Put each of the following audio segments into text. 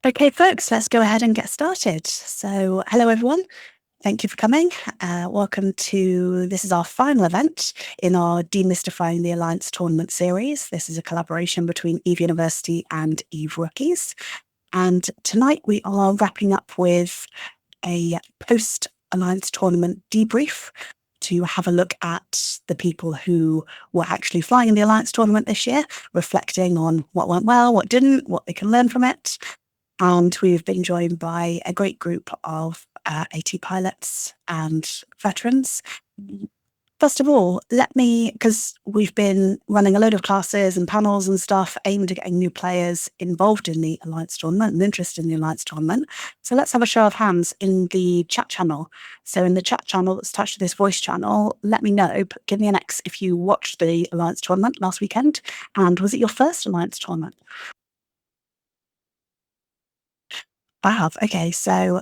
Okay, folks, let's go ahead and get started. So, hello everyone. Thank you for coming. Welcome to this is our final event in our Demystifying the Alliance tournament series. This is a collaboration between Eve University and Eve Rookies. And tonight we are wrapping up with a post-Alliance tournament debrief to have a look at the people who were actually flying in the Alliance tournament this year, reflecting on what went well, what didn't, what they can learn from it. And we've been joined by a great group of AT pilots and veterans. First of all, because we've been running a load of classes and panels and stuff aimed at getting new players involved in the Alliance tournament and interested in the Alliance tournament. So let's have a show of hands in the chat channel. So in the chat channel that's attached to this voice channel, let me know, give me an X if you watched the Alliance tournament last weekend. And was it your first Alliance tournament? Wow. Okay. So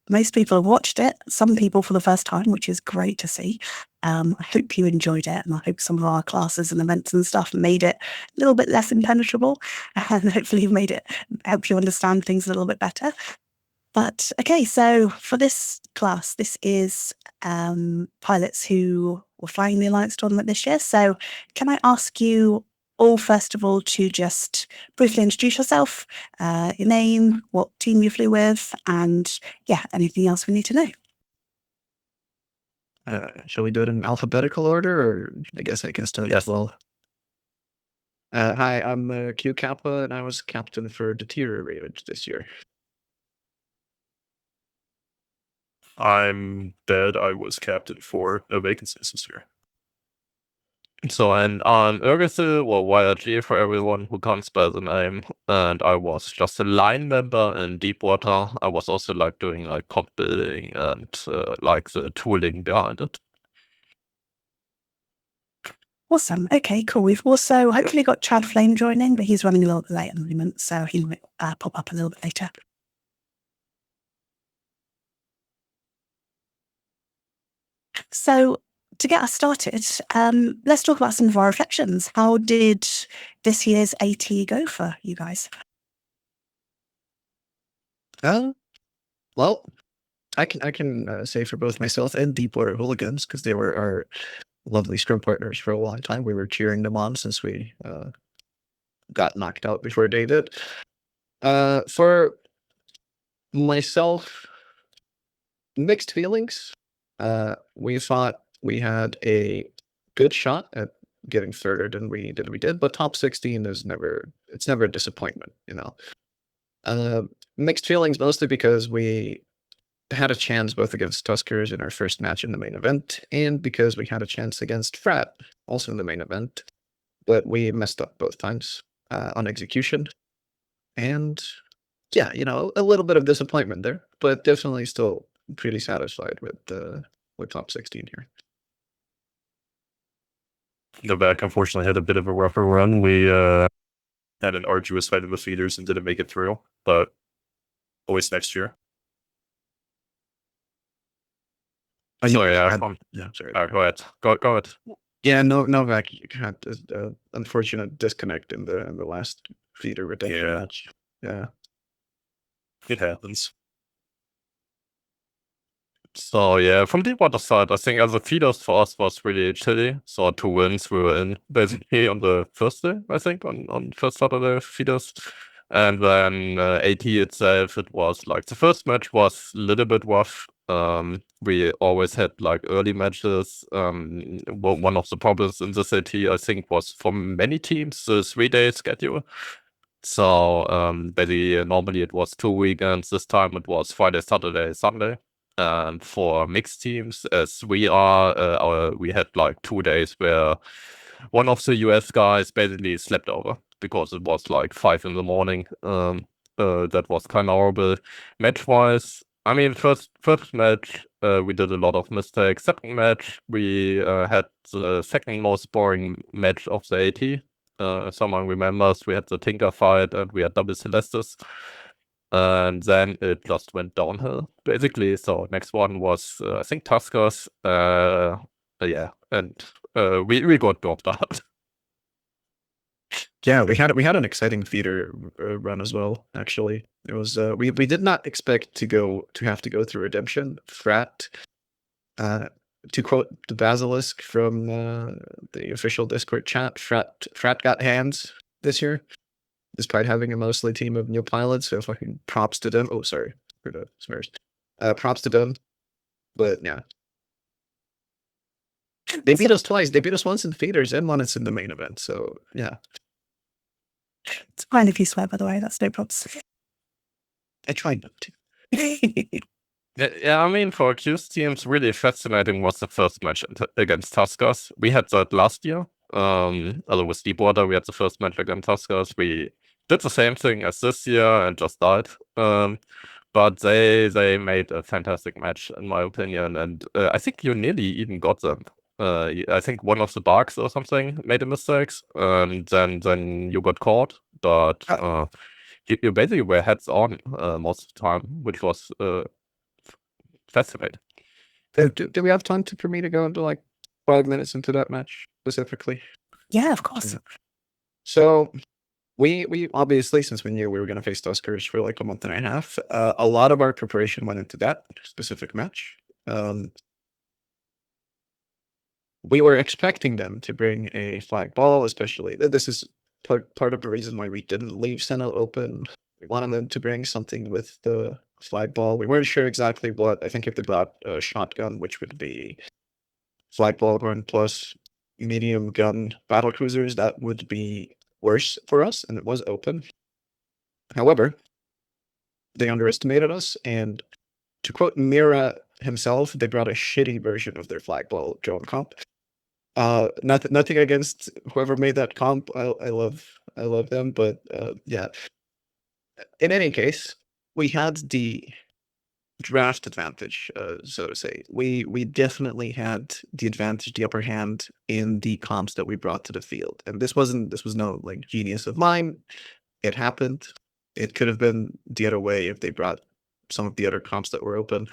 most people have watched it, some people for the first time, which is great to see. I hope you enjoyed it, and I hope some of our classes and events and stuff made it a little bit less impenetrable, and hopefully made it help you understand things a little bit better. But okay, so for this class, this is pilots who were flying the Alliance tournament this year. So can I ask you all, first of all, to just briefly introduce yourself, your name, what team you flew with, and yeah, anything else we need to know. Shall we do it in alphabetical order, or I guess tell you as well. Hi, I'm Q Kappa, and I was captain for Deteriorate this year. I'm Dead. I was captain for Vacancies this year. So, and on Urgatha, well, YRG for everyone who comes by the name, and I was just a line member in Deepwater. I was also doing comp building and the tooling behind it. Awesome. Okay, cool. We've also hopefully got Chad Flame joining, but he's running a little bit late at the moment, so he might pop up a little bit later. So to get us started, let's talk about some of our reflections. How did this year's AT go for you guys? Well, I can say for both myself and Deepwater Hooligans, because they were our lovely scrum partners for a long time. We were cheering them on since we got knocked out before they did. For myself, mixed feelings. We thought we had a good shot at getting third, and we did. But top 16 is never a disappointment, you know. Mixed feelings mostly because we had a chance both against Tuskers in our first match in the main event, and because we had a chance against Frat also in the main event, but we messed up both times on execution. And yeah, you know, a little bit of disappointment there, but definitely still pretty satisfied with top 16 here. The back unfortunately had a bit of a rougher run. We had an arduous fight in the feeders and didn't make it through, but always next year. Sorry, sorry. Go ahead. Go ahead. Yeah, Novak had an unfortunate disconnect in the last feeder redemption match. Yeah, it happens. So yeah, from the water side, I think as a feeders for us was really chilly. So 2 wins, we were in basically on the first day, I think, on first Saturday feeders. And then AT itself, it was the first match was a little bit rough. We always had early matches. One of the problems in this AT, I think, was for many teams the 3-day schedule. So basically, normally it was 2 weekends. This time it was Friday, Saturday, Sunday. And for mixed teams, as we are, we had 2 days where one of the US guys basically slept over because it was 5 in the morning. That was kind of horrible. Match-wise, I mean, first match, we did a lot of mistakes. Second match, we had the second most boring match of the AT. Someone remembers we had the Tinker fight and we had double Celestis. And then it just went downhill, basically. So next one was, I think, Tuskers. Yeah, and we got dropped out. Yeah, we had an exciting theater run as well. Actually, it was we did not expect to have to go through redemption. Frat, to quote the basilisk from the official Discord chat, frat got hands this year, despite having a mostly team of new pilots. So fucking props to them. Oh, sorry for the swears. Props to them. But yeah, they beat us twice. They beat us once in theaters and once in the main event. So yeah. It's fine if you swear, by the way. That's no problems. I tried not to. Yeah, I mean, for Q's teams, really fascinating was the first match against Tuskers. We had that last year. Although with Deepwater, we had the first match against Tuskers. We did the same thing as this year and just died. But they made a fantastic match, in my opinion. And I think you nearly even got them. I think one of the bugs or something made a mistake, and then you got caught. But you basically were heads on most of the time, which was fascinating. Do we have time for me to go into like 5 minutes into that match specifically? Yeah, of course. So we obviously, since we knew we were going to face Tuskers for like a month and a half, a lot of our preparation went into that specific match. We were expecting them to bring a flag ball, especially. This is part of the reason why we didn't leave Senna open. We wanted them to bring something with the flag ball. We weren't sure exactly what. I think if they brought a shotgun, which would be flag ball gun plus medium gun battle cruisers, that would be worse for us, and it was open. However, they underestimated us, and to quote Mira himself, they brought a shitty version of their flag ball drone comp. Nothing against whoever made that comp. I love them, but yeah. In any case, we had the draft advantage, so to say. We definitely had the advantage, the upper hand in the comps that we brought to the field, and this was no like genius of mine. It happened. It could have been the other way if they brought some of the other comps that were open.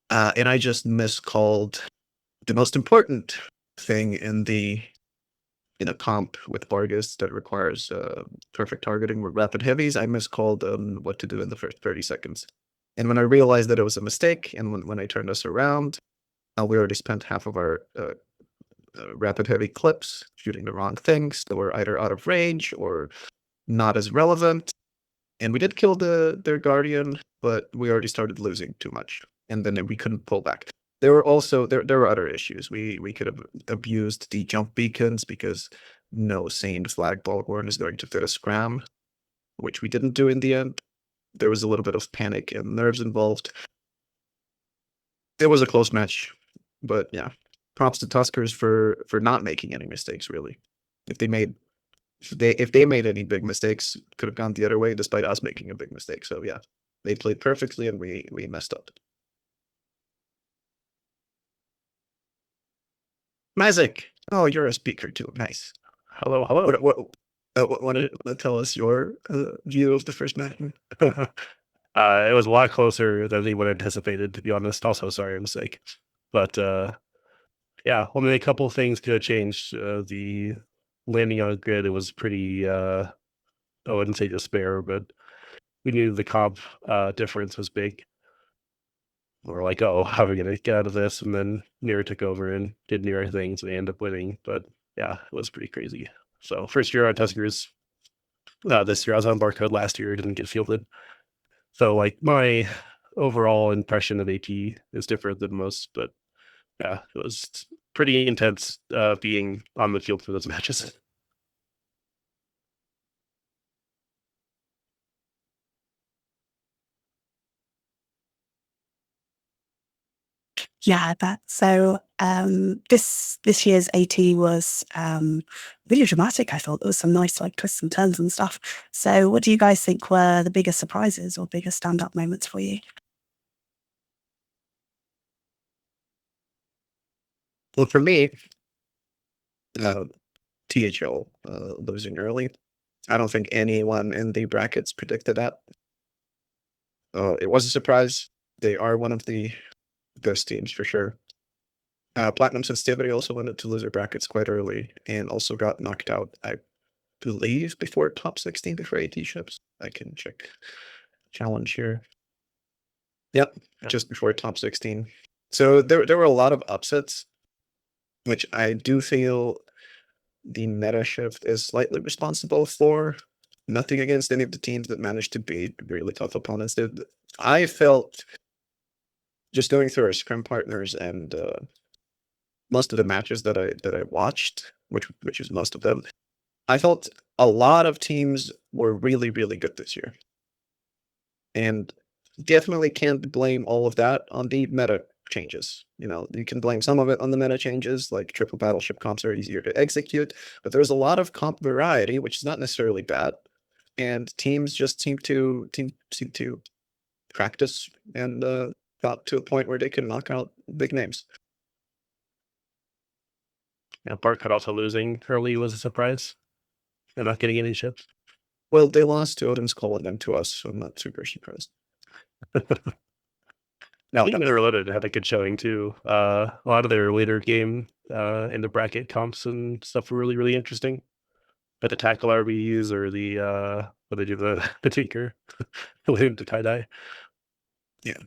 And I just miscalled the most important thing in a comp with Vargas that requires perfect targeting with rapid heavies. I miscalled what to do in the first 30 seconds. And when I realized that it was a mistake, and when I turned us around, we already spent half of our rapid heavy clips shooting the wrong things that were either out of range or not as relevant. And we did kill their Guardian, but we already started losing too much. And then we couldn't pull back. There were also there were other issues. We could have abused the jump beacons because no sane flag ballhorn is going to fit a scram, which we didn't do in the end. There was a little bit of panic and nerves involved. It was a close match, but yeah, props to Tuskers for not making any mistakes. Really, if they made any big mistakes, could have gone the other way, despite us making a big mistake. So yeah, they played perfectly, and we messed up. Mazik, oh, you're a speaker too. Nice. Hello, hello. Want to tell us your view of the first match? It was a lot closer than anyone anticipated, to be honest. Also, sorry, mistake. But yeah, only a couple of things could have changed. The landing on grid, it was pretty, I wouldn't say despair, but we knew the comp difference was big. We're like, oh, how are we going to get out of this? And then Nira took over and did Nira things, and they ended up winning. But yeah, it was pretty crazy. So first year on Tuskers, this year I was on Barcode last year, didn't get fielded. So like my overall impression of AT is different than most, but yeah, it was pretty intense being on the field for those matches. Yeah, I bet. So this year's AT was really dramatic. I thought there was some nice like twists and turns and stuff. So what do you guys think were the biggest surprises or biggest standout moments for you? Well, for me, THL losing early. I don't think anyone in the brackets predicted that. It was a surprise. They are one of the best teams for sure. Platinum Sensitivity also wanted to lose their brackets quite early and also got knocked out. believe before top 16, before 80 ships. I can check challenge here. Yep, Yeah. just before top 16. So there were a lot of upsets, which I do feel the meta shift is slightly responsible for. Nothing against any of the teams that managed to beat really tough opponents. I felt just going through our scrim partners and most of the matches that I watched, which is most of them, I felt a lot of teams were really, really good this year. And definitely can't blame all of that on the meta changes. You know, you can blame some of it on the meta changes, like triple battleship comps are easier to execute, but there's a lot of comp variety, which is not necessarily bad. And teams just seem to practice and got to a point where they can knock out big names. Yeah, Barkut also losing early was a surprise. They're not getting any ships. Well, they lost to Odin's Call and then to us, so I'm not super surprised. I think they were loaded had a good showing too. A lot of their later game in the bracket comps and stuff were really, really interesting. But the tackle RBUs or the what they do the tinker related to tie-dye. Yeah.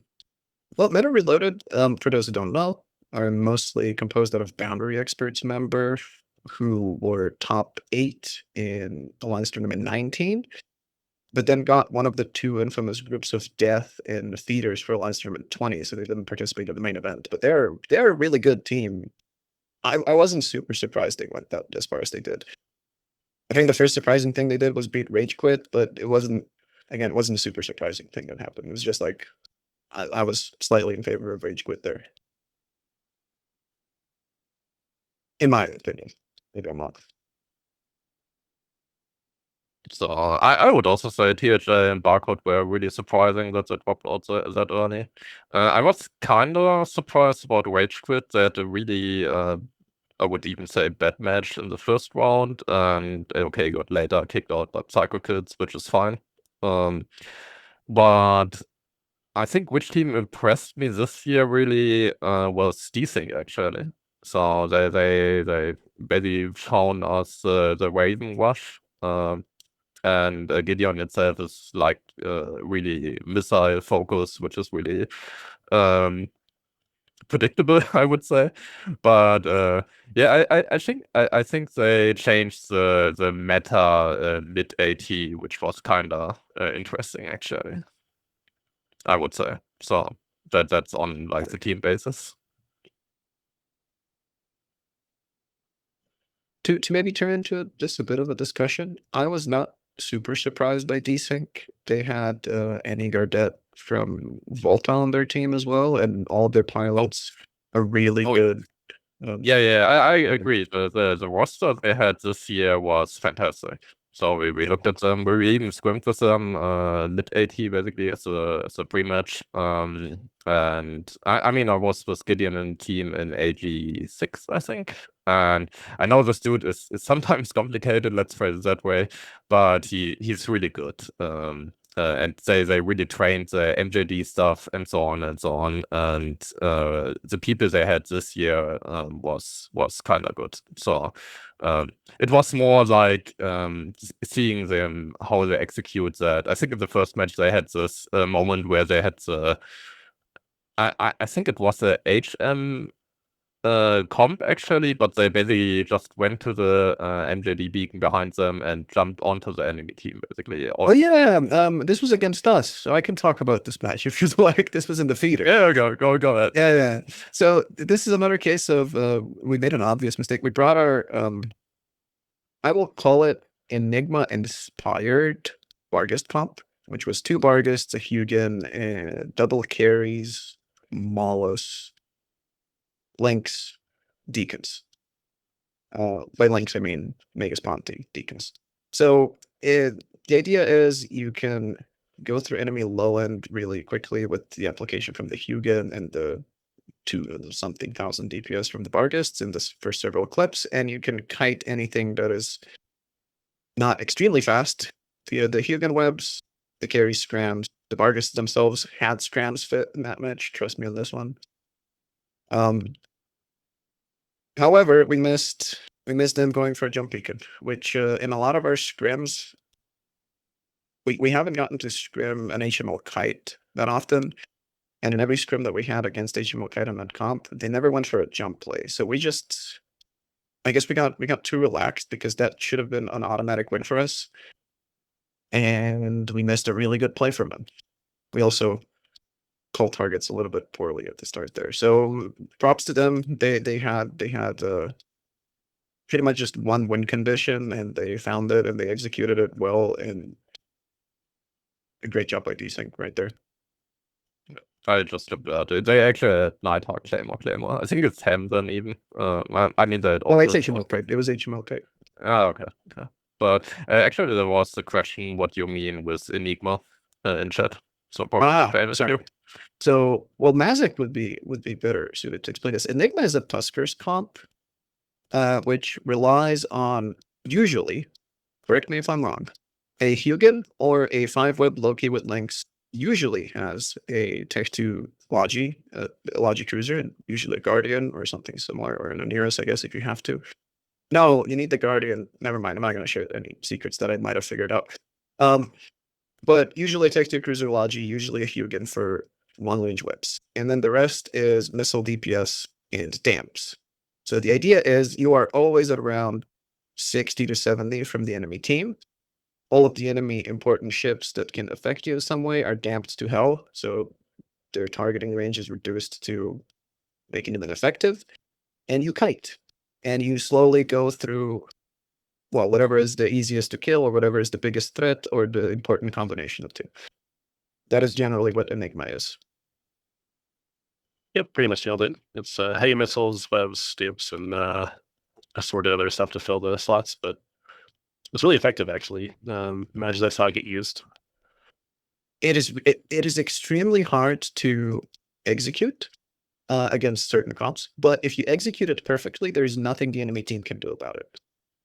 Well, Meta Reloaded, for those who don't know, are mostly composed out of Boundary Experts member who were top 8 in Alliance Tournament 19, but then got one of the 2 infamous groups of death in feeders for Alliance Tournament 20, so they didn't participate in the main event. But they're a really good team. I wasn't super surprised they went that as far as they did. I think the first surprising thing they did was beat Rage Quit, but it wasn't a super surprising thing that happened. It was just like I was slightly in favor of Rage Quit there. In my opinion. Maybe I'm not. So I would also say THA and Barcode were really surprising that they dropped out that early. I was kind of surprised about Rage Quit. They had a really, I would even say, bad match in the first round, and okay, got later kicked out by Psycho Kids, which is fine. But I think which team impressed me this year really was Desync actually. So they basically shown us the Raven Rush. And Gideon itself is like really missile focused, which is really predictable, I would say. But yeah, I think they changed the meta mid AT, which was kind of interesting actually. I would say so. That's on like the team basis. To maybe turn into just a bit of a discussion, I was not super surprised by Desync. They had Annie Gardet from Volta on their team as well, and all of their pilots are really good. Yeah, I agree. The roster they had this year was fantastic. So we looked at them. We even scrimmed with them mid AT basically as a pre-match. And I mean I was with Gideon and team in AG6, I think. And I know this dude is sometimes complicated, let's phrase it that way, but he's really good. And they really trained the MJD stuff and so on and so on. And the people they had this year was kind of good. So it was more like seeing them how they execute that. I think in the first match they had this moment where they had the I think it was a HM comp actually, but they basically just went to the MJD beacon behind them and jumped onto the enemy team basically. Oh yeah, this was against us, so I can talk about this match if you'd like. This was in the feeder. Yeah, go ahead. Yeah. So this is another case of we made an obvious mistake. We brought our I will call it Enigma-inspired Barghest comp, which was 2 Barghests, a Hugin, and double carries, Malos, Lynx, Deacons. By Lynx, I mean Megasponte Deacons. So the idea is you can go through enemy low end really quickly with the application from the Hugin and the 2-something thousand DPS from the Barghests in the first several clips, and you can kite anything that is not extremely fast via the Hugin webs, the carry scrams. The Barghests themselves had scrams fit in that match. Trust me on this one. However, we missed We missed them going for a jump beacon, which in a lot of our scrims, we haven't gotten to scrim an HML kite that often. And in every scrim that we had against HML kite on that comp, they never went for a jump play. So we just, I guess we got too relaxed because that should have been an automatic win for us. And we missed a really good play from them. We also called targets a little bit poorly at the start there. So props to them. They had pretty much just one win condition, and they found it and they executed it well. And a great job by Desync right there. I just looked at it. They actually had Nighthawk Claymore. I think it's Hamden even. I mean that. Well, it's HML kite. It was HML kite. Ah, okay. But actually, there was the question what you mean with Enigma in chat. So sorry. So, well, Mazik would be better suited to explain this. Enigma is a Tuskers comp, which relies on, usually, correct me if I'm wrong, a Hugin or a 5-web Loki with links usually has a Tech 2 Logi, Logi Cruiser, and usually a Guardian or something similar, or an Oneirus, I guess, if you have to. No, you need the Guardian. Never mind. I'm not going to share any secrets that I might have figured out. But usually a Tech 2 Cruiser Logi, usually a Hugin for long-range whips. And then the rest is missile DPS and dams. So the idea is you are always at around 60 to 70 from the enemy team. All of the enemy important ships that can affect you in some way are damped to hell. So their targeting range is reduced to making them ineffective. And you kite. And you slowly go through, well, whatever is the easiest to kill or whatever is the biggest threat or the important combination of two. That is generally what Enigma is. Yep, pretty much nailed it. It's heavy missiles, webs, stoops, and a sort of other stuff to fill the slots, but it's really effective, actually. Imagine I saw it get used. It is extremely hard to execute against certain comps, but if you execute it perfectly, there is nothing the enemy team can do about it.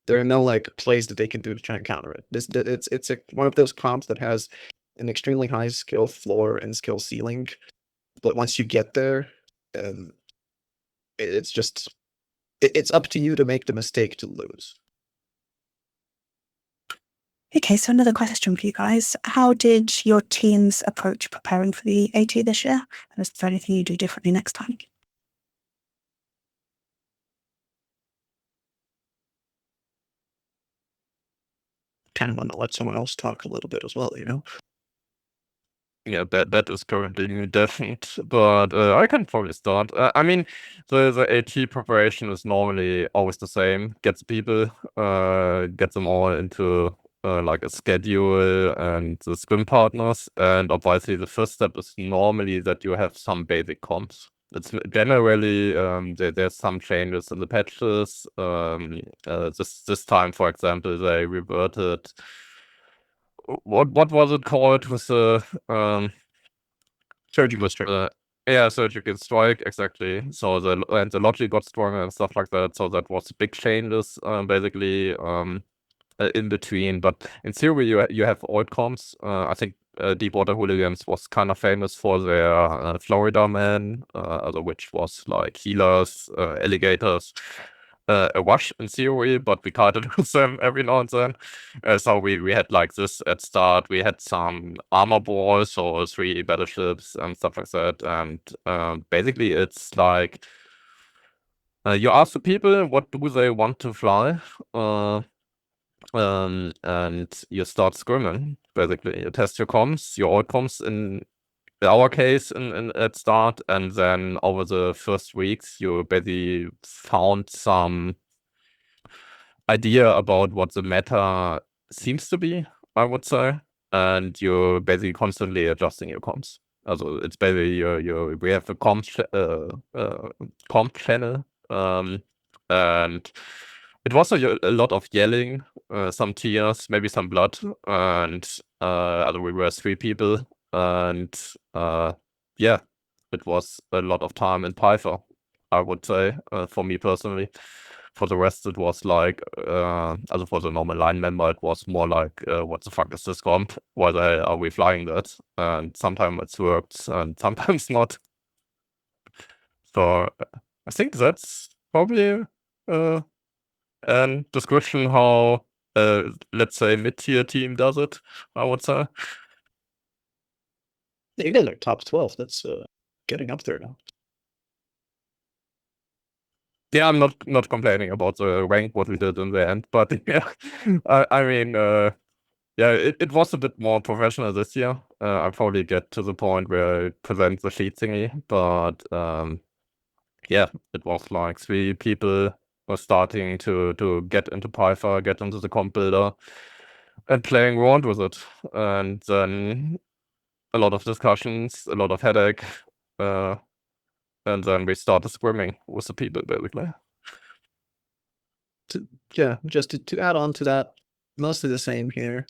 There are no like plays that they can do to try and counter it. It's one of those comps that has an extremely high skill floor and skill ceiling, but once you get there, it's up to you to make the mistake to lose. Okay, so another question for you guys. How did your teams approach preparing for the AT this year? And is there anything you do differently next time? Kind of want to let someone else talk a little bit as well, you know? Yeah, that is currently different, but I can probably start. I mean, the AT preparation is normally always the same. Get the people, get them all into like a schedule and the scrim partners, and obviously the first step is normally that you have some basic comps. It's generally there's some changes in the patches. This time, for example, they reverted. What was it called with the Surgical strike? Yeah, surgical strike, exactly. So the logic got stronger and stuff like that. So that was big changes, basically, in between. But in theory, you have old comps. I think Deepwater Hooligans was kind of famous for their Florida man, which was like healers, alligators. A wash in theory, but we kind of lose them every now and then. So we had like this at start. We had some armor balls, so 3 battleships and stuff like that. And basically, it's like you ask the people what do they want to fly, and you start scrimming. Basically, you test your comms, your old comms in our case at start, and then over the first weeks you basically found some idea about what the meta seems to be, I would say, and you're basically constantly adjusting your comms. Also it's basically we have a comp channel, and it was a lot of yelling, some tears, maybe some blood, and we were 3 people. And yeah, it was a lot of time in Python, I would say, for me personally. For the rest, it was like, for the normal line member, it was more like, what the fuck is this comp? Why are we flying that? And sometimes it's worked and sometimes not. So I think that's probably and description how, let's say, mid-tier team does it, I would say. You guys are top 12. That's getting up there now. Yeah, I'm not complaining about the rank what we did in the end, but yeah, I mean, yeah, it was a bit more professional this year. I probably get to the point where I present the sheet thingy, but yeah, it was like 3 people were starting to get into Python, get into the comp builder, and playing around with it, and then a lot of discussions, a lot of headache, and then we started scrimming with the people basically. Yeah, just to add on to that, mostly the same here.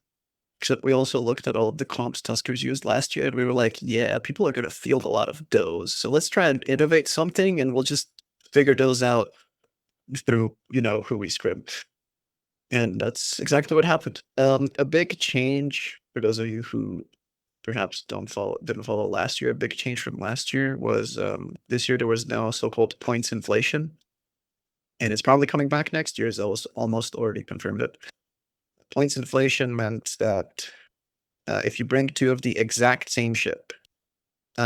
Except we also looked at all of the comps Tuskers used last year, and we were like, yeah, people are going to field a lot of does. So let's try and innovate something, and we'll just figure those out through, who we scrim. And that's exactly what happened. A big change for those of you who perhaps didn't follow last year. A big change from last year was this year there was now so-called points inflation, and it's probably coming back next year. So almost already confirmed it. Points inflation meant that if you bring 2 of the exact same ship,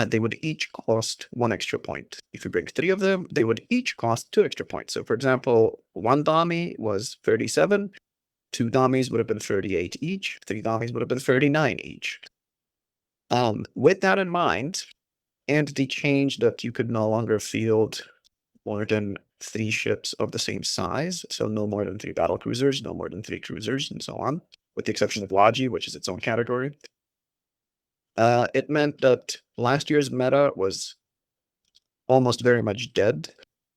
they would each cost 1 extra point. If you bring 3 of them, they would each cost 2 extra points. So, for example, 1 Dami was 37, 2 Damis would have been 38 each, 3 Damis would have been 39 each. With that in mind, and the change that you could no longer field more than 3 ships of the same size, so no more than 3 battle cruisers, no more than 3 cruisers, and so on, with the exception of Logi, which is its own category. It meant that last year's meta was almost very much dead,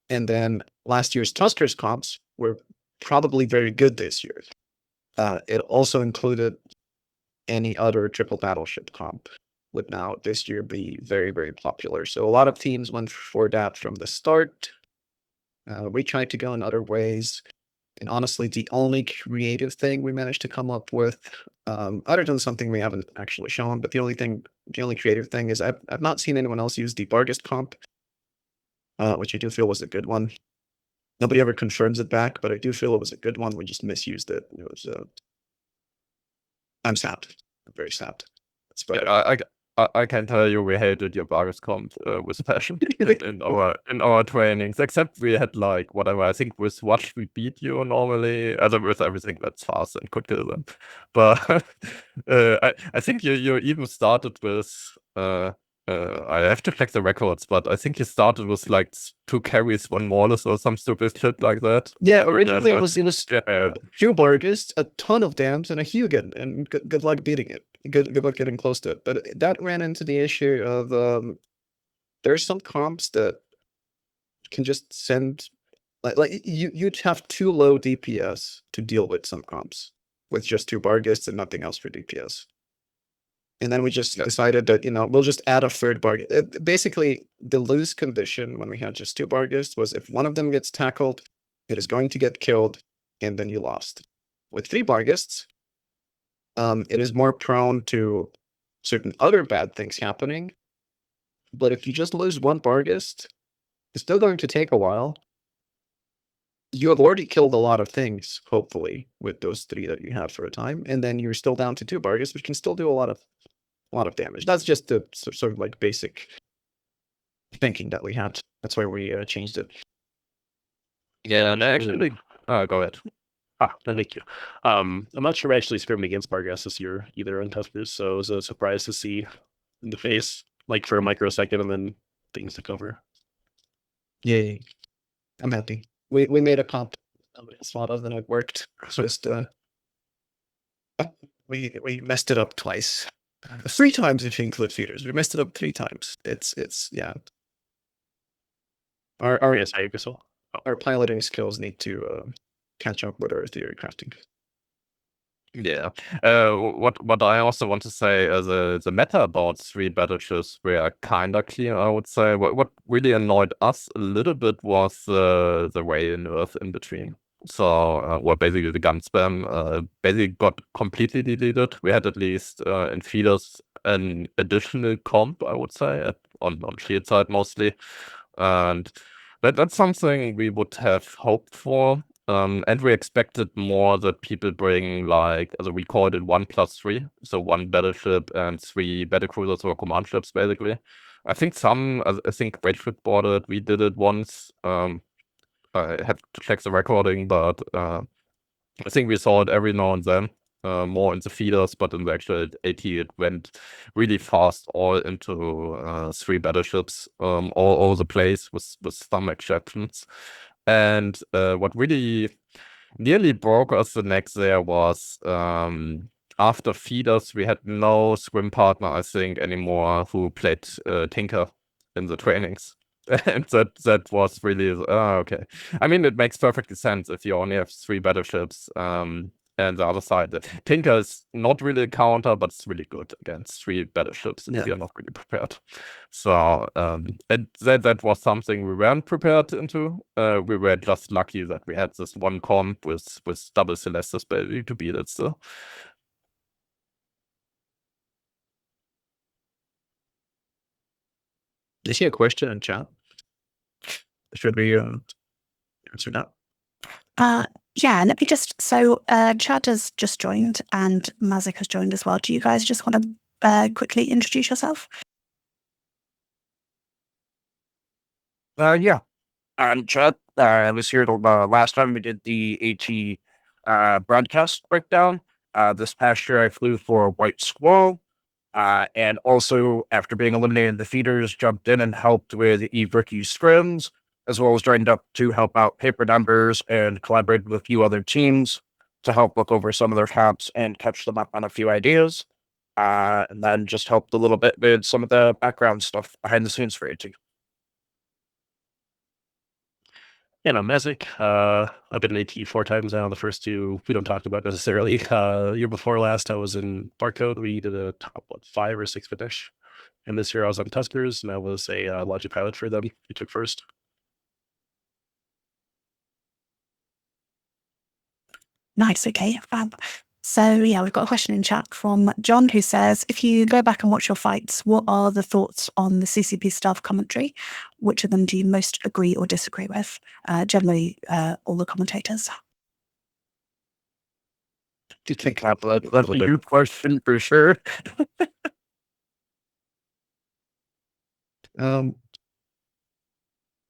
and then last year's Tuskers comps were probably very good this year. It also included any other triple battleship comp would now this year be very, very popular. So a lot of teams went for that from the start. We tried to go in other ways. And honestly, the only creative thing we managed to come up with, other than something we haven't actually shown, but the only creative thing is I've not seen anyone else use the Bargist comp, which I do feel was a good one. Nobody ever confirms it back, but I do feel it was a good one. We just misused it. It was. I'm sad. I'm very sad. That's Yeah, I can tell you we hated your Bargist comp with passion in our trainings. Except we had like whatever. I think with Watch we beat you normally, other with everything that's fast and could kill them. But I think you even started with. I have to check the records, but I think you started with like 2 carries, 1 Morlus or some stupid shit like that. Yeah, originally it was Yeah. few Bargist, a ton of dams, and a Hugin, and good luck beating it. Good luck getting close to it. But that ran into the issue of there's some comps that can just send like you'd have too low DPS to deal with some comps with just 2 Bargists and nothing else for DPS. And then we just decided that, we'll just add a 3rd Bargist. Basically, the lose condition when we had just 2 Bargists was if one of them gets tackled, it is going to get killed, and then you lost. With 3 Bargists, it is more prone to certain other bad things happening. But if you just lose 1 Bargist, it's still going to take a while. You have already killed a lot of things, hopefully, with those 3 that you have for a time, and then you're still down to 2 Bargists, which can still do a lot of damage. That's just the sort of like basic thinking that we had. That's why we changed it. Yeah, and actually, go ahead. Thank you. I'm not sure I actually scrimmed against Bargas this year either on Tuskers, so it was a surprise to see in the face, like for a microsecond, and then things took over. Yay. I'm happy. We made a comp nobody else thought of, and it worked. Just we messed it up twice. 3 times if you include feeders. We messed it up 3 times. It's yeah. Our Yes, I guess so. Our piloting skills need to catch up with our theory crafting. Yeah. What I also want to say is the meta about 3 battleships were kinda clear, I would say. What really annoyed us a little bit was the Ray and Earth in between. So, well, basically the gun spam basically got completely deleted. We had at least in feeders an additional comp, I would say, on shield side mostly. And that's something we would have hoped for. And we expected more that people bring like, we called it 1+3, so 1 battleship and 3 battlecruisers or command ships, basically. I think I think Greatfoot bought it. We did it once. I have to check the recording, but I think we saw it every now and then. More in the feeders, but in the actual AT, it went really fast, all into 3 battleships, all over the place, with some exceptions. And what really nearly broke us the neck there was, after feeders, we had no swim partner, I think, anymore who played Tinker in the trainings. And that was really okay. I mean, it makes perfectly sense if you only have 3 battleships. And the other side, Tinker is not really a counter, but it's really good against 3 battleships if you're not really prepared. So and that was something we weren't prepared into. We were just lucky that we had this one comp with double Celestis basically to beat it still. I see a question in chat. Should we answer that? Yeah, let me just, so Chad has just joined and Mazik has joined as well. Do you guys just want to quickly introduce yourself? Yeah, I'm Chad. I was here the last time we did the AT broadcast breakdown. This past year I flew for White Squall. And also, after being eliminated in the feeders, jumped in and helped with Eve Ricky's scrims, as well as joined up to help out paper numbers and collaborated with a few other teams to help look over some of their comps and catch them up on a few ideas. And then just helped a little bit with some of the background stuff behind the scenes for AT. And I'm Mezik. I've been in AT 4 times now. The first 2 we don't talk about necessarily. Year before last, I was in Barcode. We did a top 5 or 6 finish. And this year I was on Tuskers, and I was a logic pilot for them. We took first. Nice, okay, fab. So yeah, we've got a question in chat from John who says, if you go back and watch your fights, what are the thoughts on the CCP staff commentary? Which of them do you most agree or disagree with? Generally, all the commentators. Do you think that's a good question for sure? All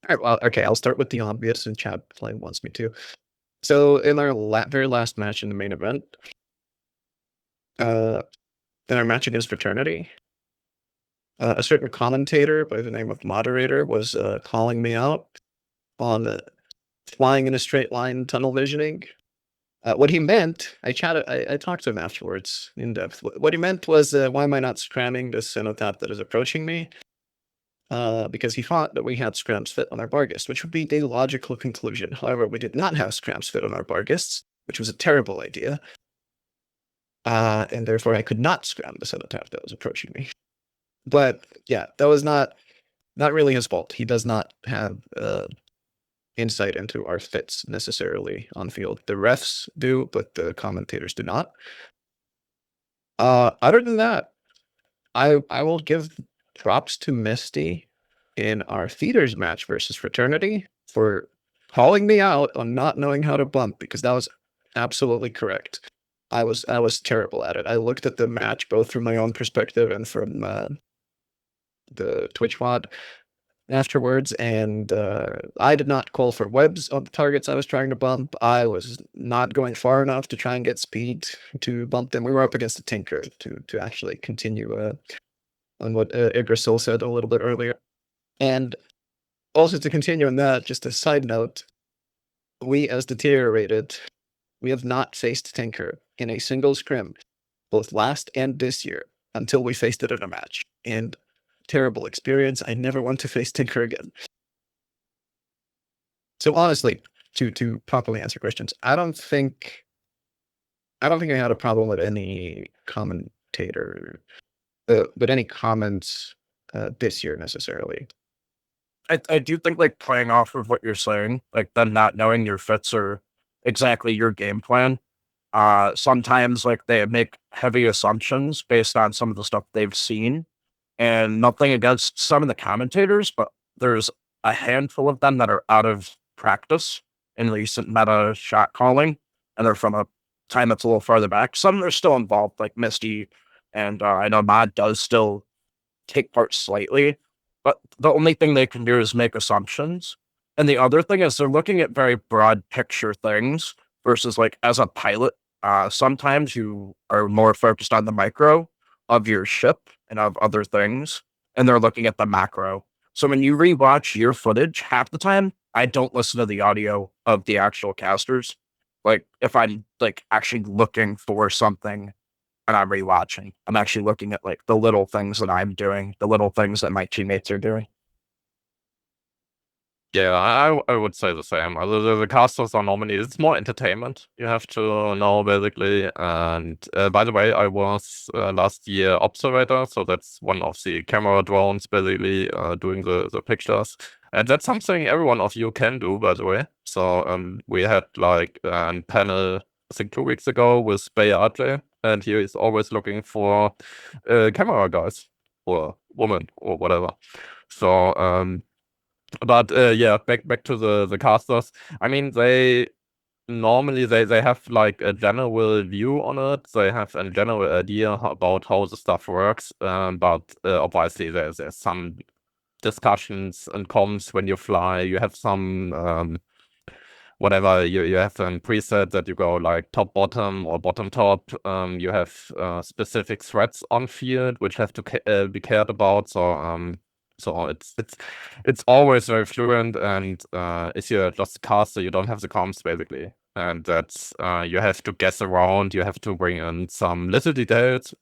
right, well, okay, I'll start with the obvious, and Chad Flame wants me to. So in our very last match in the main event, in our match against Fraternity, a certain commentator by the name of Moderator was calling me out on flying in a straight line tunnel visioning. What he meant, I talked to him afterwards in depth. What he meant was, why am I not scramming this Cenotaph that is approaching me? Because he thought that we had scrams fit on our Barghest, which would be the logical conclusion. However, we did not have scrams fit on our Barghests, which was a terrible idea. And therefore I could not scram the Cenotaph that was approaching me. But yeah, that was not really his fault. He does not have insight into our fits necessarily on field. The refs do, but the commentators do not. Other than that, I will give props to Misty in our feeders match versus Fraternity for calling me out on not knowing how to bump, because that was absolutely correct. I was terrible at it. I looked at the match both from my own perspective and from the Twitch VOD afterwards, and I did not call for webs on the targets I was trying to bump. I was not going far enough to try and get speed to bump them. We were up against a Tinker to actually continue on what Yggdrasil said a little bit earlier. And also to continue on that, just a side note, we as Deteriorated, we have not faced Tinker in a single scrim, both last and this year, until we faced it in a match. And terrible experience. I never want to face Tinker again. So honestly, to properly answer questions, I don't think I had a problem with any commentator, but any comments this year necessarily. I do think, like, playing off of what you're saying, like them not knowing your fits or exactly your game plan. Sometimes, like, they make heavy assumptions based on some of the stuff they've seen, and nothing against some of the commentators, but there's a handful of them that are out of practice in recent meta shot calling, and they're from a time that's a little farther back. Some are still involved, like Misty, and I know Mod does still take part slightly, but the only thing they can do is make assumptions. And the other thing is they're looking at very broad picture things versus like as a pilot, sometimes you are more focused on the micro of your ship and of other things, and they're looking at the macro. So when you rewatch your footage, half the time I don't listen to the audio of the actual casters. Like if I'm like actually looking for something and I'm rewatching, I'm actually looking at like the little things that I'm doing, the little things that my teammates are doing. Yeah, I would say the same. The casters are normally, it's more entertainment. You have to know basically. And by the way, I was last year observator, so that's one of the camera drones basically doing the pictures. And that's something every one of you can do, by the way. So we had like a panel, I think 2 weeks ago with Bay RJ, and he is always looking for camera guys or woman or whatever. So but yeah, back to the casters. I mean, they normally they have like a general view on it. They have a general idea about how the stuff works. But obviously there's some discussions and comms when you fly. You have some whatever, you have a preset that you go like top bottom or bottom top. You have specific threats on field which have to be cared about. So it's always very fluent, and if you're just a caster, you don't have the comms basically, and that's you have to guess around. You have to bring in some little details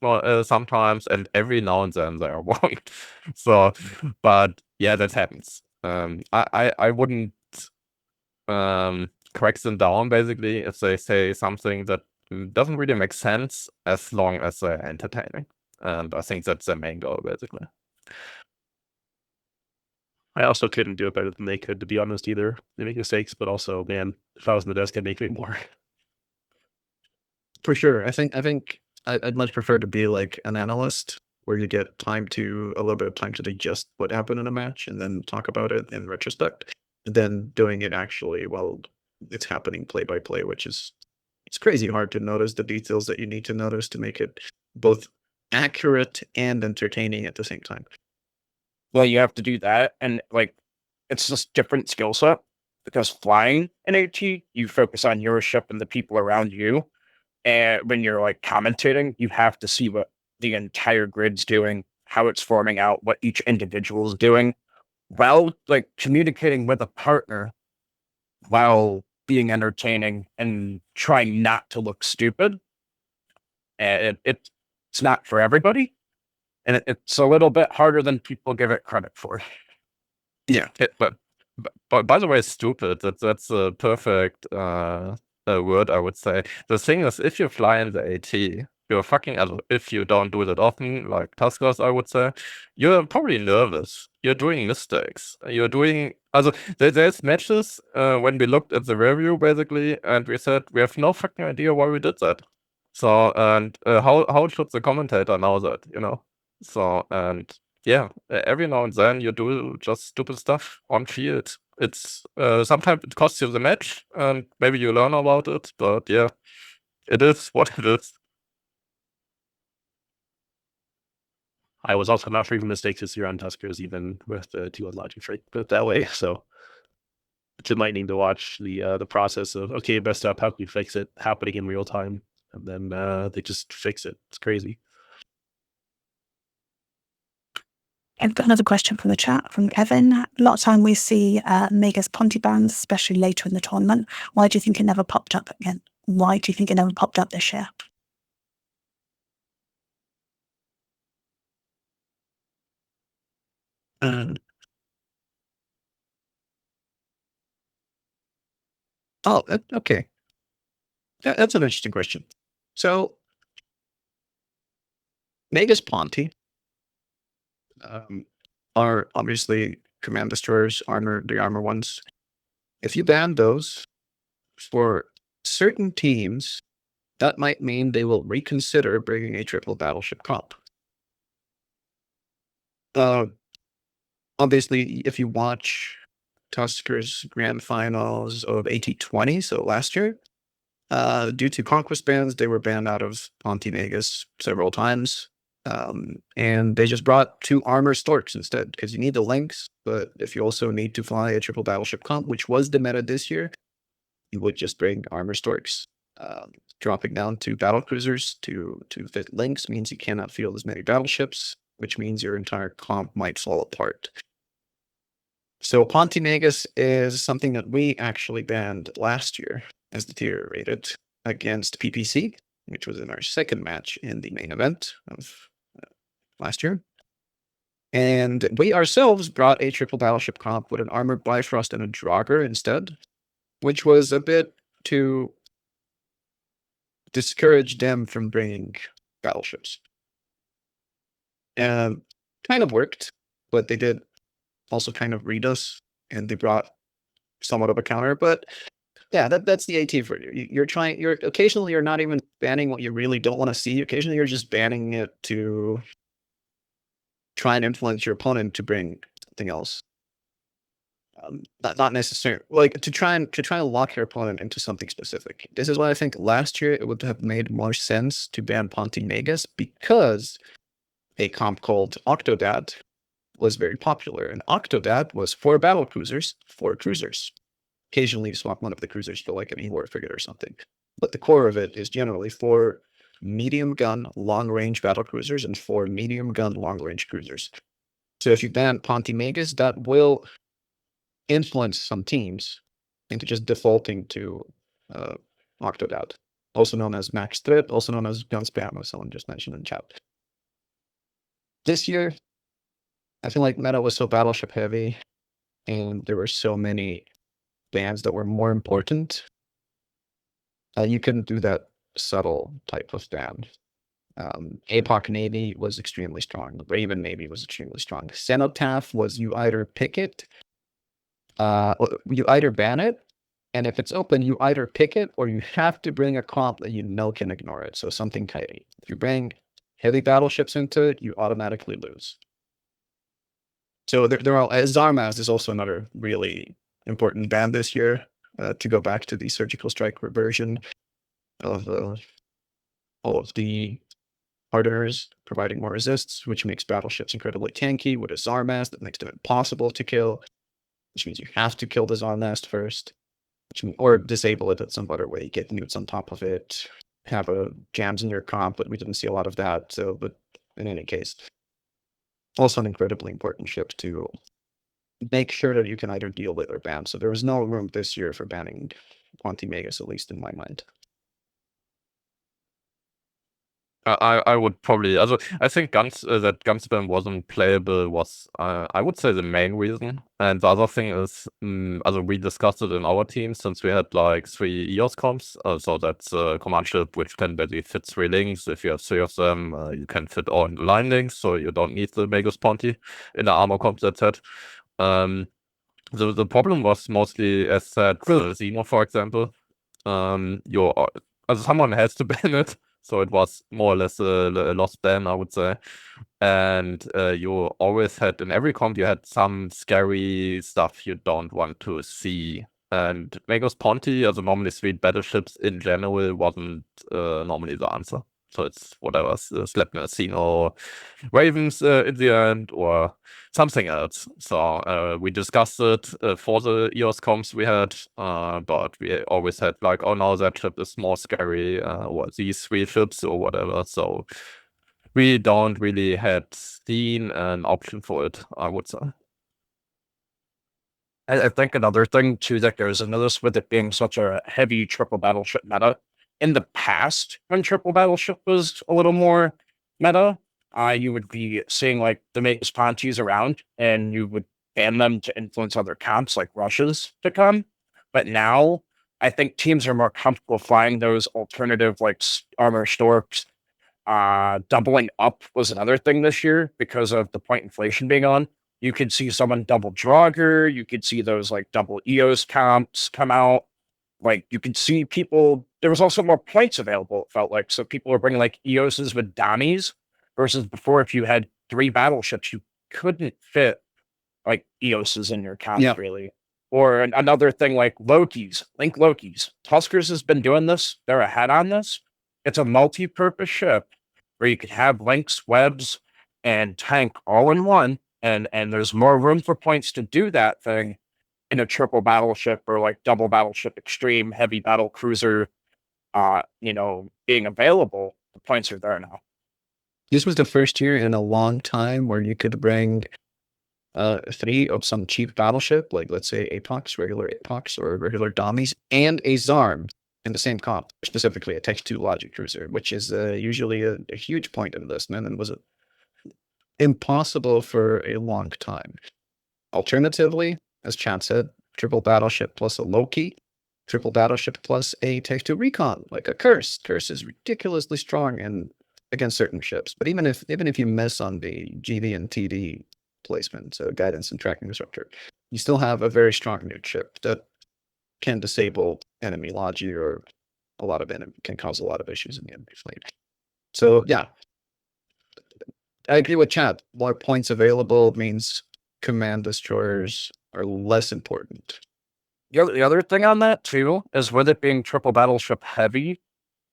sometimes, and every now and then they are wrong. So, but yeah, that happens. I wouldn't crack them down basically if they say something that doesn't really make sense, as long as they're entertaining, and I think that's their main goal basically. I also couldn't do it better than they could, to be honest, either. They make mistakes, but also, man, if I was in the desk, I'd make way more. For sure. I think I'd much prefer to be like an analyst where you get a little bit of time to digest what happened in a match and then talk about it in retrospect, than doing it actually while it's happening play by play, which is, it's crazy hard to notice the details that you need to notice to make it both accurate and entertaining at the same time. Well, you have to do that, and like it's just different skill set, because flying in AT, you focus on your ship and the people around you. And when you're like commentating, you have to see what the entire grid's doing, how it's forming out, what each individual is doing, while like communicating with a partner, while being entertaining and trying not to look stupid. And it's not for everybody, and it's a little bit harder than people give it credit for. Yeah. But by the way, stupid, that's a perfect word, I would say. The thing is, if you fly in the AT, you're fucking, if you don't do that often, like taskers, I would say, you're probably nervous. You're doing mistakes. You're doing, there's matches when we looked at the review, basically, and we said, we have no fucking idea why we did that. So, and how should the commentator know that, you know? So, and yeah, every now and then you do just stupid stuff on field. It's sometimes it costs you the match, and maybe you learn about it. But yeah, it is what it is. I was also not free from mistakes this year on Tuskers, even with the 2-1 logic strike, put it that way. So it might need to watch the process of, okay, messed up, how can we fix it, happening in real time, and then they just fix it. It's crazy. I've got another question from the chat from Kevin. A lot of time we see Mega's Ponty bans, especially later in the tournament. Why do you think it never popped up again? Why do you think it never popped up this year? Okay. That's an interesting question. So, Mega's Ponty are obviously command destroyers, the armor ones. If you ban those for certain teams, that might mean they will reconsider bringing a triple battleship comp. Obviously, if you watch Tusker's grand finals of AT20, so last year. Due to conquest bans, they were banned out of Pontinegus several times. And they just brought 2 armor storks instead, because you need the links, but if you also need to fly a triple battleship comp, which was the meta this year, you would just bring armor storks. Dropping down 2 battle cruisers to fit links means you cannot field as many battleships, which means your entire comp might fall apart. So Pontinegus is something that we actually banned last year as deteriorated against PPC, which was in our second match in the main event of last year. And we ourselves brought a triple battleship comp with an armored Bifrost and a Draugr instead, which was a bit to discourage them from bringing battleships. Kind of worked, but they did also kind of read us, and they brought somewhat of a counter. But yeah, that's the AT for you. You're occasionally you're not even banning what you really don't want to see. Occasionally you're just banning it to try and influence your opponent to bring something else. Not necessarily like to try and lock your opponent into something specific. This is why I think last year it would have made more sense to ban Pontinegus, because a comp called Octodad was very popular, and Octodad was 4 battle cruisers, 4 cruisers. Occasionally you swap one of the cruisers for like an E-war frigate or something, but the core of it is generally 4 medium gun long range battle cruisers and 4 medium gun long range cruisers. So if you ban Pontinegus, that will influence some teams into just defaulting to Octodad, also known as Max Threat, also known as Gun Spam, as someone just mentioned in chat. This year, I feel like meta was so battleship heavy, and there were so many bans that were more important. You couldn't do that subtle type of ban. APOC Navy was extremely strong. The Raven Navy was extremely strong. Cenotaph was you either pick it, you either ban it, and if it's open, you either pick it or you have to bring a comp that you know can ignore it. So something tidy. If you bring heavy battleships into it, you automatically lose. So there are Zarmaz is also another really important ban this year. To go back to the surgical strike reversion of all of the hardeners providing more resists, which makes battleships incredibly tanky with a Zarmaz that makes them impossible to kill, which means you have to kill the Zarmaz first, or disable it at some other way, get newts on top of it, have a jams in your comp, but we didn't see a lot of that. So, but in any case, also an incredibly important ship to make sure that you can either deal with or ban. So there was no room this year for banning Pontinegus, at least in my mind. I would probably, also, I think that gun spam wasn't playable was, I would say, the main reason. And the other thing is, also we discussed it in our team, since we had like 3 EOS comps. So that's a command ship which can basically fit 3 links. If you have 3 of them, you can fit all in the line links, so you don't need the Magus Ponti in the armor comp set. The problem was mostly, as said, Xeno, for example. Someone has to ban it. So it was more or less a lost ban, I would say. And you always had, in every comp, you had some scary stuff you don't want to see. And Magus Ponti, as a normally sweet battleships in general, wasn't normally the answer. So it's whatever, Sleipnir, Xeno, Ravens in the end, or something else. So we discussed it for the EOS comps we had, but we always had like, oh no, that ship is more scary, or these 3 ships or whatever. So we don't really had seen an option for it, I would say. I think another thing too that goes into this, with it being such a heavy triple battleship meta, in the past, when triple battleship was a little more meta, you would be seeing like the Magus Pontis around, and you would ban them to influence other comps like Rushes to come. But now, I think teams are more comfortable flying those alternative like armor storks. Doubling up was another thing this year because of the point inflation being on. You could see someone double Draugr. You could see those like double EOS comps come out. Like you could see people. There was also more points available. It felt like, so people were bringing like EOSs with Donnies, versus before, if you had 3 battleships, you couldn't fit like EOSs in your comp, really. Or another thing like Loki's, Link Loki's. Tuskers has been doing this. They're ahead on this. It's a multi-purpose ship where you could have Link's webs and tank all in one, and there's more room for points to do that thing in a triple battleship or like double battleship extreme heavy battle cruiser being available. The points are there now. This was the first year in a long time where you could bring 3 of some cheap battleship, like let's say Apox, regular Apox, or regular Dommies, and a Zarm in the same comp, specifically a Tech 2 Logic Cruiser, which is usually a huge point of investment and was impossible for a long time. Alternatively, as Chad said, triple battleship plus a Loki, triple battleship plus a Tech 2 Recon, like a Curse. Curse is ridiculously strong against certain ships, but even if you miss on the GD and TD placement, so guidance and tracking disruptor, you still have a very strong nuke ship that can disable enemy logi or can cause a lot of issues in the enemy fleet. So yeah, I agree with Chad. More points available means command destroyers are less important. The other thing on that too is with it being triple battleship heavy,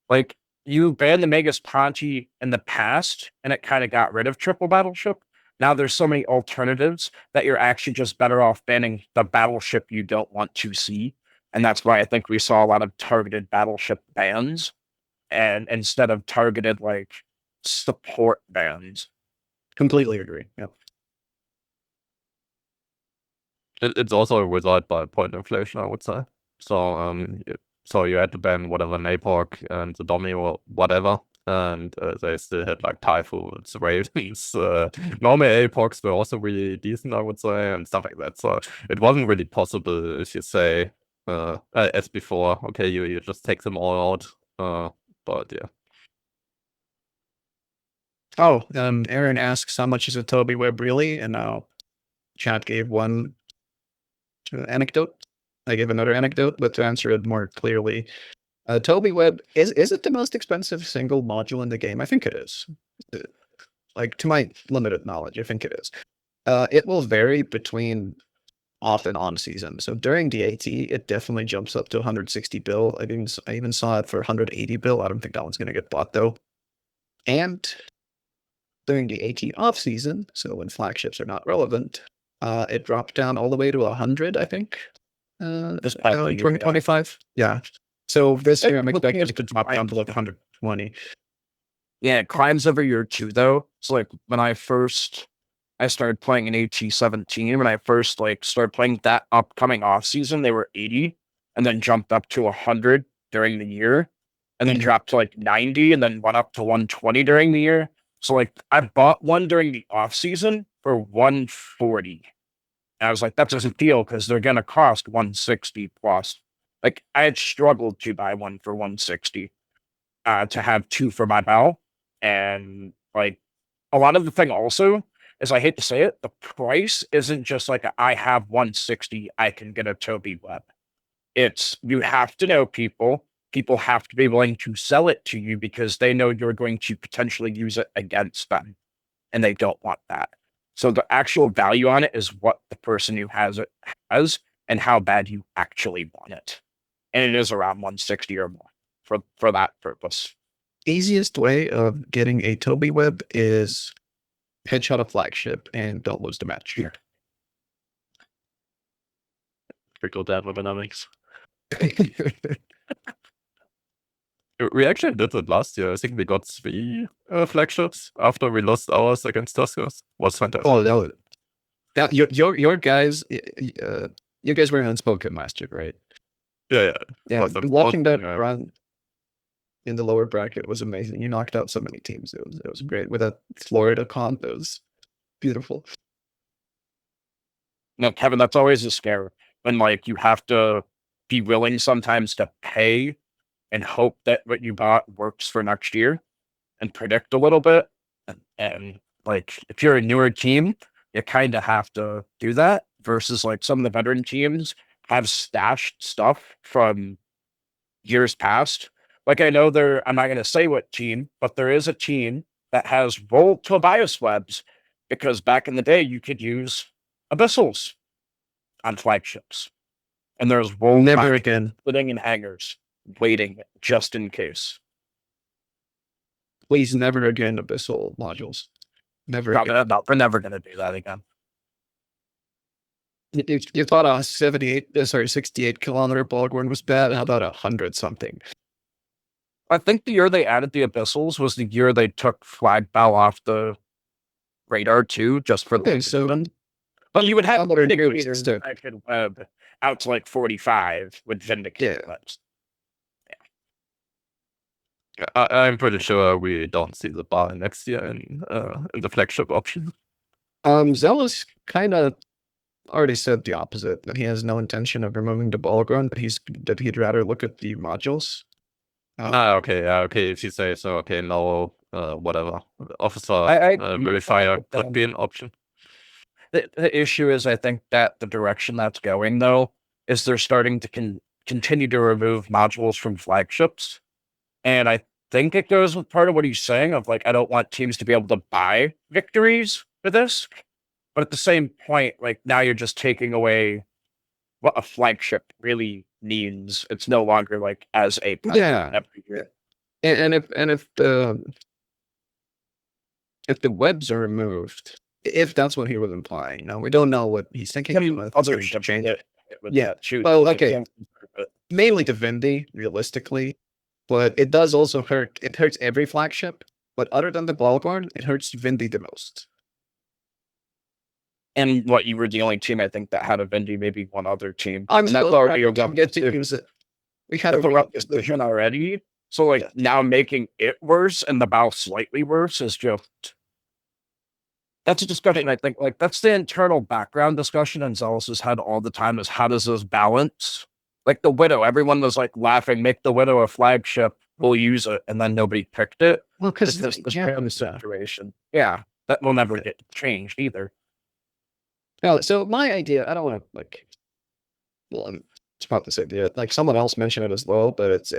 like you banned the Magus Ponti in the past and it kind of got rid of triple battleship. Now there's so many alternatives that you're actually just better off banning the battleship you don't want to see. And that's why I think we saw a lot of targeted battleship bans and instead of targeted like support bans. Completely agree. Yeah. It's also a result by point inflation, I would say. So you had to ban whatever Napoc and the Dommy or whatever, and they still had like Typhoons, Ravens. Normal Apocs were also really decent, I would say, and stuff like that. So it wasn't really possible if you say, as before, okay, you just take them all out. But yeah. Oh, Aaron asks, how much is a Toby Web really? And now Chad gave one anecdote. I gave another anecdote, but to answer it more clearly, Toby Web, is it the most expensive single module in the game? I think it is. Like, to my limited knowledge, I think it is. It will vary between off and on season. So during the AT, it definitely jumps up to 160 bill. I even saw it for 180 bill. I don't think that one's going to get bought though. And during the AT off season, so when flagships are not relevant, it dropped down all the way to 100, I think. This past year, 2025. Yeah. So this year I'm expecting it to drop down to like 120. Yeah, it climbs every year too, though. So like when I started playing in HE17, when I first like started playing that upcoming off season, they were 80 and then jumped up to 100 during the year and then dropped to like 90 and then went up to 120 during the year. So like I bought one during the off season for 140. And I was like, that doesn't deal because they're going to cost 160 plus. Like I had struggled to buy one for 160 to have 2 for my bow. And like a lot of the thing also is, I hate to say it, the price isn't just like I have 160, I can get a Toby Web. It's you have to know people. People have to be willing to sell it to you because they know you're going to potentially use it against them. And they don't want that. So the actual value on it is what the person who has it has and how bad you actually want it. And it is around 160 or more for that purpose. Easiest way of getting a Toby Web is headshot a flagship and don't lose the match. Here. Trickle down webinamics. We actually did it last year. I think we got 3 flagships after we lost ours against Tuskers. Was fantastic. Oh no, that your guys, you guys were unspoken last year, right? Yeah. Yeah, Awesome. watching that Yeah. run in the lower bracket was amazing. You knocked out so many teams. It was great with that Florida comp. It was beautiful. No, Kevin, that's always a scare when like you have to be willing sometimes to pay and hope that what you bought works for next year and predict a little bit. And like if you're a newer team, you kind of have to do that versus like some of the veteran teams have stashed stuff from years past. Like I know I'm not going to say what team, but there is a team that has rolled Tobias webs because back in the day you could use abyssals on flagships. And there's wolves Never again. sitting in hangars, waiting just in case. Please, never again, Abyssal modules. Never again. No, we're never gonna do that again. You thought a 68 kilometer Bolgorn was bad? How about 100 something? I think the year they added the Abyssals was the year they took Flag Bow off the radar too, just for Okay, so but you would have Another Vindicators dude. I could web out to like 45 with Vindicator Yeah. webs. I'm pretty sure we don't see the bar next year in the flagship option. Zealous kind of already said the opposite, that he has no intention of removing the Bolgorn, but he'd rather look at the modules. Okay, if you say so, okay, no, whatever. Officer I verifier could be an option. The issue is, I think that the direction that's going, though, is they're starting to continue to remove modules from flagships. And I think it goes with part of what he's saying of like, I don't want teams to be able to buy victories for this. But at the same point, like now you're just taking away what a flagship really means. It's no longer like as a Yeah. every year. And if the webs are removed, if that's what he was implying, now we don't know what he's thinking. Other ships change. Yeah, shoot. Well, okay. Mainly Divinity, realistically, but it does also hurt. It hurts every flagship, but other than the Bolgorn, it hurts Vindy the most. And what, you were the only team I think that had a Vindy, maybe one other team. I'm and that's still already get to use it. We had a version already. So like now making it worse and the bow slightly worse is just that's a discussion. I think like that's the internal background discussion and Zealous has had all the time is how does this balance? Like the Widow, everyone was like laughing, make the Widow a flagship, we'll use it, and then nobody picked it. Well, because This situation. Yeah. That will never get changed either. Well, so my idea, I don't want to like. Well, I'm about this idea. Like someone else mentioned it as well, but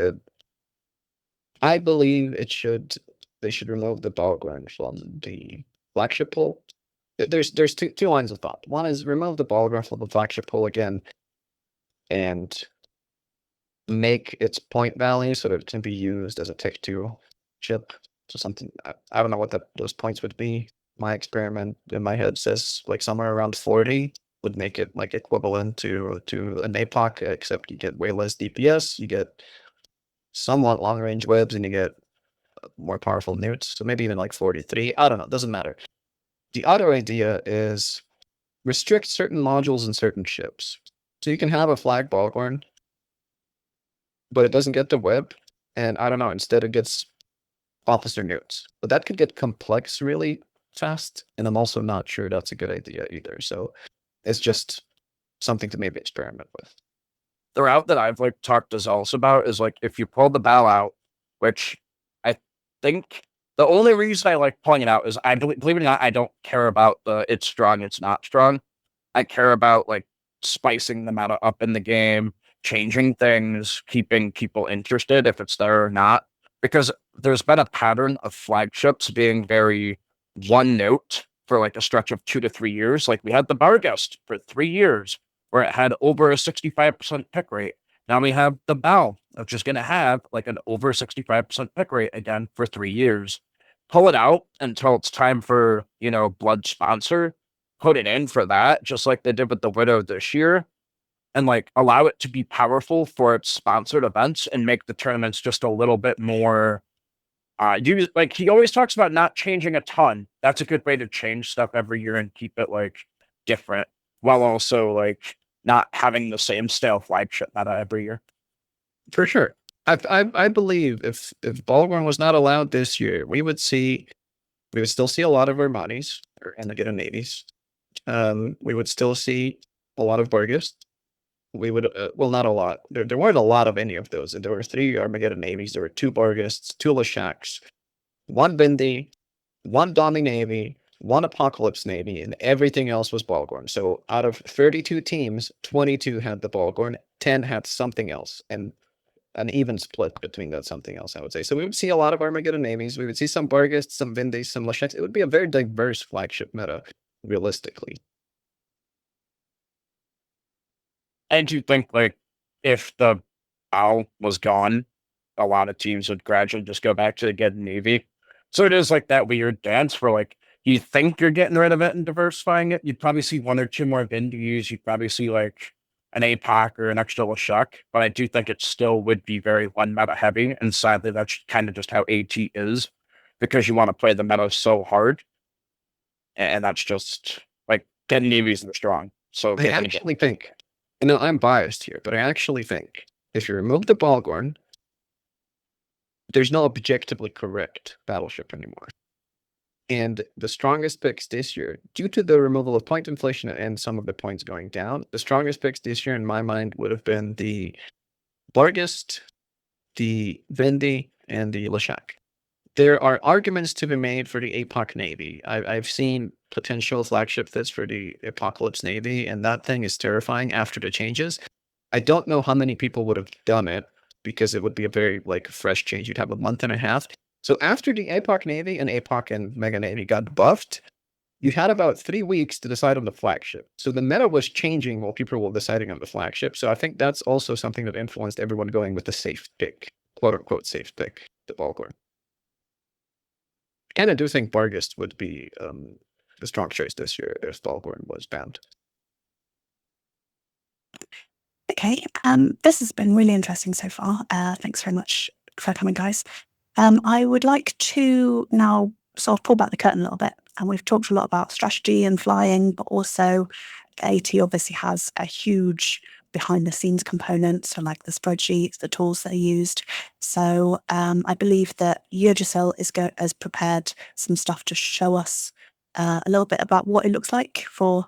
I believe they should remove the Bolgorn from the flagship pool. There's two lines of thought. One is remove the Bolgorn from the flagship pool again, and make its point value so that it can be used as a Tech 2 ship. So something I don't know what those points would be. My experiment in my head says like somewhere around 40 would make it like equivalent to an APOC, except you get way less DPS, you get somewhat long range webs, and you get more powerful newts. So maybe even like 43. I don't know. Doesn't matter. The other idea is restrict certain modules in certain ships. So you can have a flag Bolgorn, but it doesn't get the web, and I don't know. Instead, it gets officer newts. But that could get complex really fast, and I'm also not sure that's a good idea either. So it's just something to maybe experiment with. The route that I've like talked to Zealous about is like if you pull the bow out, which I think the only reason I like pulling it out is I believe it or not, I don't care about the it's strong, it's not strong. I care about like spicing the meta up in the game, changing things, keeping people interested if it's there or not. Because there's been a pattern of flagships being very one note for like a stretch of 2 to 3 years. Like we had the Barghest for 3 years where it had over a 65% pick rate. Now we have the Bow, which is going to have like an over 65% pick rate again for 3 years. Pull it out until it's time for, Blood Sponsor. Put it in for that, just like they did with the Widow this year. And like allow it to be powerful for its sponsored events and make the tournaments just a little bit more he always talks about not changing a ton. That's a good way to change stuff every year and keep it like different while also like not having the same stale flagship meta every year. For sure. I believe if Bolgorn was not allowed this year, we would still see a lot of Armanis or Anagata navies. We would still see a lot of Barghest. We would well, not a lot. There weren't a lot of any of those. There were 3 Armageddon navies. There were 2 Barghests, 2 Lashaks, 1 Bindi, 1 Domi navy, 1 Apocalypse navy, and everything else was Bolgorn. So out of 32 teams, 22 had the Bolgorn, 10 had something else, and an even split between that something else, I would say. So we would see a lot of Armageddon navies. We would see some Barghests, some Bindi, some Lashaks. It would be a very diverse flagship meta, realistically. I do think, like, if the bow was gone, a lot of teams would gradually just go back to the Good Navy. So it is like that weird dance where, like, you think you're getting rid of it and diversifying it. You'd probably see one or two more Vindus. You'd probably see, like, an APOC or an extra Lashuk. But I do think it still would be very one meta heavy. And sadly, that's kind of just how AT is, because you want to play the meta so hard. And that's just, like, Good Navies are strong. So I actually think, I'm biased here, but I actually think if you remove the Balgorn, there's no objectively correct battleship anymore. And the strongest picks this year, due to the removal of point inflation and some of the points going down, the strongest picks this year in my mind would have been the Barghest, the Vendi, and the Lashak. There are arguments to be made for the APOC Navy. I've seen potential flagship fits for the Apocalypse Navy, and that thing is terrifying after the changes. I don't know how many people would have done it, because it would be a very, like, fresh change. You'd have a month and a half. So after the APOC Navy and APOC and Mega Navy got buffed, you had about 3 weeks to decide on the flagship. So the meta was changing while people were deciding on the flagship. So I think that's also something that influenced everyone going with the safe pick, quote unquote safe pick, the Balgorn. And I do think Barghest would be the strong choice this year if Balgorn was banned. Okay, this has been really interesting so far. Thanks very much for coming, guys. I would like to now sort of pull back the curtain a little bit. And we've talked a lot about strategy and flying, but also AT obviously has a huge behind the scenes component. So like the spreadsheets, the tools that are used. So I believe that Yurgisil has prepared some stuff to show us a little bit about what it looks like for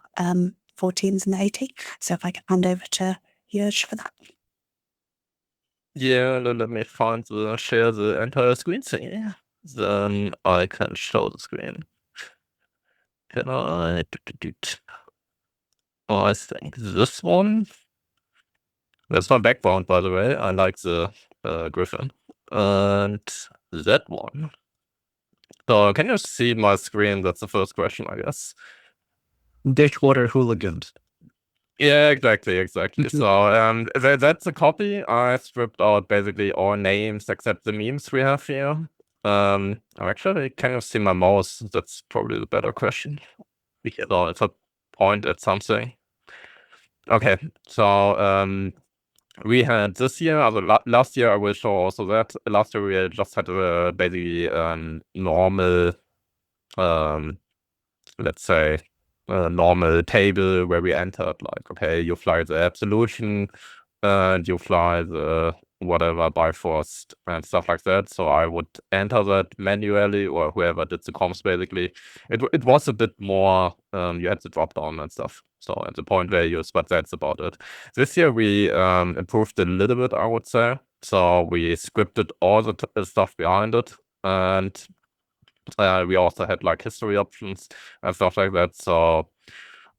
teams in the AT. So if I can hand over to Yurg for that. Yeah, let me share the entire screen thing. Then I can show the screen. Can I? Oh, I think this one. That's my background, by the way. I like the Griffin. And that one. So can you see my screen? That's the first question, I guess. Dishwater hooligans. Yeah, exactly. So that's a copy. I stripped out basically all names except the memes we have here. Actually, can you see my mouse? That's probably the better question. So if I point at something. Okay, so we had this year, last year I will show also that. Last year we just had a basically normal, let's say, a normal table where we entered like, okay, you fly the Absolution, and you fly the whatever Bifrost and stuff like that. So I would enter that manually, or whoever did the comps basically. It was a bit more, you had the drop down and stuff. So and the point values, but that's about it. This year we improved a little bit, I would say. So we scripted all the stuff behind it, and we also had like history options and stuff like that. So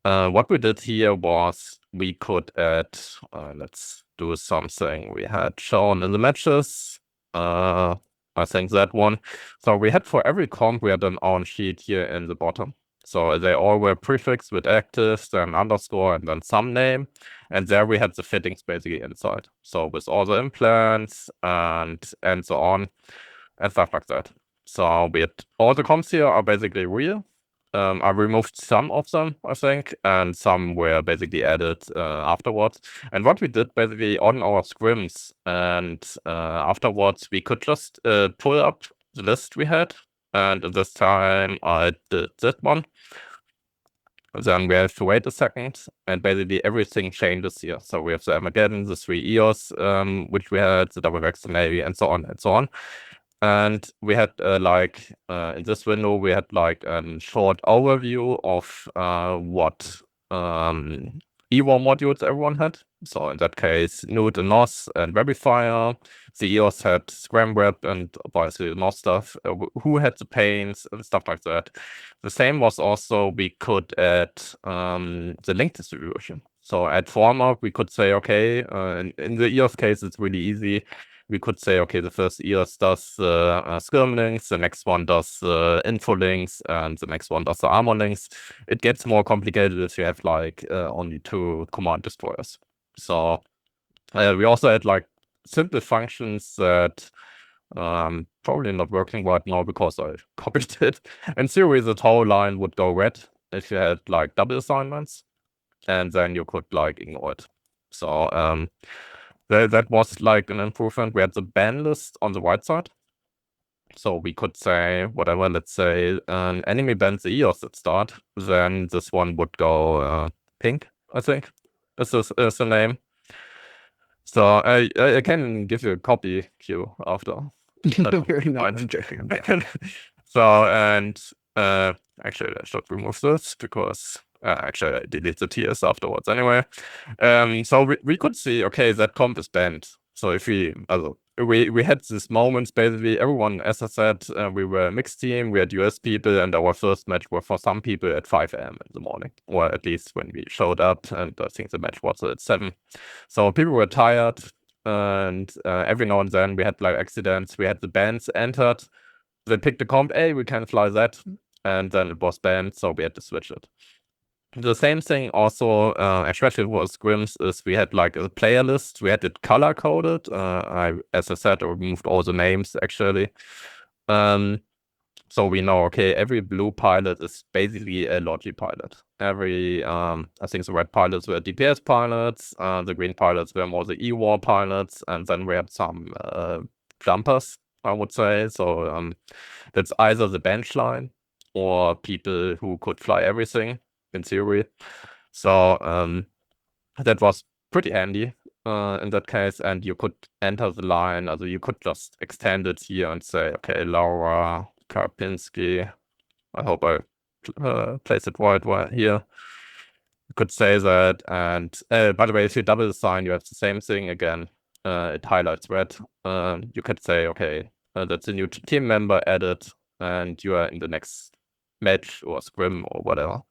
what we did here was we could add, let's do something we had shown in the matches. I think that one. So we had for every comp, we had an own sheet here in the bottom. So they all were prefixed with actives, then underscore, and then some name. And there we had the fittings basically inside. So with all the implants and so on and stuff like that. So we had all the comps here are basically real. I removed some of them, I think, and some were basically added afterwards. And what we did basically on our scrims and afterwards, we could just pull up the list we had. And this time I did that one. Then we have to wait a second, and basically everything changes here. So we have the Armageddon, the 3 EOS, which we had, the Double Vexor Navy, and so on and so on. And we had in this window, we had like a short overview of what EWAR modules everyone had. So in that case, Newt and NOS and Verifier. The EOS had Scramweb and obviously NOS stuff. Who had the pains and stuff like that. The same was also we could add the link distribution. So at former, we could say, okay, in the EOS case, it's really easy. We could say, okay, the first EOS does skirm links, the next one does info links, and the next one does the armor links. It gets more complicated if you have like only 2 command destroyers. So we also had like simple functions that probably not working right now because I copied it. In theory, the tow line would go red if you had like double assignments, and then you could like ignore it. So that was like an improvement. We had the ban list on the right side. So we could say whatever, let's say an enemy bans the EOS at start, then this one would go pink, I think. Is the name. So I can give you a copy queue after. I'm joking. So, and actually I should remove this because actually I delete the TS afterwards anyway. So we could see, okay, that comp is banned. So if we had these moments, basically everyone, as I said, we were a mixed team, we had US people, and our first match were for some people at 5 a.m. in the morning, or at least when we showed up, and I think the match was at 7. So people were tired, and every now and then we had like accidents. We had the bans entered, they picked the comp, hey, we can fly that, and then it was banned, so we had to switch it. The same thing also, especially for scrims, is we had like a player list. We had it color coded. As I said, I removed all the names actually. So we know, okay, every blue pilot is basically a Logi pilot. Every, I think the red pilots were DPS pilots, the green pilots were more the E-War pilots, and then we had some jumpers, I would say. So that's either the bench line or people who could fly everything, in theory. So that was pretty handy in that case, and you could enter the line, also you could just extend it here and say, okay, Laura Karpinski, I hope I place it right here. You could say that, and by the way, if you double the sign, you have the same thing again. It highlights red. You could say, okay, that's a new team member added, and you are in the next match or scrim or whatever.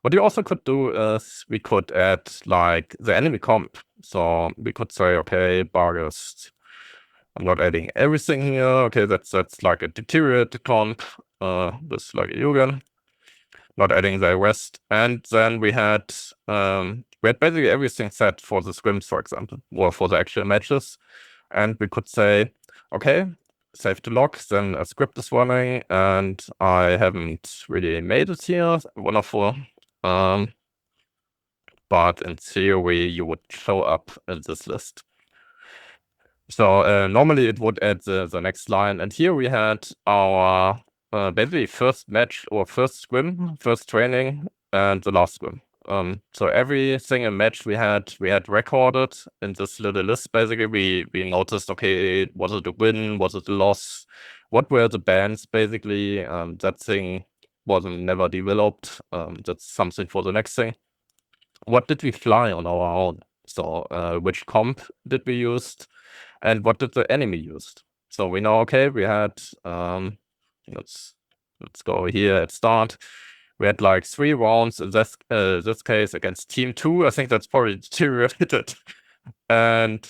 What you also could do is we could add like the enemy comp. So we could say, okay, Bargest, I'm not adding everything here. Okay, that's like a deteriorated comp. This like a Yugen. Not adding the rest. And then we had basically everything set for the scrims, for example, or for the actual matches. And we could say, okay, save the log, then a script is running, and I haven't really made it here. Wonderful. But in theory, you would show up in this list. So normally it would add the next line, and here we had our basically first match or first scrim, first training, and the last scrim. So every single match we had recorded in this little list. Basically, we noticed, okay, was it a win? Was it a loss? What were the bans? Basically, that thing wasn't never developed. That's something for the next thing. What did we fly on our own? So which comp did we use? And what did the enemy use? So we know, okay, we had, let's go here at start. We had like 3 rounds in this case against Team 2. I think that's probably deteriorated. And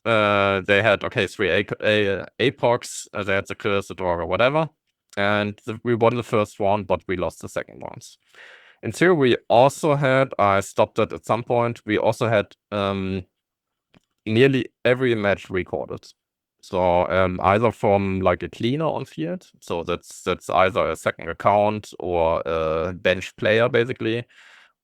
they had, okay, 3 APOCs. They had the curse, the draw, or whatever. And we won the first round, but we lost the second rounds. In theory, we also had, I stopped that at some point, we also had nearly every match recorded. So either from like a cleaner on field, so that's either a second account or a bench player basically,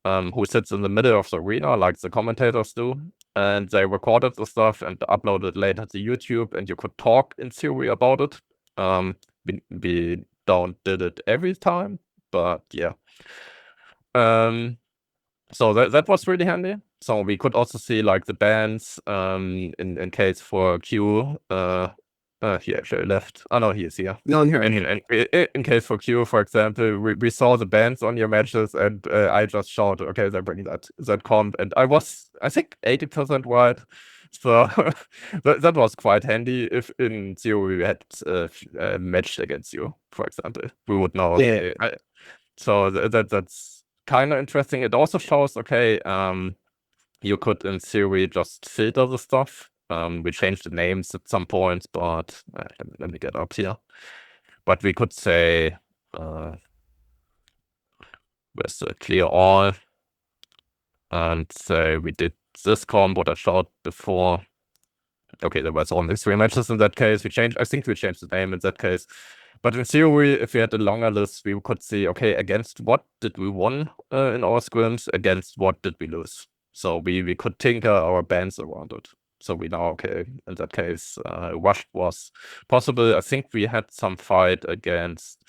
who sits in the middle of the arena like the commentators do, and they recorded the stuff and uploaded later to YouTube, and you could talk in theory about it. We did it every time, but yeah. So that was really handy. So we could also see like the bans in case for Q. He actually left. Oh no, he is here. No, I'm here. In case for Q, for example, we saw the bans on your matches, and I just shouted, okay, they're bringing that comp, and I was, I think, 80% right. So that was quite handy. If in theory we had a match against you, for example, we would know. Yeah. So that's kind of interesting. It also shows, okay, you could in theory just filter the stuff. We changed the names at some point, but let me get up here. But we could say, where's the clear all? and say we did this comp, what I showed before. Okay, there was only 3 matches in that case. I think we changed the name in that case. But in theory, if we had a longer list, we could see, okay, against what did we win in our scrims, against what did we lose. So we could tinker our bands around it. So we know, okay, in that case, Rush was possible. I think we had some fight against,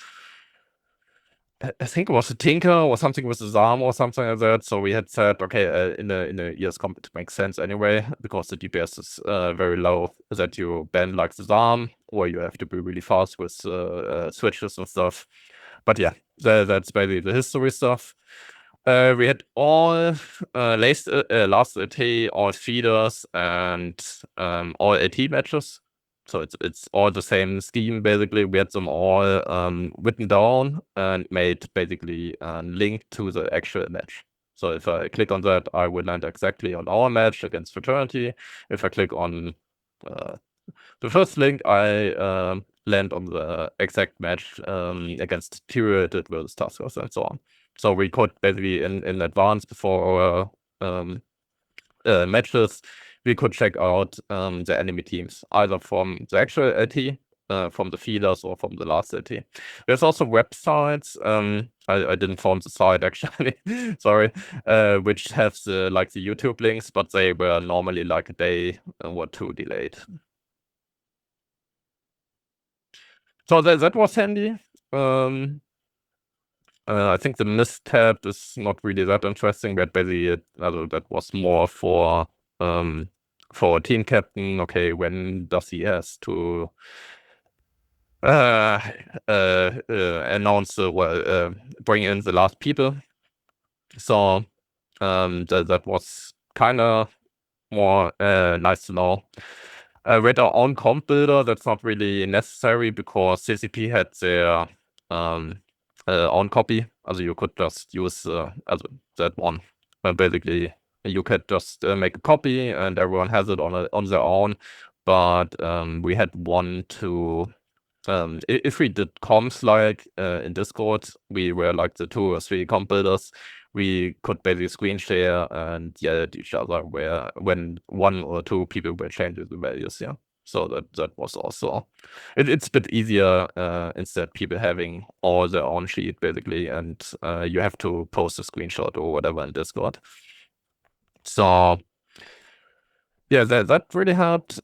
I think it was a Tinker or something with the Zarm or something like that. So we had said, okay, in a ES comp it makes sense anyway, because the DPS is very low, that you ban like the Zarm, or you have to be really fast with switches and stuff. But yeah, that's basically the history stuff. We had all last AT, all feeders, and all AT matches. So it's all the same scheme basically. We had them all written down and made basically a link to the actual match. So if I click on that, I will land exactly on our match against Fraternity. If I click on the first link, I land on the exact match against Tyriated versus Tuskers and so on. So we could basically in advance before our matches, we could check out the enemy teams, either from the actual LT, from the feeders, or from the last LT. There's also websites. I didn't find the site actually, sorry, which have the YouTube links, but they were normally like a day or 2 delayed. So that was handy. I think the mist tab is not really that interesting, but basically that was more for a team captain. Okay, when does he has to announce bring in the last people. So that was kind of more nice to know. With our own comp builder, that's not really necessary because CCP had their own copy. Also you could just use that one. Basically, you could just make a copy and everyone has it on their own. But we had one to if we did comps like in Discord, we were like the 2 or 3 comp builders. We could basically screen share and yell at each other when 1 or 2 people were changing the values. Yeah, so that was also it's a bit easier instead people having all their own sheet basically, and you have to post a screenshot or whatever in Discord. So yeah, that really helped.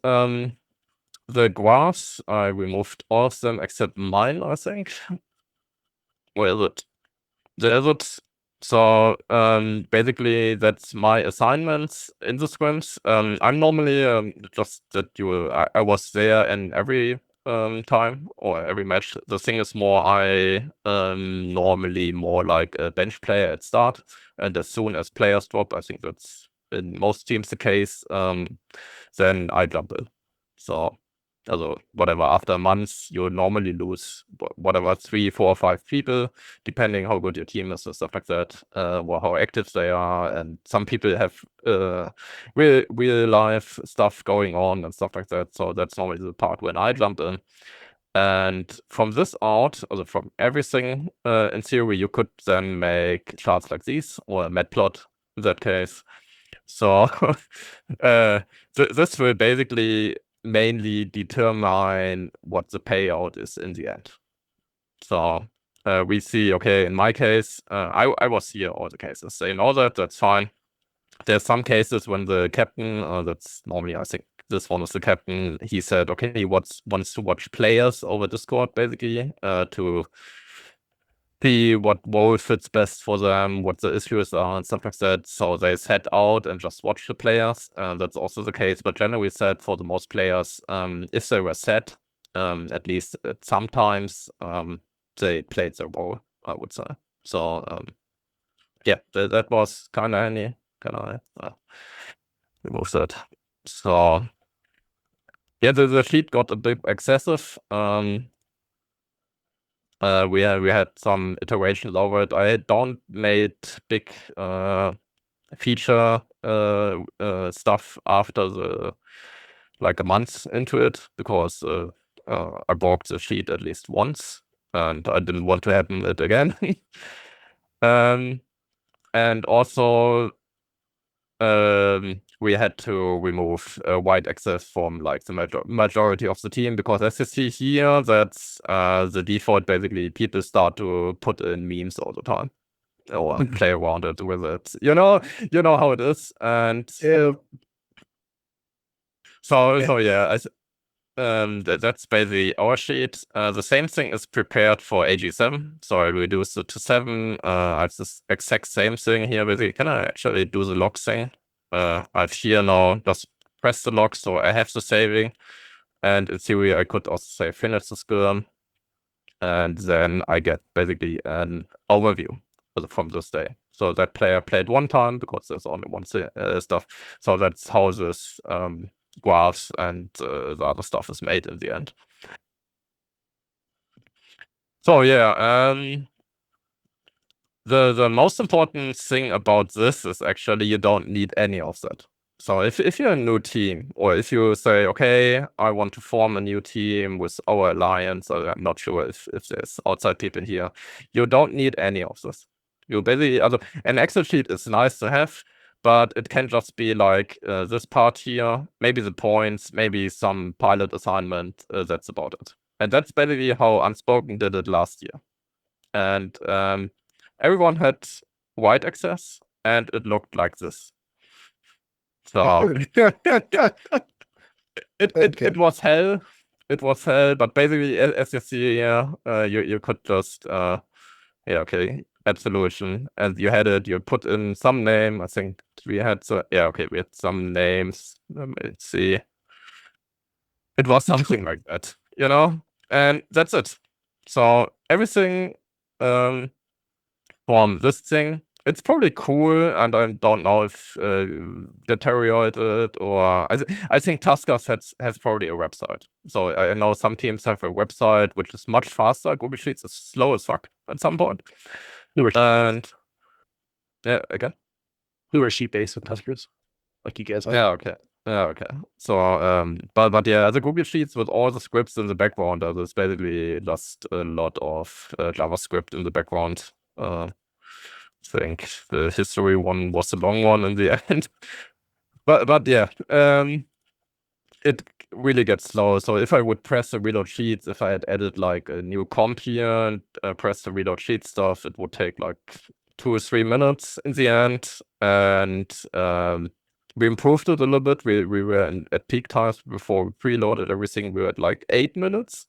The graphs, I removed all of them except mine, I think. Where is it? There is it. So basically that's my assignments in the scrims. I'm normally just that I was there in every time or every match. The thing is more I normally more like a bench player at start, and as soon as players drop, I think that's in most teams the case, then I jump in. So also whatever, after months you normally lose whatever 3, 4, 5 people, depending how good your team is and stuff like that, or how active they are. And some people have real life stuff going on and stuff like that. So that's normally the part when I jump in. And from this out, also from everything in theory, you could then make charts like these or a matplot in that case. So this will basically mainly determine what the payout is in the end. So we see, okay, in my case, I was here all the cases. They know that's fine. There's some cases when the captain, that's normally, I think this one is the captain, he said, okay, he wants to watch players over Discord, basically, to see what role fits best for them, what the issues are, and stuff like that. So they set out and just watch the players. That's also the case. But generally said, for the most players, if they were set, at least sometimes, they played their role, I would say. So yeah, that was kind of handy. Can I remove that? So yeah, the sheet got a bit excessive. We had some iterations over it. I don't made big feature stuff after like a month into it, because I broke the sheet at least once and I didn't want to happen it again. And also we had to remove white access from like the majority of the team, because as you see here, that's the default. Basically, people start to put in memes all the time or play around it with it. You know how it is. And so yeah, that's basically our sheet. The same thing is prepared for AG7, so I reduced it to 7. I have this exact same thing here. Basically, can I actually do the log thing? I've here now just press the log, so I have the saving, and in theory I could also say finish the scan, and then I get basically an overview from this day. So that player played one time because there's only one stuff. So that's how this graphs and the other stuff is made in the end. So yeah, the most important thing about this is actually you don't need any of that. So if you're a new team, or if you say, okay, I want to form a new team with our alliance, or I'm not sure if there's outside people here, you don't need any of this. You basically, an Excel sheet is nice to have, but it can just be like this part here, maybe the points, maybe some pilot assignment, that's about it. And that's basically how Unspoken did it last year. And everyone had white access, and it looked like this. So it was hell. It was hell, but basically, as you see here, you could just add solution, and you had it. You put in some name. I think we had we had some names. Let's see. It was something like that, and that's it. So everything from this thing, it's probably cool, and I don't know if deteriorated, or I think Taskers has probably a website. So I know some teams have a website which is much faster. Google Sheets is slow as fuck at some point. And yeah, again, We were sheet based with Tuskers, like you guys are. yeah, okay. Yeah, okay. So, but yeah, the Google Sheets with all the scripts in the background, there's basically just a lot of JavaScript in the background. I think the history one was the long one in the end. But yeah, it really gets slow. So if I would press the reload sheets, if I had added like a new comp here and press the reload sheet stuff, it would take like 2 or 3 minutes in the end. And we improved it a little bit. We were at peak times before we preloaded everything. We were at like 8 minutes.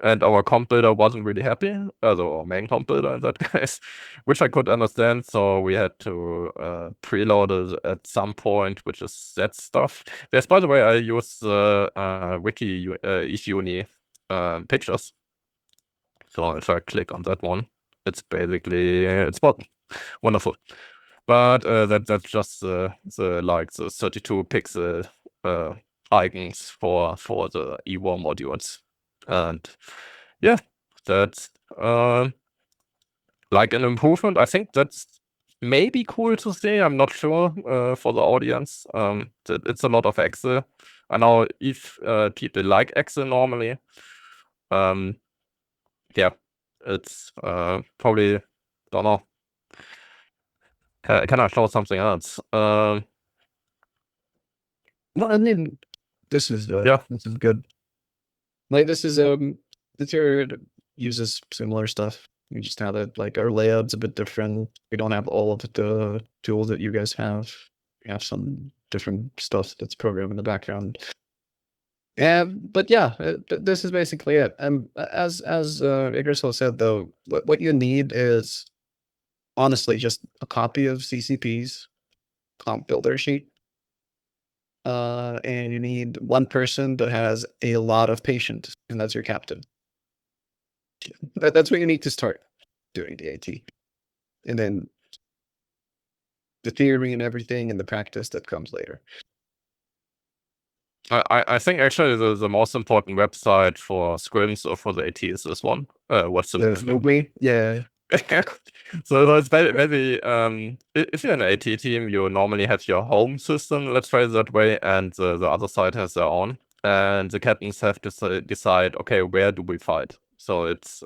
And our comp builder wasn't really happy, our main comp builder in that case, which I could understand. So we had to preload it at some point, which is that stuff. There's, by the way, I use Wiki Uni pictures. So if I click on that one, it's basically it's wonderful. But that's just the 32 pixel icons for the EWAR modules. And yeah, that's like an improvement. I think that's maybe cool to say. I'm not sure for the audience. It's a lot of Excel. I know if people like Excel normally, yeah, it's probably, don't know. Can I show something else? Well, I mean, this is this is good. Like this is Interior uses similar stuff. We just have it like our layout's a bit different. We don't have all of the tools that you guys have. We have some different stuff that's programmed in the background. But yeah, this is basically it. As Igrisol said though, what you need is honestly just a copy of CCP's comp builder sheet. And you need one person that has a lot of patience, and that's your captain. That's what you need to start doing the AT. And then the theory and everything and the practice that comes later. I think actually the most important website for scrims or for the AT is this one. What's the Wiki? Yeah. So it's maybe if you're an AT team, you normally have your home system, let's phrase it that way, and the other side has their own. And the captains have to decide, okay, where do we fight? So it's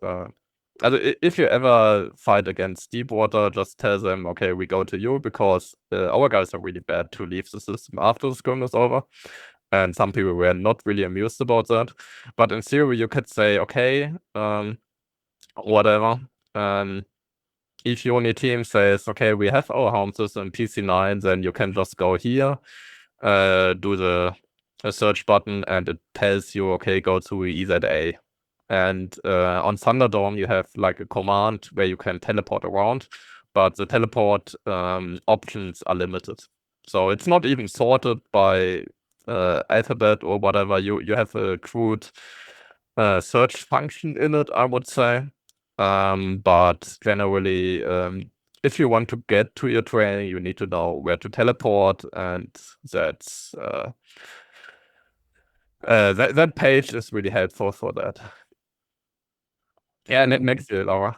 if you ever fight against Deepwater, just tell them, okay, we go to you because our guys are really bad to leave the system after the scrim is over. And some people were not really amused about that. But in theory, you could say, okay, whatever. If your only team says, okay, we have our home system PC9, then you can just go here, do the search button, and it tells you, okay, go to EZA. And on Thunderdome, you have like a command where you can teleport around, but the teleport options are limited. So it's not even sorted by alphabet or whatever. You have a crude search function in it, I would say. But generally, if you want to get to your training, you need to know where to teleport, and that's that page is really helpful for that. Yeah, next year, Laura.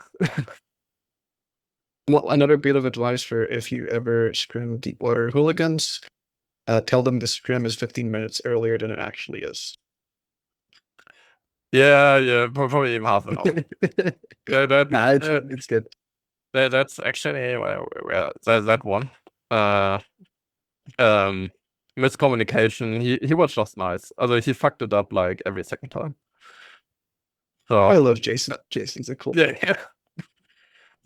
Well, another bit of advice for if you ever scrim Deepwater Hooligans, tell them the scrim is 15 minutes earlier than it actually is. Yeah, probably even half an hour. It's good. That's actually that one. Miscommunication. He was just nice. Although he fucked it up like every second time. So I love Jason. Jason's a cool. yeah.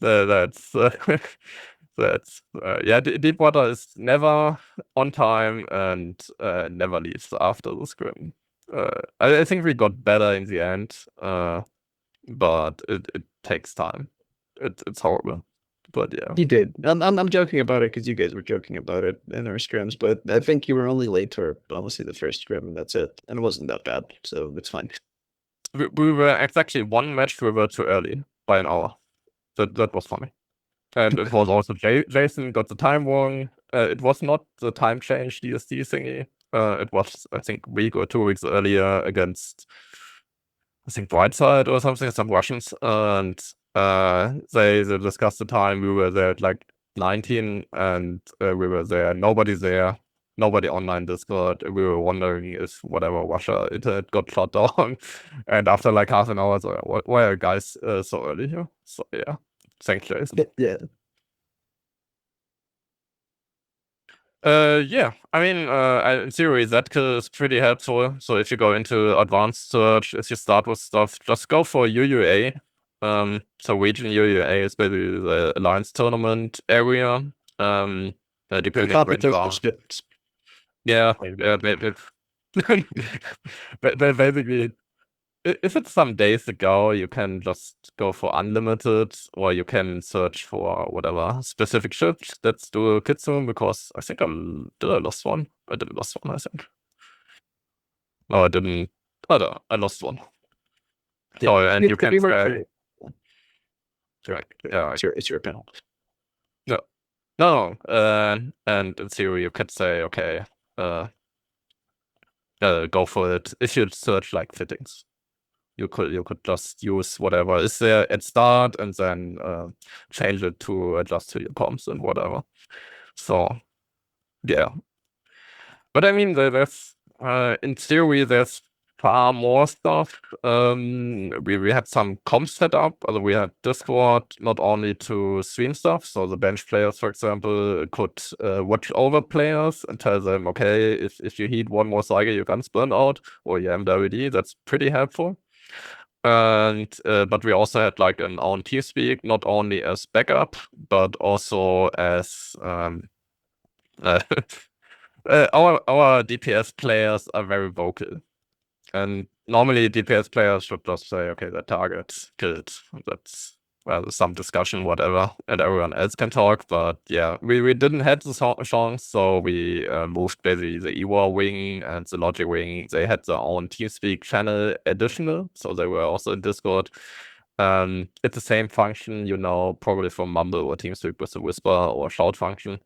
That's Deepwater is never on time and never leaves after the scrim. I think we got better in the end, but it takes time. It's horrible, but yeah. He did. I'm joking about it because you guys were joking about it in our scrims, but I think you were only late for honestly the first scrim, and that's it. And it wasn't that bad, so it's fine. We were exactly one match we were too early by an hour. That was funny. And it was also Jason got the time wrong. It was not the time change DSD thingy. It was, I think, a week or 2 weeks earlier against, I think, Brightside or something, some Russians. And they discussed the time. We were there at like 19, and we were there. Nobody there. Nobody online Discord. We were wondering if whatever Russia internet got shut down. And after like half an hour, so why are guys so early here? So yeah. Thanks, Jason. Yeah. Yeah, I mean, in theory, that is pretty helpful. So if you go into advanced search, if you start with stuff, just go for UUA. So region UUA is basically the alliance tournament area. Depending on but basically, if it's some days ago, you can just go for unlimited, or you can search for whatever specific ships that do Kitsune, because I think I lost one. I didn't lost one, I think. No, I didn't. Oh, I lost one. Yeah. Oh, and you can yeah, it's your panel. No, and in theory, you could say, okay, go for it. If you search like fittings, you could just use whatever is there at start and then change it to adjust to your comms and whatever. So yeah, but I mean, there's in theory there's far more stuff. We had some comms set up. We had Discord not only to stream stuff, so the bench players, for example, could watch over players and tell them, okay, if you heat one more cycle, your guns burn out, or your MWD. That's pretty helpful. And but we also had like an own TeamSpeak, not only as backup, but also as our DPS players are very vocal. And normally DPS players should just say, okay, the target killed. That's, well, some discussion, whatever, and everyone else can talk. But yeah, we didn't have the chance, so we moved basically the EWAR wing and the Logic wing. They had their own TeamSpeak channel additional, so they were also in Discord. It's the same function, probably from Mumble or TeamSpeak with the Whisper or Shout function.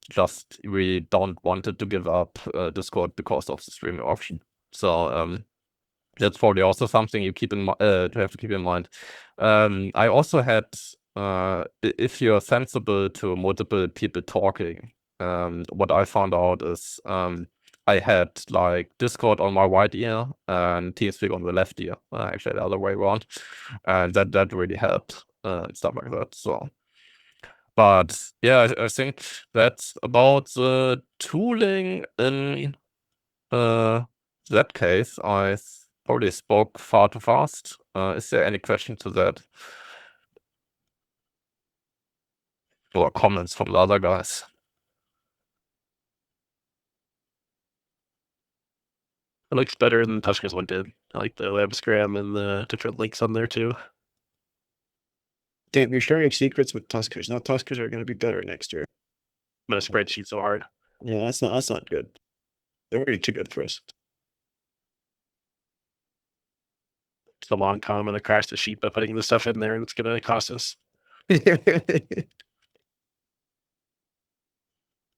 Just we don't want it to give up Discord because of the streaming option. So that's probably also something you have to keep in mind. I also had, if you're sensible to multiple people talking, what I found out is I had like Discord on my right ear and TeamSpeak on the left ear. Actually, the other way around, and that really helped and stuff like that. So, but yeah, I think that's about the tooling in that case. I probably spoke far too fast. Is there any question to that? Or comments from the other guys? It looks better than Tushka's one did. I like the Labsgram and the different links on there too. Damn, you're sharing secrets with Tuskers. Now Tuskers are going to be better next year. I'm gonna spreadsheet so hard. Yeah, that's not good. They're already too good for us. It's a long con. I'm gonna crash the sheet by putting the stuff in there, and it's gonna cost us.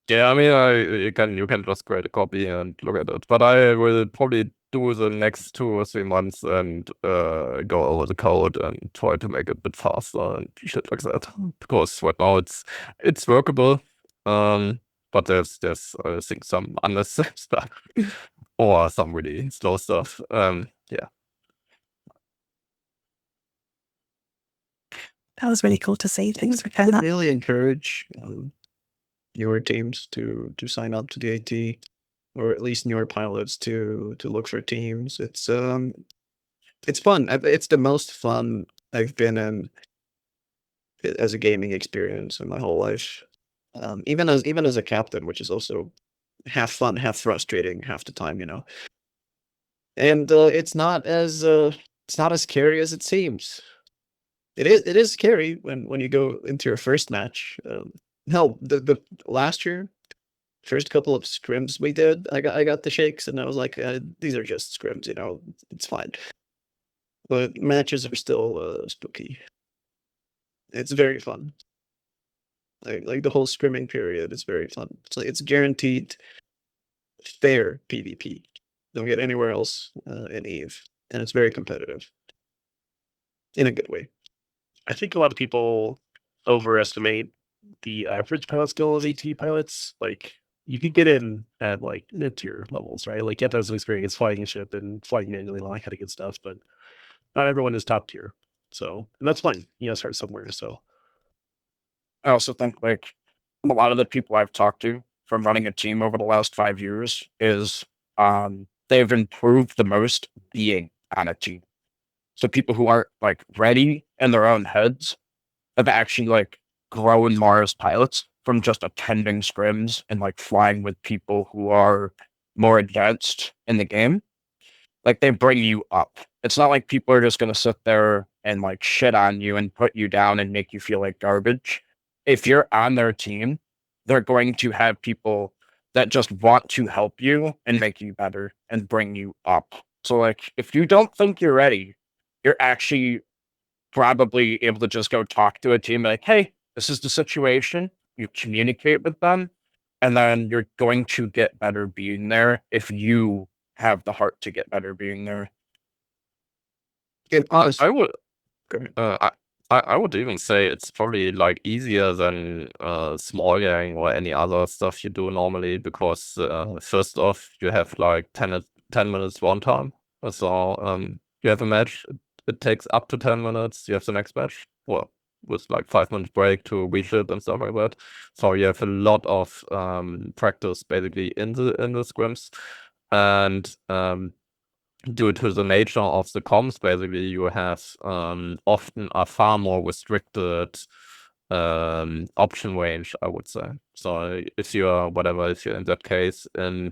Yeah, I mean, you can just create a copy and look at it. But I will probably do the next 2 or 3 months and go over the code and try to make it a bit faster and shit like that. Because right now it's workable, but there's I think some unnecessary stuff or some really slow stuff. Yeah. That was really cool to see. Thanks for sharing that. Really encourage newer teams to sign up to the AT, or at least newer pilots to look for teams. It's fun. It's the most fun I've been in as a gaming experience in my whole life. Even as a captain, which is also half fun, half frustrating half the time, you know. And it's not as scary as it seems. It is scary when you go into your first match. Hell, the last year, first couple of scrims we did, I got the shakes, and I was like, these are just scrims, you know, it's fine. But matches are still spooky. It's very fun. Like the whole scrimming period is very fun. It's guaranteed fair PvP. Don't get anywhere else in Eve, and it's very competitive in a good way. I think a lot of people overestimate the average pilot skill of AT pilots. Like, you could get in at like mid-tier levels, right? Like, get those experience flying a ship and flying manually and all that kind of good stuff, but not everyone is top tier. So, and that's fine. You know, start somewhere. So, I also think like a lot of the people I've talked to from running a team over the last 5 years is they've improved the most being on a team. So people who aren't like ready in their own heads have actually like grown more as pilots from just attending scrims and like flying with people who are more advanced in the game. Like, they bring you up. It's not like people are just going to sit there and like shit on you and put you down and make you feel like garbage. If you're on their team, they're going to have people that just want to help you and make you better and bring you up. So like, if you don't think you're ready, you're actually probably able to just go talk to a team like, hey, this is the situation. You communicate with them, and then you're going to get better being there if you have the heart to get better being there. I would I would even say it's probably like easier than small gang or any other stuff you do normally, because first off, you have like 10 minutes runtime. So you have a match, it takes up to 10 minutes, you have the next match, well, with like 5 minutes break to reset and stuff like that. So you have a lot of practice basically in the scrims. And due to the nature of the comms, basically, you have often a far more restricted option range, I would say. So if you're in that case in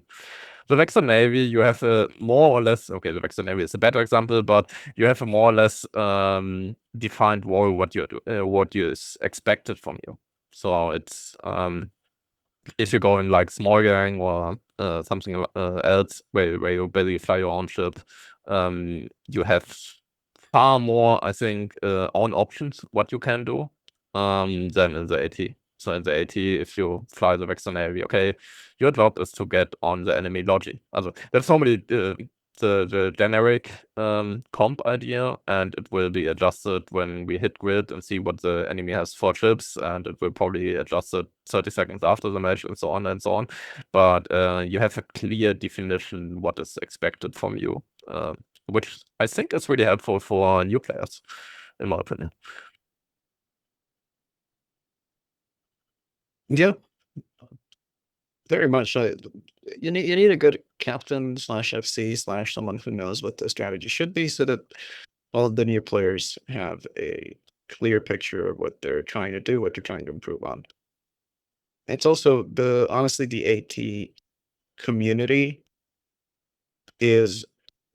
the Vexor Navy, you have a more or less, okay, the Vexor Navy is a better example, but you have a more or less defined role what is expected from you. So it's if you go in like small gang or something else where you basically fly your own ship, you have far more, I think, own options what you can do than in the AT. So in the AT, if you fly the Vexor Navy, okay, your job is to get on the enemy logi. Also, there's so many the generic comp idea, and it will be adjusted when we hit grid and see what the enemy has for chips, and it will probably adjust it 30 seconds after the match and so on and so on. But you have a clear definition what is expected from you, which I think is really helpful for new players, in my opinion. Yeah, very much. You need a good captain / FC / someone who knows what the strategy should be, so that all the new players have a clear picture of what they're trying to do, what they're trying to improve on. It's also honestly, the AT community is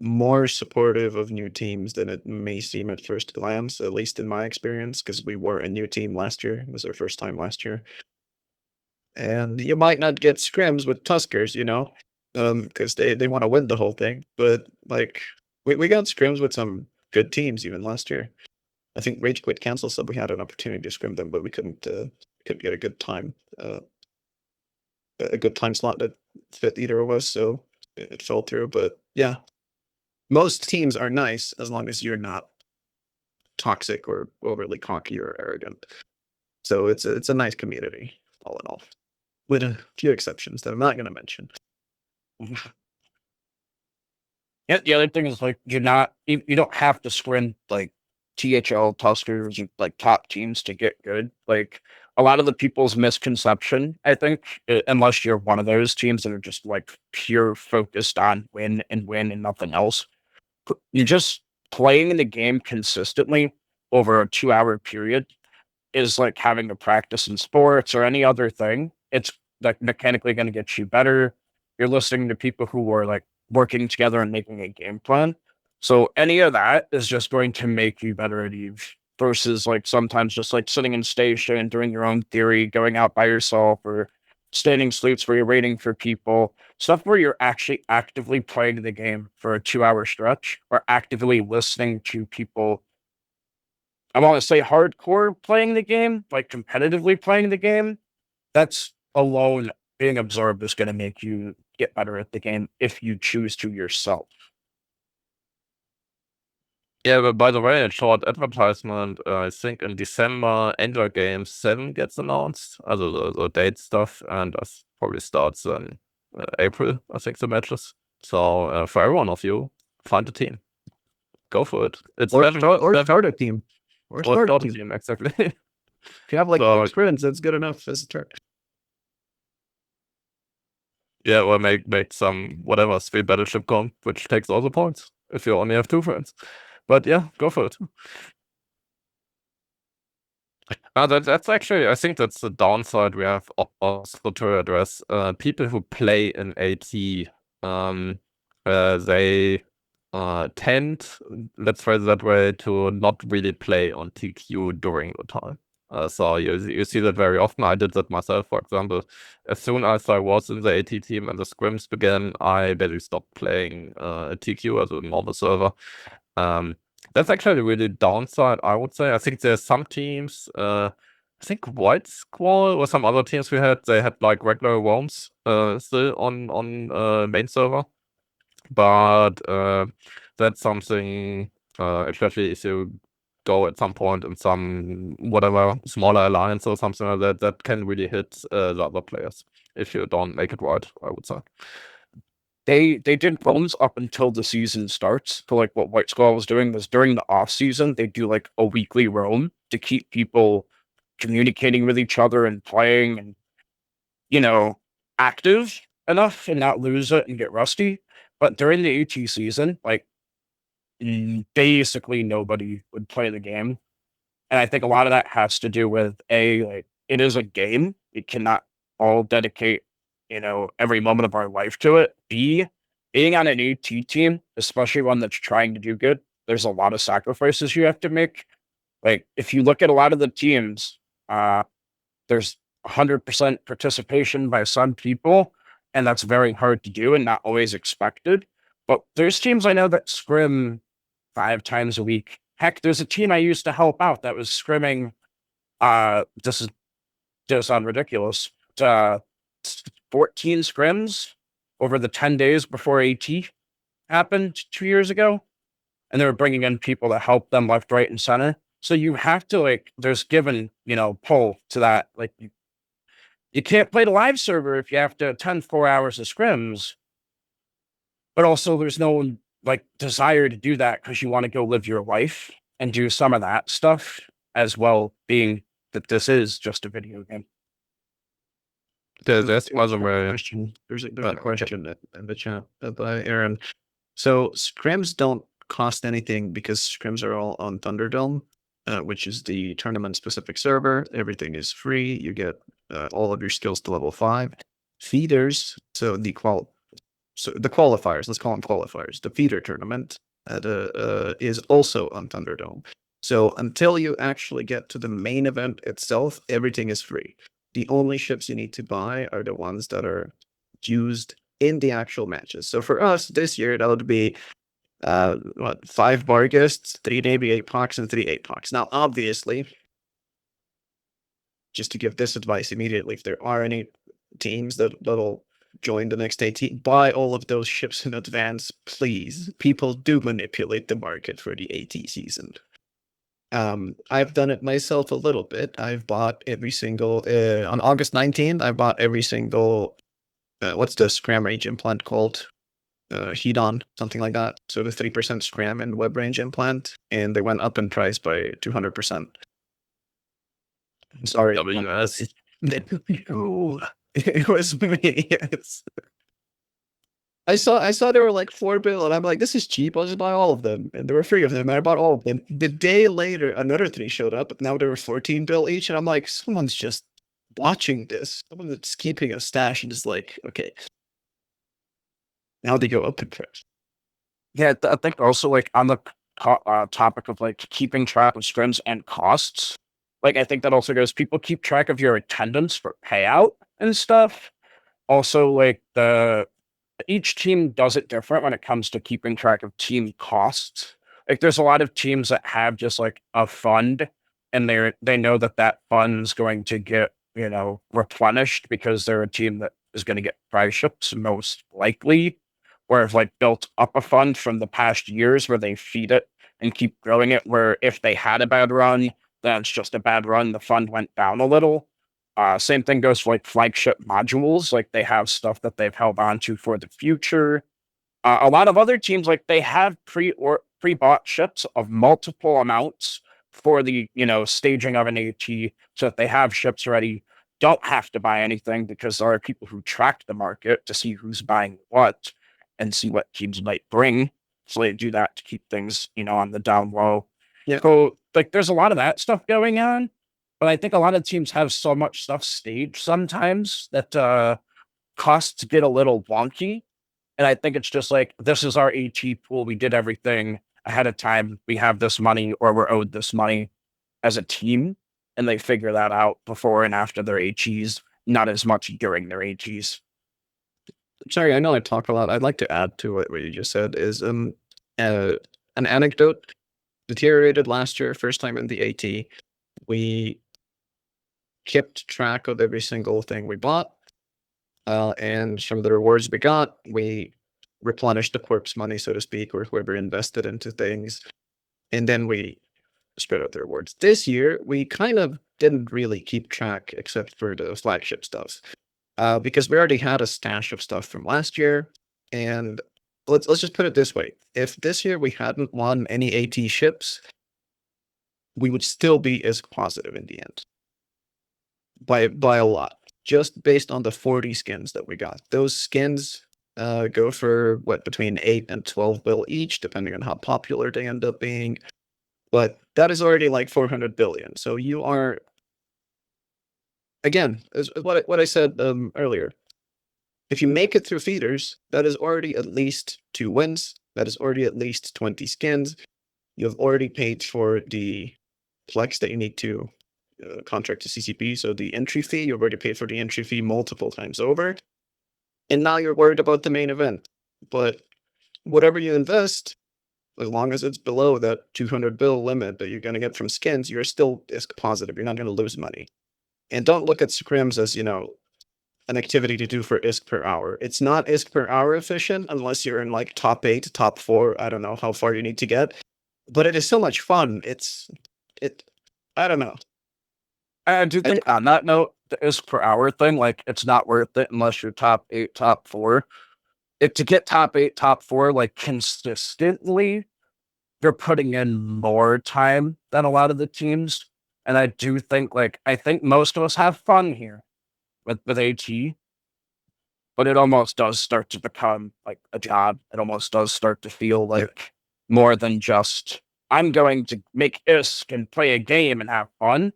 more supportive of new teams than it may seem at first glance, at least in my experience, because we were a new team last year. It was our first time last year. And you might not get scrims with Tuskers, because they want to win the whole thing. But like we got scrims with some good teams even last year. I think Rage Quit Cancel said we had an opportunity to scrim them, but we couldn't get a good time slot that fit either of us, so it fell through. But yeah, most teams are nice as long as you're not toxic or overly cocky or arrogant. So it's a nice community all in all, with a few exceptions that I'm not going to mention. Yeah, the other thing is like you don't have to scrim like THL, Tuskers, like top teams to get good. Like a lot of the people's misconception, I think, unless you're one of those teams that are just like pure focused on win and nothing else, you're just playing the game consistently over a 2-hour period is like having to practice in sports or any other thing. It's like mechanically going to get you better. You're listening to people who are like working together and making a game plan. So any of that is just going to make you better at Eve versus like sometimes just like sitting in station, doing your own theory, going out by yourself, or standing sleeps where you're waiting for people. Stuff where you're actually actively playing the game for a 2-hour stretch or actively listening to people. I want to say hardcore playing the game, like competitively playing the game. That's alone being absorbed is going to make you get better at the game if you choose to yourself. Yeah, but by the way, a short advertisement. I think in December, Ender Game 7 gets announced, also the date stuff, and that probably starts in April, I think, the matches. So for every one of you, find a team. Go for it. It's Or start a team. Or start a team. team, exactly. If you have like So- experience, that's good enough as a start. Yeah, or make some whatever Speed Battleship comp, which takes all the points if you only have 2 friends. But yeah, go for it. That's actually, I think that's the downside we have also to address. People who play in AT, they tend, let's phrase it that way, to not really play on TQ during the time. So you see that very often. I did that myself, for example. As soon as I was in the AT team and the scrims began, I basically stopped playing TQ as a normal server. That's actually really downside, I would say. I think there's some teams, I think White Squall or some other teams they had like regular roams still on main server. But that's something, especially if you go at some point in some whatever smaller alliance or something like that, that can really hit the other players if you don't make it right, I would say. They did roams up until the season starts. So like what White Skull was doing was during the off season, they do like a weekly roam to keep people communicating with each other and playing and, active enough and not lose it and get rusty. But during the AT season, like basically nobody would play the game. And I think a lot of that has to do with like it is a game. It cannot all dedicate, every moment of our life to it. B, being on an AT team, especially one that's trying to do good, there's a lot of sacrifices you have to make. Like if you look at a lot of the teams, there's 100% participation by some people, and that's very hard to do and not always expected. But there's teams I know that scrim 5 times a week. Heck, there's a team I used to help out that was scrimming. This is going to sound ridiculous. 14 scrims over the 10 days before AT, happened 2 years ago, and they were bringing in people to help them left, right, and center. So you have to like, there's given, pull to that. Like you can't play the live server if you have to attend 4 hours of scrims, but also there's no like desire to do that because you want to go live your life and do some of that stuff as well, being that this is just a video game. There's was a very Question. There's a question in the chat by Aaron. So scrims don't cost anything because scrims are all on Thunderdome, which is the tournament-specific server. Everything is free. You get all of your skills to level 5. Feeders, so the qualifiers, let's call them qualifiers. The feeder tournament is also on Thunderdome. So until you actually get to the main event itself, everything is free. The only ships you need to buy are the ones that are used in the actual matches. So for us this year, that would be 5 Barghists, 3 Navy 8-Pox, and 3 8-Pox. Now, obviously, just to give this advice immediately, if there are any teams that'll join the next AT, buy all of those ships in advance, please. People do manipulate the market for the AT season. I've done it myself a little bit. I've bought every single on August 19th. I bought every single what's the scram range implant called? Hedon, something like that. So the 3% scram and web range implant, and they went up in price by 200%. Sorry, WS. it was me. Yes. I saw they were like 4 bill, and I'm like, this is cheap. I'll just buy all of them. And there were 3 of them. And I bought all of them. The day later, another 3 showed up, but now there were 14 bill each. And I'm like, someone's just watching this. Someone that's keeping a stash and just like, okay. Now they go up in price. Yeah, I think also like on the topic of like keeping track of scrims and costs, like I think that also goes, people keep track of your attendance for payout and stuff. Also, like each team does it different when it comes to keeping track of team costs. Like there's a lot of teams that have just like a fund, and they know that fund's going to get, replenished because they're a team that is going to get prize ships most likely, or have like built up a fund from the past years where they feed it and keep growing it, where if they had a bad run, then it's just a bad run. The fund went down a little. Same thing goes for like flagship modules. Like they have stuff that they've held on to for the future. A lot of other teams, like they have pre-bought ships of multiple amounts for the, staging of an AT, so that they have ships ready, don't have to buy anything, because there are people who track the market to see who's buying what and see what teams might bring. So they do that to keep things, on the down low. Yeah. So like there's a lot of that stuff going on. But I think a lot of teams have so much stuff staged sometimes that costs get a little wonky. And I think it's just like, this is our AT pool. We did everything ahead of time. We have this money, or we're owed this money as a team. And they figure that out before and after their ATs, not as much during their ATs. Sorry, I know I talked a lot. I'd like to add to what you just said is an anecdote. Deteriorated last year, first time in the AT. We kept track of every single thing we bought, and some of the rewards we got, we replenished the corpse money, so to speak, or whoever invested into things, and then we spread out the rewards. This year, we kind of didn't really keep track, except for the flagship stuff, because we already had a stash of stuff from last year. And let's just put it this way: if this year we hadn't won any AT ships, we would still be as positive in the end. By a lot, just based on the 40 skins that we got. Those skins go for between 8 and 12 bill each, depending on how popular they end up being. But that is already like 400 billion. So you are, again, as what I said earlier. If you make it through feeders, that is already at least 2 wins. That is already at least 20 skins. You have already paid for the flex that you need to contract to CCP, so the entry fee, you've already paid for the entry fee multiple times over, and now you're worried about the main event. But whatever you invest, as long as it's below that 200 bill limit that you're going to get from skins, you're still positive. You're not going to lose money. And don't look at scrims as, an activity to do for ISK per hour. It's not ISK per hour efficient unless you're in like top 8, top 4. I don't know how far you need to get, but it is so much fun. I don't know. I do think on that note, the ISK per hour thing, like it's not worth it unless you're top 8, top 4. To get top 8, top 4, like consistently, you're putting in more time than a lot of the teams. And I do think I think most of us have fun here with AT, but it almost does start to become like a job. It almost does start to feel like more than just I'm going to make ISK and play a game and have fun.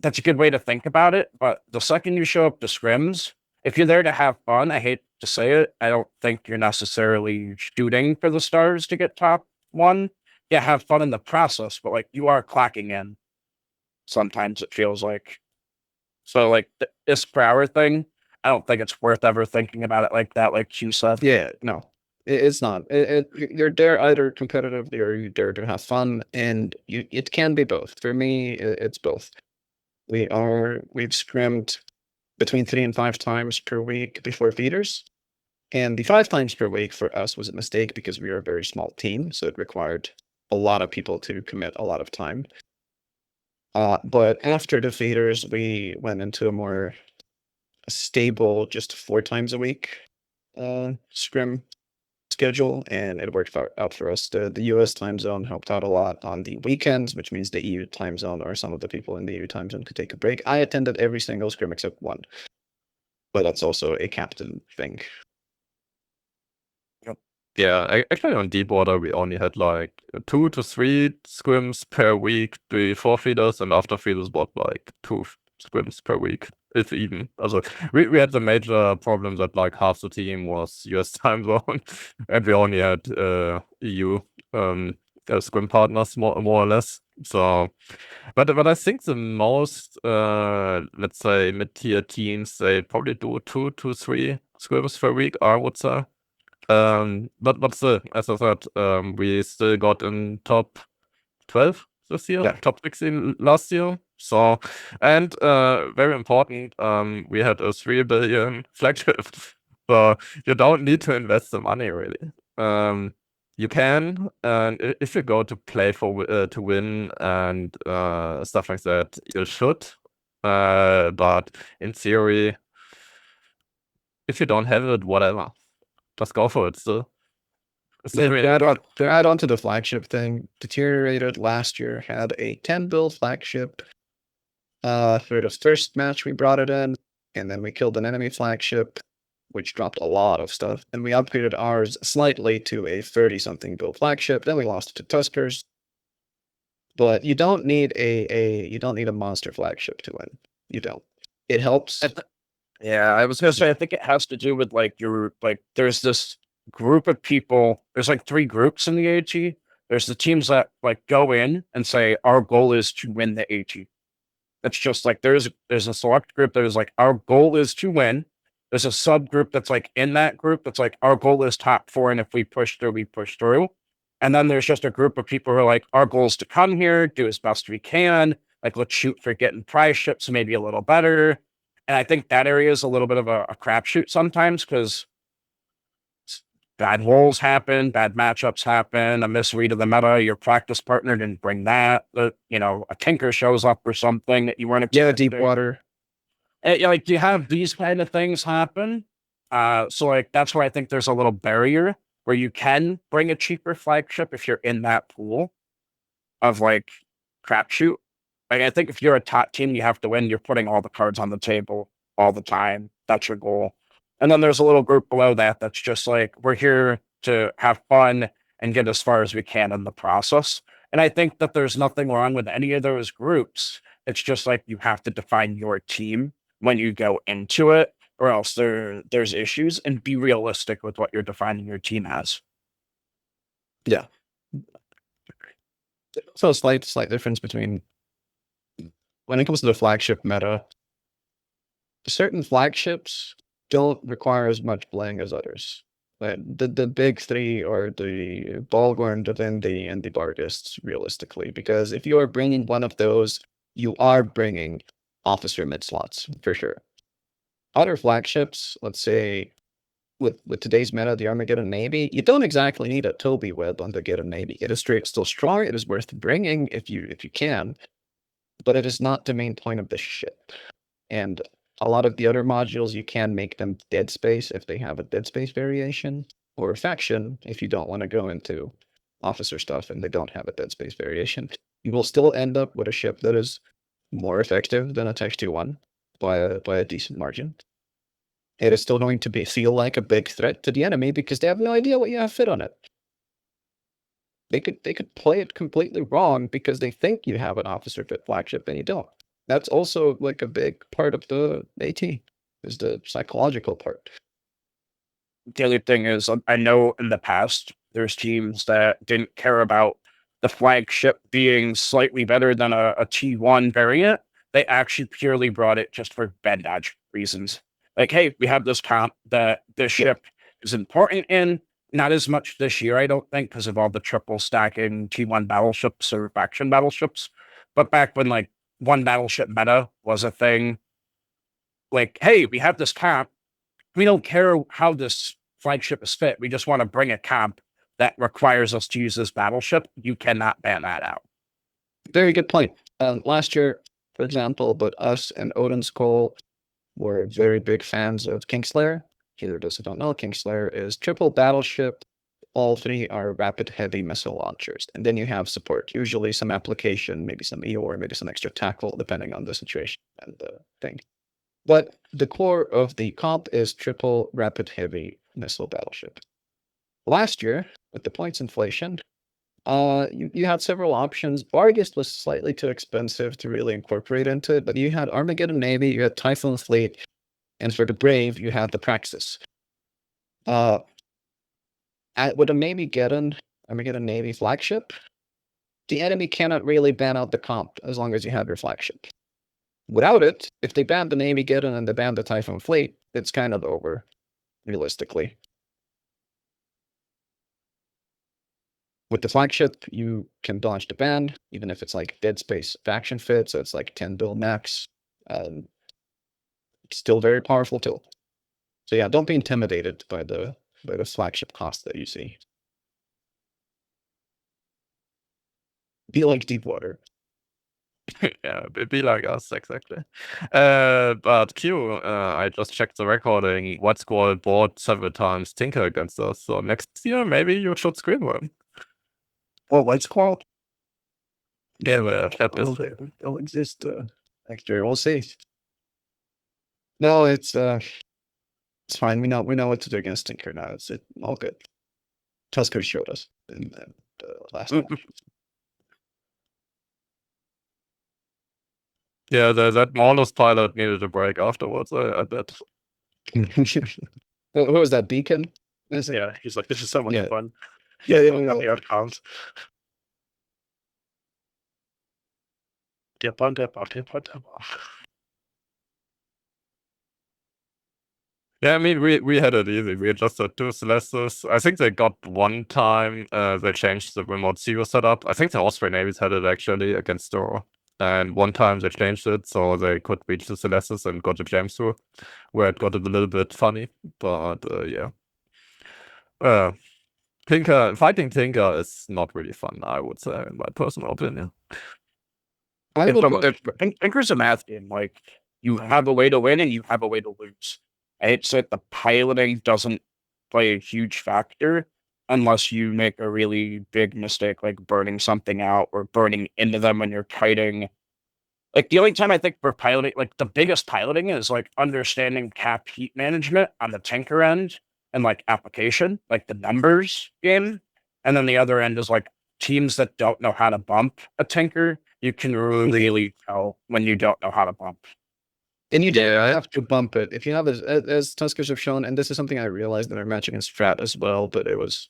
That's a good way to think about it. But the second you show up to scrims, if you're there to have fun, I hate to say it, I don't think you're necessarily shooting for the stars to get top 1. Yeah, have fun in the process, but like you are clocking in. Sometimes it feels like. So like the ISK per hour thing, I don't think it's worth ever thinking about it like that, like you said. Yeah, no, it's not. You're there either competitively or you're there to have fun, and it can be both. For me, it's both. We've scrimmed between 3 and 5 times per week before feeders. And the 5 times per week for us was a mistake because we are a very small team, so it required a lot of people to commit a lot of time. But after the feeders, we went into a more stable, just 4 times a week scrim schedule, and it worked out for us. The US time zone helped out a lot on the weekends, which means the EU time zone or some of the people in the EU time zone could take a break. I attended every single scrim except one, but that's also a captain thing. Yeah, actually on Deepwater we only had like 2 to 3 scrims per week before feeders, and after feeders was like 2 scrims per week, if even. Also, we had the major problem that like half the team was US time zone, and we only had EU scrim partners more or less. So, but I think the most let's say mid-tier teams, they probably do 2 to 3 scrims per week, I would say. But still, as I said, we still got in top 12 this year, Yeah. top 16 last year. So, and very important, we had a 3 billion flagship. So you don't need to invest the money really. You can, and if you go to play for to win and stuff like that, you should. But in theory, if you don't have it, whatever. Just go for it still. To add on to the flagship thing, Deteriorated last year had a 10 bill flagship. For the first match, we brought it in, and then we killed an enemy flagship, which dropped a lot of stuff. And we upgraded ours slightly to a 30-something bill flagship. Then we lost it to Tuskers. But you don't need a monster flagship to win. You don't. It helps. Yeah, I was gonna say I think it has to do with like there's this group of people. There's like 3 groups in the AG. There's the teams that like go in and say our goal is to win the AG. That's just like there's a select group that is like our goal is to win. There's a subgroup that's like in that group that's like our goal is top 4, and if we push through, we push through. And then there's just a group of people who are like, our goal is to come here, do as best we can. Like, let's shoot for getting prize ships, maybe a little better. And I think that area is a little bit of a crapshoot sometimes because bad rolls happen, bad matchups happen, a misread of the meta, your practice partner didn't bring that, a tinker shows up or something that you weren't expecting. Deepwater. Like, you have these kind of things happen. So like that's where I think there's a little barrier where you can bring a cheaper flagship if you're in that pool of like crapshoot. Like I think if you're a top team, you have to win. You're putting all the cards on the table all the time. That's your goal. And then there's a little group below that that's just like, we're here to have fun and get as far as we can in the process. And I think that there's nothing wrong with any of those groups. It's just like you have to define your team when you go into it, or else there's issues, and be realistic with what you're defining your team as. Yeah. So a slight difference between when it comes to the flagship meta, certain flagships don't require as much playing as others. Like the big 3 are the Balgorn, the Vindy, and the Bardists, realistically, because if you are bringing one of those, you are bringing officer mid slots for sure. other flagships, let's say with today's meta, the Armageddon Navy, you don't exactly need a Toby web on the Armageddon Navy. It is still strong. It is worth bringing if you can, but it is not the main point of the ship. And a lot of the other modules, you can make them dead space if they have a dead space variation, or faction if you don't want to go into officer stuff and they don't have a dead space variation. You will still end up with a ship that is more effective than a Tech 2-1 by a decent margin. It is still going to feel like a big threat to the enemy because they have no idea what you have fit on it. They could play it completely wrong because they think you have an officer fit flagship and you don't. That's also like a big part of the AT, is the psychological part. The other thing is, I know in the past there's teams that didn't care about the flagship being slightly better than a T1 variant. They actually purely brought it just for bandage reasons. Like, hey, we have this comp that this ship is important in. Not as much this year, I don't think, because of all the triple stacking T1 battleships or faction battleships. But back when like one battleship meta was a thing, like, hey, we have this comp. We don't care how this flagship is fit. We just want to bring a comp that requires us to use this battleship. You cannot ban that out. Very good point. Last year, for example, but us and Odin's Call were very big fans of Kingslayer. Either those who don't know, Kingslayer is triple battleship. All three are rapid heavy missile launchers. And then you have support, usually some application, maybe some EOR, maybe some extra tackle, depending on the situation and the thing. But the core of the comp is triple rapid heavy missile battleship. Last year, with the points inflation, you had several options. Barghest was slightly too expensive to really incorporate into it, but you had Armageddon Navy, you had Typhoon Fleet, and for the Brave, you had the Praxis. With a Armageddon Navy flagship, the enemy cannot really ban out the comp as long as you have your flagship. Without it, if they ban the Navy-Geddon and they ban the Typhoon Fleet, it's kind of over, realistically. With the flagship, you can dodge the ban, even if it's like dead space faction fit, so it's like 10 bill max. Still very powerful tool. So yeah, don't be intimidated by the flagship cost that you see. Be like Deepwater. Yeah, be like us, exactly. But Q, I just checked the recording. White Squall bought several times Tinker against us, so next year maybe you should screen one. Well, White Squall? Yeah, well, that It'll exist next year. We'll see. No, it's fine. We know what to do against Tinker now. It's all good. Tusker showed us in the last one. Yeah, that Maulus pilot needed a break afterwards, I bet. What was that, Beacon? Yeah, he's like, this is so much Yeah. fun. Yeah, The outcomes. Dip on. Yeah, I mean, we had it easy. We just had two Celestis. I think they got one time, they changed the remote zero setup. I think the Austrian Navies had it actually against Doro. And one time they changed it so they could reach the Celestis and got the jams through, where it got a little bit funny. But yeah. Fighting Tinker is not really fun, I would say, in my personal opinion. Tinker's a math game. Like, you have a way to win and you have a way to lose. It's that the piloting doesn't play a huge factor unless you make a really big mistake, like burning something out or burning into them when you're kiting. Like, the only time I think for piloting, like, the biggest piloting is, like, understanding cap heat management on the Tinker end and, like, application, like the numbers game. And then the other end is, like, teams that don't know how to bump a Tinker. You can really tell when you don't know how to bump. And you do have to bump it. If you have, as Tuskers have shown, and this is something I realized in our match against Strat as well, but it was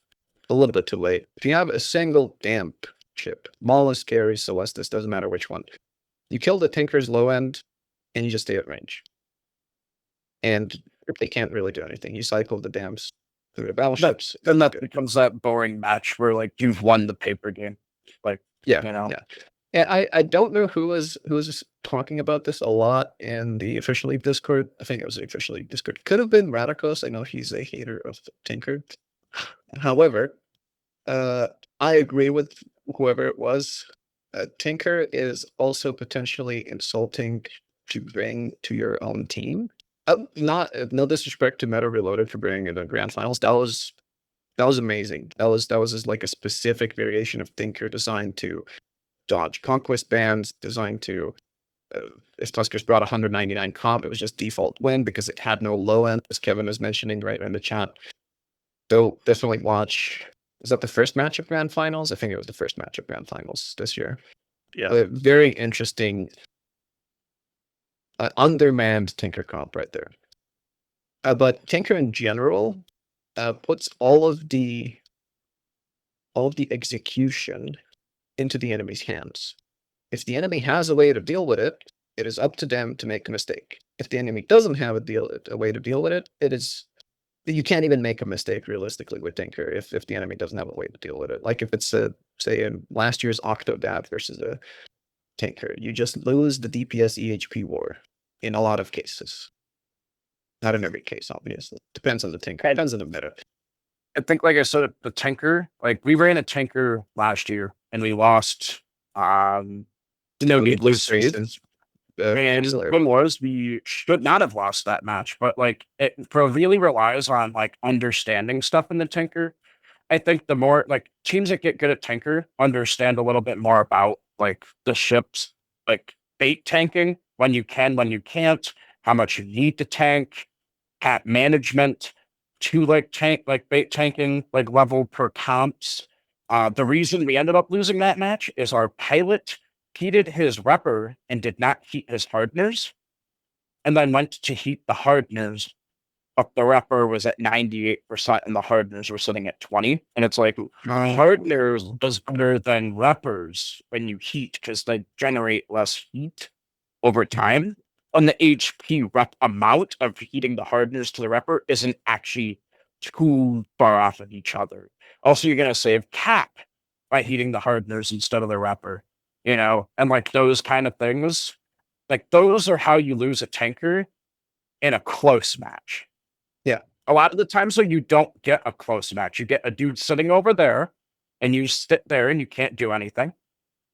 a little bit too late. If you have a single damp chip, Maulus, Carry, Celestis, doesn't matter which one, you kill the Tinker's low end, and you just stay at range. And they can't really do anything. You cycle the dams through the battleships. Then that becomes that boring match where, like, you've won the paper game. Like, Yeah, you know? yeah. Yeah, I don't know who was talking about this a lot in the Official League Discord. I think it was the Official League Discord. Could have been Radicos. I know he's a hater of Tinker. However, I agree with whoever it was. Tinker is also potentially insulting to bring to your own team. Not no disrespect to Meta Reloaded for bringing in the grand finals. That was amazing. That was just like a specific variation of Tinker designed to dodge conquest bans, designed to if Tuskers brought 199 comp, it was just default win because it had no low end, as Kevin was mentioning right in the chat. So definitely watch. Is that the first match of Grand Finals? I think it was the first match of Grand Finals this year. Yeah. Very interesting, undermanned Tinker comp right there. But Tinker in general puts all of the execution into the enemy's hands. If the enemy has a way to deal with it, it is up to them to make a mistake. If the enemy doesn't have a way to deal with it, it is you can't even make a mistake realistically with Tinker if the enemy doesn't have a way to deal with it. Like if it's say in last year's Octodad versus a Tinker, you just lose the DPS EHP war in a lot of cases. Not in every case, obviously. Depends on the Tinker. Depends on the meta. I think, like I said, the Tinker, like we ran a Tinker last year and we lost. No We need lose lose three. reasons. And one was we should not have lost that match, but like it really relies on like understanding stuff in the Tinker. I think the more like teams that get good at Tinker understand a little bit more about like the ships, like bait tanking, when you can, when you can't, how much you need to tank, cap management, to like tank, like bait tanking, like level per comps. The reason we ended up losing that match is our pilot heated his repper and did not heat his hardeners, and then went to heat the hardeners. But the repper was at 98% and the hardeners were sitting at 20. And it's like hardeners does better than reppers when you heat because they generate less heat over time. And the HP rep amount of heating the hardeners to the repper isn't actually too far off of each other. Also, you're gonna save cap by heating the hardeners instead of the repper, you know, and like those kind of things. Like those are how you lose a tanker in a close match. Yeah. A lot of the times, though, you don't get a close match. You get a dude sitting over there and you sit there and you can't do anything.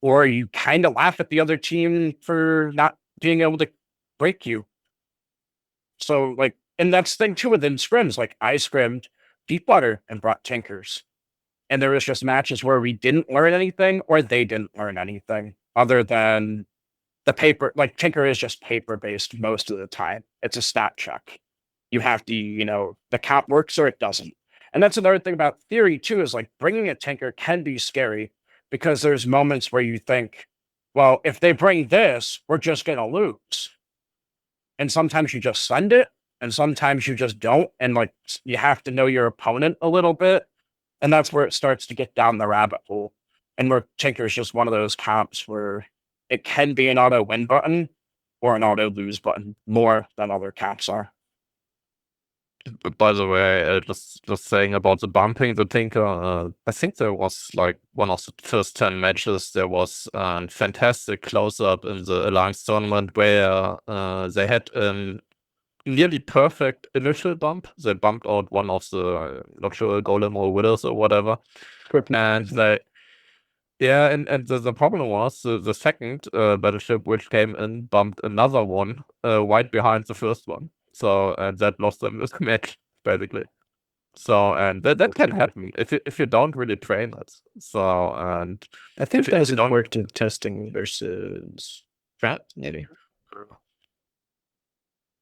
Or you kind of laugh at the other team for not being able to break you. So, like, and that's the thing too within scrims. Like, I scrimmed Deepwater and brought Tinkers. And there was just matches where we didn't learn anything or they didn't learn anything other than the paper. Like, Tinker is just paper based most of the time. It's a stat check. You have to, you know, the comp works or it doesn't. And that's another thing about theory too, is like bringing a Tinker can be scary because there's moments where you think, well, if they bring this, we're just going to lose. And sometimes you just send it and sometimes you just don't. And like, you have to know your opponent a little bit. And that's where it starts to get down the rabbit hole. And where Tinker is just one of those comps where it can be an auto win button or an auto lose button more than other comps are. By the way, just saying about the bumping the Tinker, I think there was like one of the first 10 matches, there was a fantastic close-up in the Alliance tournament where they had a nearly perfect initial bump. They bumped out one of the, not sure, Golem or Widows or whatever. And they, yeah, and the problem was the second battleship which came in bumped another one right behind the first one. So, and that lost them this match, basically. So, and that can happen if you don't really train it. So, and I think if that don't work to testing versus strat, maybe.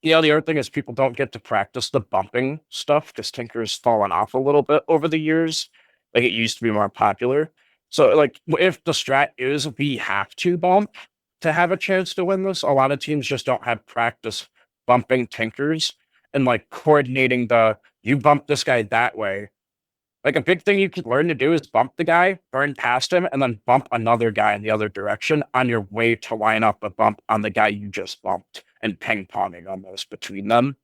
Yeah, the other thing is people don't get to practice the bumping stuff because Tinker's fallen off a little bit over the years. Like it used to be more popular. So like if the strat is we have to bump to have a chance to win this, a lot of teams just don't have practice bumping Tinkers and like coordinating you bump this guy that way. Like a big thing you could learn to do is bump the guy, burn past him, and then bump another guy in the other direction on your way to line up a bump on the guy you just bumped and ping-ponging almost between them.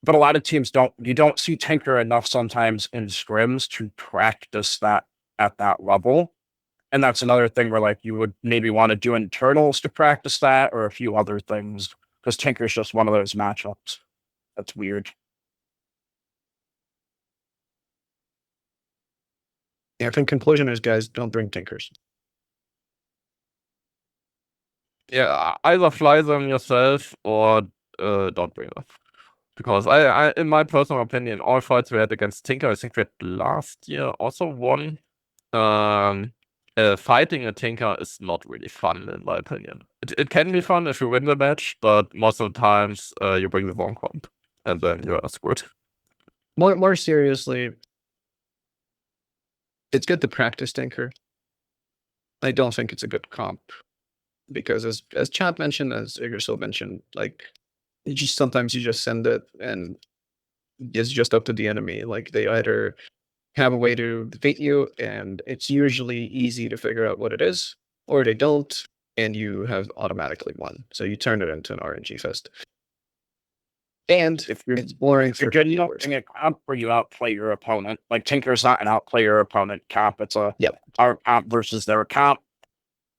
But a lot of teams you don't see Tinker enough sometimes in scrims to practice that at that level. And that's another thing where like you would maybe want to do internals to practice that, or a few other things, because Tinker's just one of those matchups. That's weird. Yeah, I think conclusion is, guys, don't bring Tinkers. Yeah, either fly them yourself or don't bring them. Because I, in my personal opinion, all fights we had against Tinker, I think we had last year also won. Fighting a Tinker is not really fun, in my opinion. It can be fun if you win the match, but most of the times you bring the wrong comp, and then you are screwed. More seriously, it's good to practice Tinker. I don't think it's a good comp, because as Chad mentioned, as Igerso mentioned, like sometimes you just send it and it's just up to the enemy. Like they either have a way to defeat you, and it's usually easy to figure out what it is, or they don't, and you have automatically won. So you turn it into an RNG fest. And it's boring. If you're good enough in a comp where you outplay your opponent, like Tinker's not an outplay your opponent comp. It's a our comp versus their comp.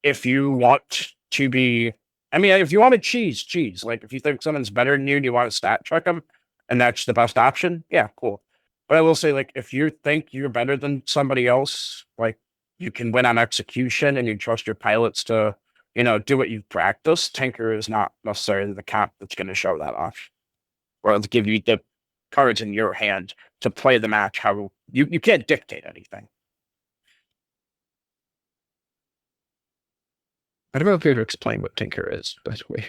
If you want to be, I mean, if you want to cheese. Like if you think someone's better than you and you want to stat check them, and that's the best option, yeah, cool. But I will say, like, if you think you're better than somebody else, like you can win on execution and you trust your pilots to, do what you've practiced, Tinker is not necessarily the comp that's going to show that off, or to give you the cards in your hand to play the match how you can't dictate anything. I don't know if you ever explain what Tinker is, by the way.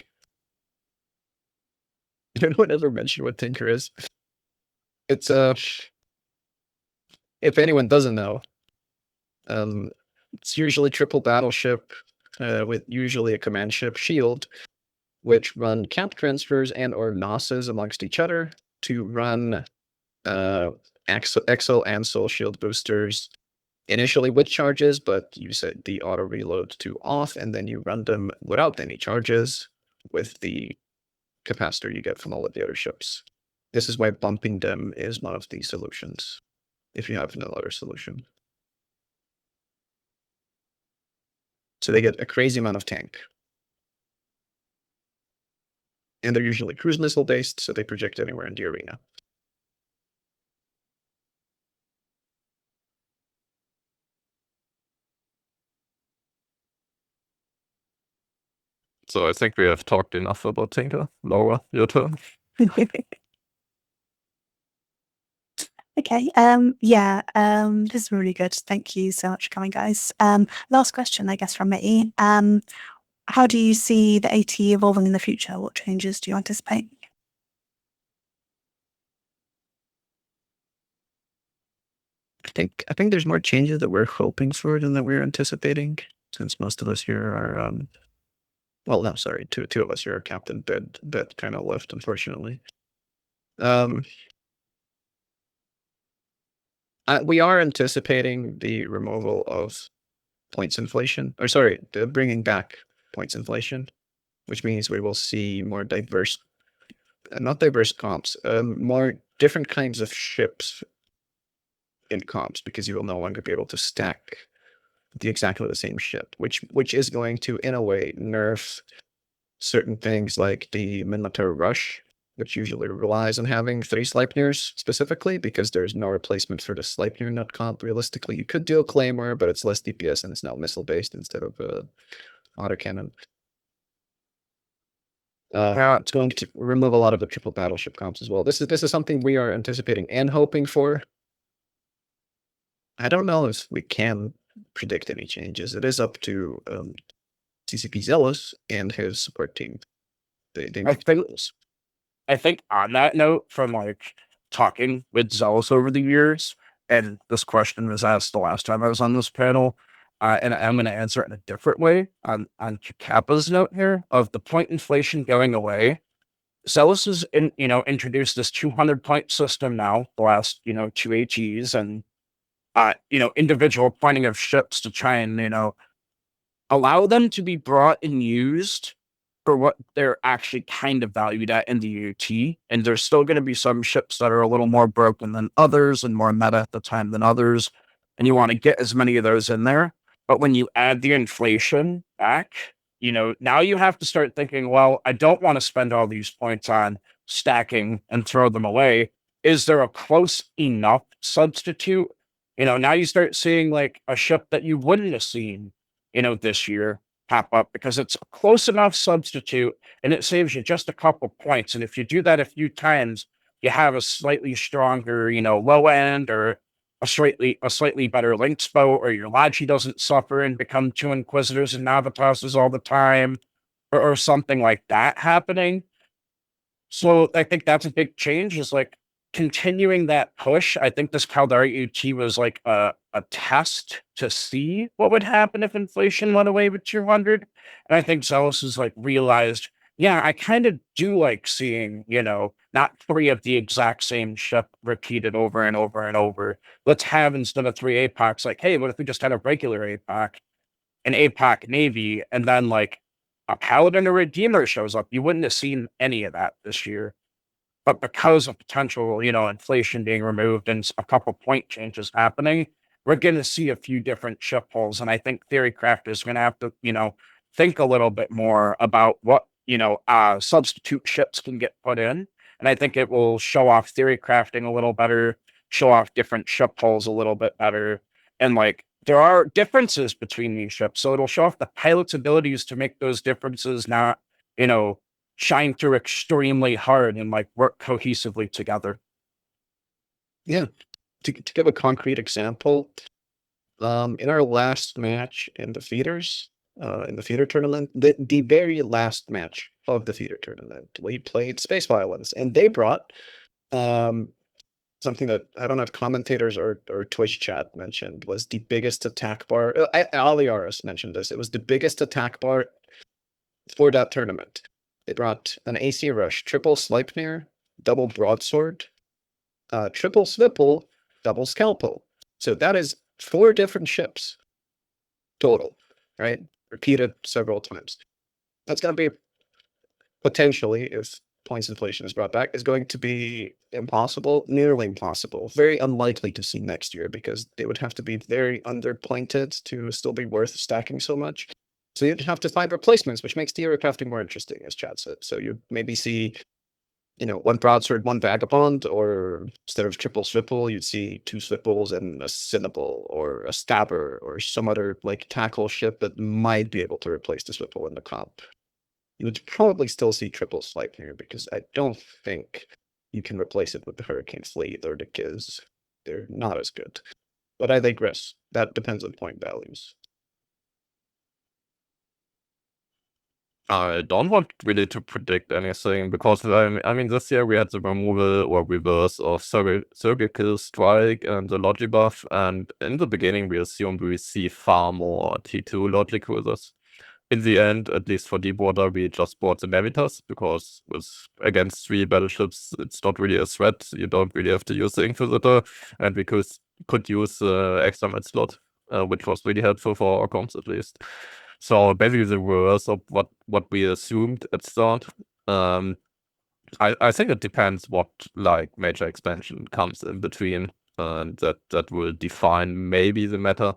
Did anyone ever mention what Tinker is? It's if anyone doesn't know, it's usually triple battleship with usually a command ship shield, which run camp transfers and or NOSes amongst each other to run Exo and Soul Shield boosters initially with charges, but you set the auto reload to off, and then you run them without any charges with the capacitor you get from all of the other ships. This is why bumping them is one of the solutions, if you have no other solution. So they get a crazy amount of tank. And they're usually cruise missile based, so they project anywhere in the arena. So I think we have talked enough about Tinker. Laura, your turn. Okay. This is really good. Thank you so much for coming, guys. Last question, I guess, from me. How do you see the AT evolving in the future? What changes do you anticipate? I think there's more changes that we're hoping for than that we're anticipating, since most of us here are well, no, sorry, two of us here are captain that kind of left, unfortunately. We are anticipating the removal of points inflation, or sorry, the bringing back points inflation, which means we will see more diverse, not diverse comps, more different kinds of ships in comps, because you will no longer be able to stack exactly the same ship, which is going to, in a way, nerf certain things like the Minotaur Rush, which usually relies on having 3 Sleipnirs specifically, because there's no replacement for the Sleipnir nut comp. Realistically, you could do a Claymore, but it's less DPS and it's now missile-based instead of autocannon. It's going to remove a lot of the triple battleship comps as well. This is something we are anticipating and hoping for. I don't know if we can predict any changes. It is up to CCP Zealous and his support team. I think on that note, from like talking with Zealous over the years, and this question was asked the last time I was on this panel, and I'm going to answer it in a different way on Kappa's note here of the point inflation going away. Zealous has introduced this 200 point system now, the last 2 HEs, and individual pointing of ships to try and allow them to be brought and used for what they're actually kind of valued at in the UT. And there's still going to be some ships that are a little more broken than others and more meta at the time than others. And you want to get as many of those in there. But when you add the inflation back, now you have to start thinking, well, I don't want to spend all these points on stacking and throw them away. Is there a close enough substitute? Now you start seeing like a ship that you wouldn't have seen, this year pop up because it's a close enough substitute and it saves you just a couple points. And if you do that a few times, you have a slightly stronger, low end or a slightly better linked boat, or your Logi doesn't suffer and become 2 Inquisitors and Navitoses all the time, or something like that happening. So I think that's a big change, is like continuing that push. I think this Caldari UT was like a test to see what would happen if inflation went away with 200. And I think Zealous has like realized, yeah, I kind of do like seeing, not 3 of the exact same ship repeated over and over and over. Let's have, instead of 3 APOCs, like, hey, what if we just had a regular APOC, an APOC Navy, and then like a Paladin or Redeemer shows up? You wouldn't have seen any of that this year. But because of potential, inflation being removed and a couple point changes happening, we're going to see a few different ship holes. And I think Theory Crafters are going to have to, think a little bit more about what, substitute ships can get put in. And I think it will show off theory crafting a little better, show off different ship holes a little bit better. And like, there are differences between these ships. So it'll show off the pilot's abilities to make those differences not, shine through extremely hard and like work cohesively together. Yeah. To give a concrete example, in our last match in the feeders, in the feeder tournament, the very last match of the feeder tournament, we played Space Violence, and they brought something that I don't know if commentators or Twitch chat mentioned, was the biggest attack bar. Aliaris mentioned this. It was the biggest attack bar for that tournament. They brought an AC Rush, triple Sleipnir, double Broadsword, triple Swipple, double Scalpel. So that is 4 different ships total, right? Repeated several times. That's going to be potentially, if points inflation is brought back, is going to be impossible, nearly impossible, very unlikely to see next year, because they would have to be very underpointed to still be worth stacking so much. So you'd have to find replacements, which makes theory crafting more interesting, as Chad said. So you maybe see, 1 Broadsword, 1 Vagabond, or instead of triple Swipple, you'd see 2 Swipples and a Cinnable or a Stabber or some other like tackle ship that might be able to replace the Swipple in the comp. You would probably still see triple Sleipnir, because I don't think you can replace it with the Hurricane Fleet or the Kiz. They're not as good. But I digress. That depends on point values. I don't want really to predict anything, because I mean, this year we had the removal or reverse of Surgical Strike and the Logi buff, and in the beginning we assumed we see far more T2 Logi cruisers. In the end, at least for Deepwater, we just bought the Navitas, because against 3 battleships, it's not really a threat. You don't really have to use the Inquisitor, and we could use the extra med slot, which was really helpful for our comps at least. So basically the reverse of what we assumed at start. I think it depends what like major expansion comes in between, and that will define maybe the meta.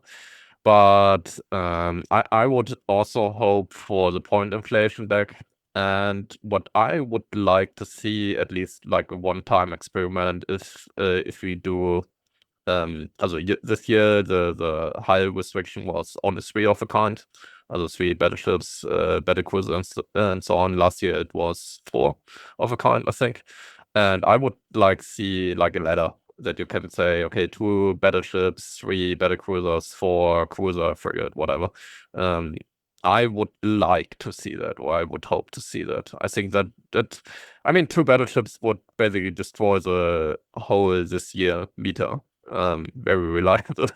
But I would also hope for the point inflation deck. And what I would like to see, at least like a one-time experiment, is if we do this year the high restriction was only 3 of a kind, 3 battleships, battlecruisers, and so on. Last year it was 4 of a kind, I think. And I would like see like a ladder that you can say, okay, 2 battleships, 3 battlecruisers, 4 cruiser frigate, whatever. I would like to see that, or I would hope to see that. I think that I mean, 2 battleships would basically destroy the whole this year meta. Very reliable,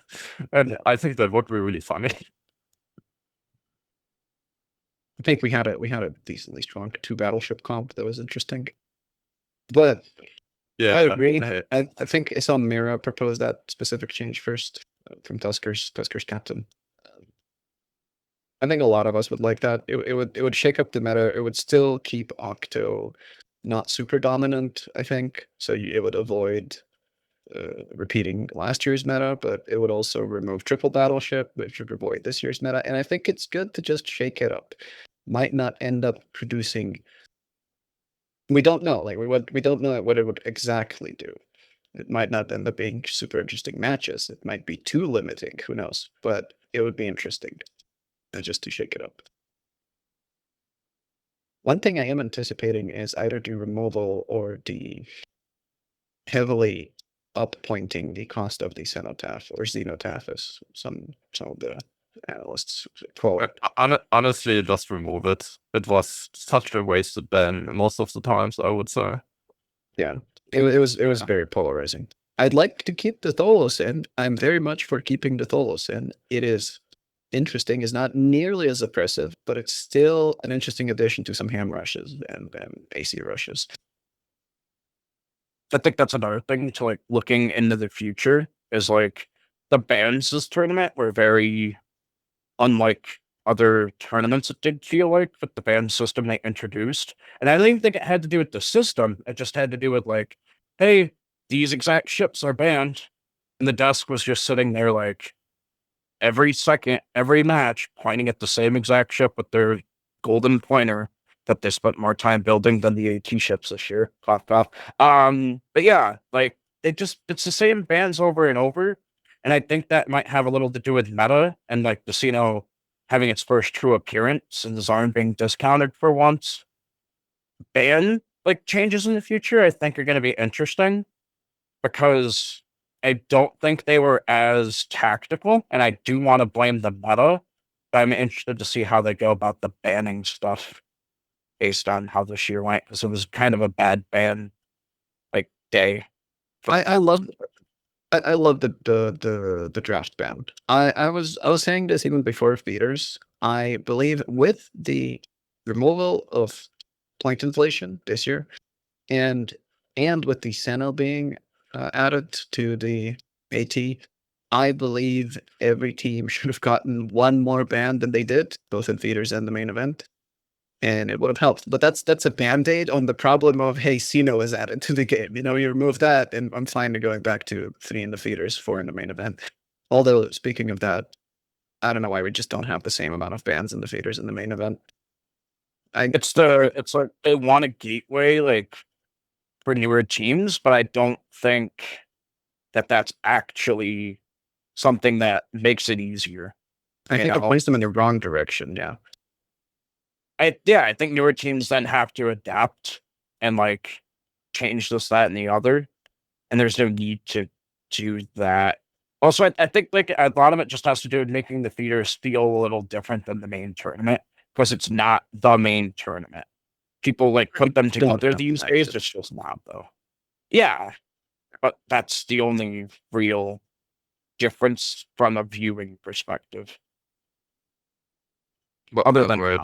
and I think that would be really funny. I think we had a decently strong 2 battleship comp that was interesting. But Yeah, I agree. I think I saw Mira propose that specific change first from Tusker's captain. I think a lot of us would like that. It would shake up the meta. It would still keep Octo not super dominant, I think. So it would avoid repeating last year's meta, but it would also remove triple battleship, which would avoid this year's meta. And I think it's good to just shake it up. Might not end up producing. We don't know. Like we don't know what it would exactly do. It might not end up being super interesting matches. It might be too limiting. Who knows? But it would be interesting just to shake it up. One thing I am anticipating is either the removal or the heavily up-pointing the cost of the cenotaph or zenotaph, as some of the analysts call it. Honestly, just remove it. It was such a wasted ban most of the times, I would say. Yeah, it was very polarizing. I'd like to keep the Tholos in. I'm very much for keeping the Tholos in. It is interesting. It's not nearly as oppressive, but it's still an interesting addition to some ham rushes and AC rushes. I think that's another thing to like looking into the future is like the bans this tournament were very unlike other tournaments, it did feel like, with the ban system they introduced. And I don't even think it had to do with the system. It just had to do with like, hey, these exact ships are banned. And the desk was just sitting there like every second, every match, pointing at the same exact ship with their golden pointer that they spent more time building than the AT ships this year. Cough, cough. But yeah, like it's the same bans over and over. And I think that might have a little to do with meta and like the Casino having its first true appearance and Zarn being discounted for once. Ban like changes in the future, I think, are going to be interesting because I don't think they were as tactical, and I do want to blame the meta. But I'm interested to see how they go about the banning stuff based on how this year went, because it was kind of a bad ban like day. I love the draft ban. I was saying this even before feeders. I believe with the removal of point inflation this year, and with the Seno being added to the AT, I believe every team should have gotten one more ban than they did, both in feeders and the main event. And it would have helped. But that's a band-aid on the problem of, hey, Sino is added to the game. You know, you remove that, and I'm fine to going back to 3 in the feeders, 4 in the main event. Although, speaking of that, I don't know why we just don't have the same amount of bans in the feeders in the main event. It's like they want a gateway like for newer teams, but I don't think that that's actually something that makes it easier. I You think it know? points them in the wrong direction, yeah. I think newer teams then have to adapt and like change this, that, and the other. And there's no need to do that. Also, I think like a lot of it just has to do with making the feeders feel a little different than the main tournament because it's not the main tournament. People like put them together these days. It's just not though. Yeah, but that's the only real difference from a viewing perspective. But Other than wait,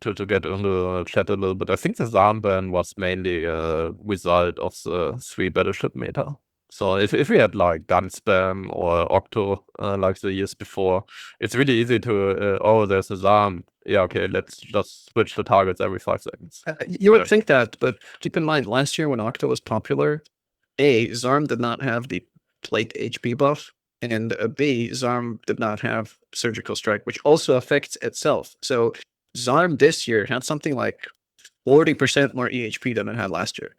to get on the chat a little bit, I think the Zarn ban was mainly a result of the 3 battleship meta. So if we had like gun spam or Octo like the years before, it's really easy to oh, there's a Zarn. Yeah, okay, let's just switch the targets every 5 seconds. You would think that, but keep in mind, last year when Octo was popular, A, Zarm did not have the plate HP buff, and B, Zarm did not have surgical strike, which also affects itself. So Zarm this year had something like 40% more EHP than it had last year.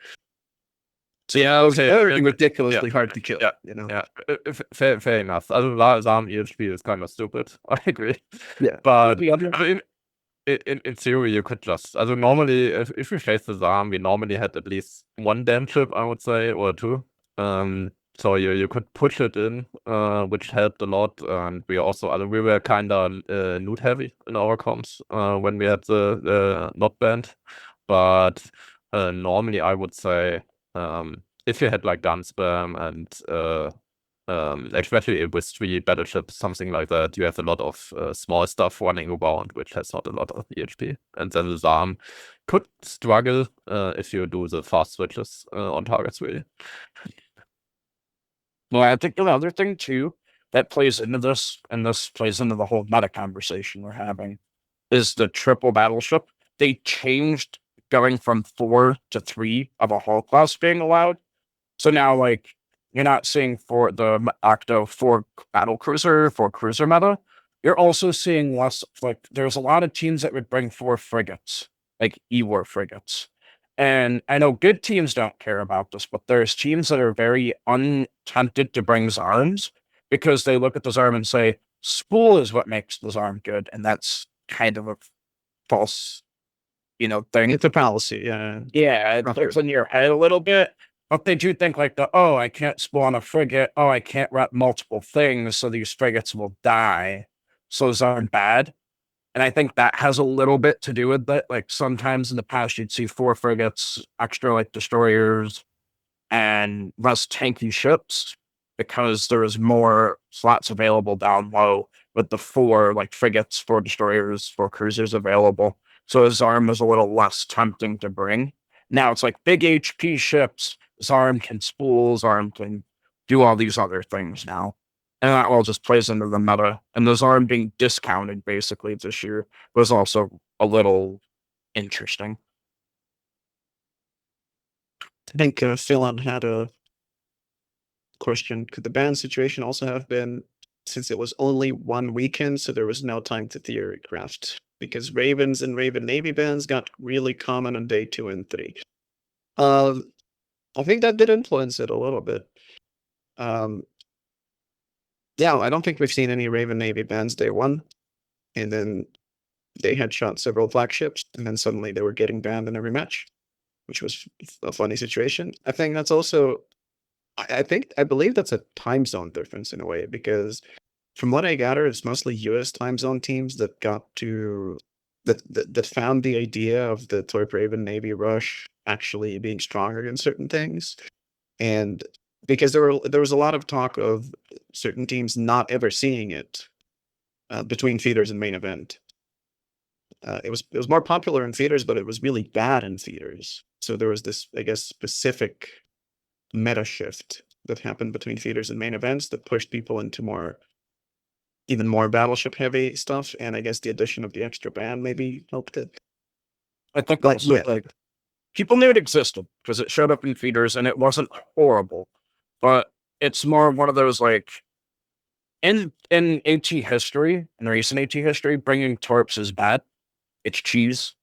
So yeah, it was ridiculously hard to kill. Yeah, you know. Yeah, fair enough. Zarm EHP is kind of stupid. I agree. Yeah. But I mean, in theory, you could just. Normally, if we face the Zarm, we normally had at least 1 damn chip, I would say, or 2. So you could push it in, which helped a lot. And we also, we were kind of loot heavy in our comps when we had the not banned. But normally, I would say if you had like gun spam and especially with 3 battleships, something like that, you have a lot of small stuff running around, which has not a lot of EHP. And then the Zarm could struggle if you do the fast switches on targets, really. Well, I think the other thing too that plays into this, and this plays into the whole meta conversation we're having, is the triple battleship. They changed going from 4 to 3 of a hull class being allowed. So now, like, you're not seeing for the Octo for battle cruiser, for cruiser meta. You're also seeing less, like, there's a lot of teams that would bring 4 frigates, like E-War frigates. And I know good teams don't care about this, but there's teams that are very untempted to bring Zarms because they look at the Zarm and say, spool is what makes the Zarm good. And that's kind of a false, thing. It's a fallacy. Yeah. Yeah, it Roughly. clicks in your head a little bit. But they do think like I can't spawn a frigate. Oh, I can't rep multiple things, so these frigates will die. So those aren't bad. And I think that has a little bit to do with it. Like sometimes in the past, you'd see 4 frigates, extra like destroyers, and less tanky ships because there was more slots available down low with the 4 like frigates, 4 destroyers, 4 cruisers available. So Zarm was a little less tempting to bring. Now it's like big HP ships. Zarm can spool, Zarm can do all these other things now. And that all just plays into the meta. And the Zarm being discounted basically this year was also a little interesting. I think Philon had a question. Could the ban situation also have been since it was only one weekend, so there was no time to theory craft? Because Ravens and Raven Navy bans got really common on day 2 and 3. I think that did influence it a little bit. Yeah, I don't think we've seen any Raven Navy bans day 1, and then they had shot several flagships, and then suddenly they were getting banned in every match, which was a funny situation. I think that's also, I believe that's a time zone difference in a way, because from what I gather, it's mostly US time zone teams that got to, that found the idea of the Torp Raven Navy rush actually being stronger in certain things. And because there was a lot of talk of certain teams not ever seeing it between feeders and main event. It was more popular in feeders, but it was really bad in feeders. So there was this, I guess, specific meta shift that happened between feeders and main events that pushed people into even more battleship heavy stuff. And I guess the addition of the extra ban maybe helped it. I think Like, also, yeah. like people knew it existed because it showed up in feeders and it wasn't horrible, but it's more one of those like in AT history, in recent AT history, bringing torps is bad. It's cheese,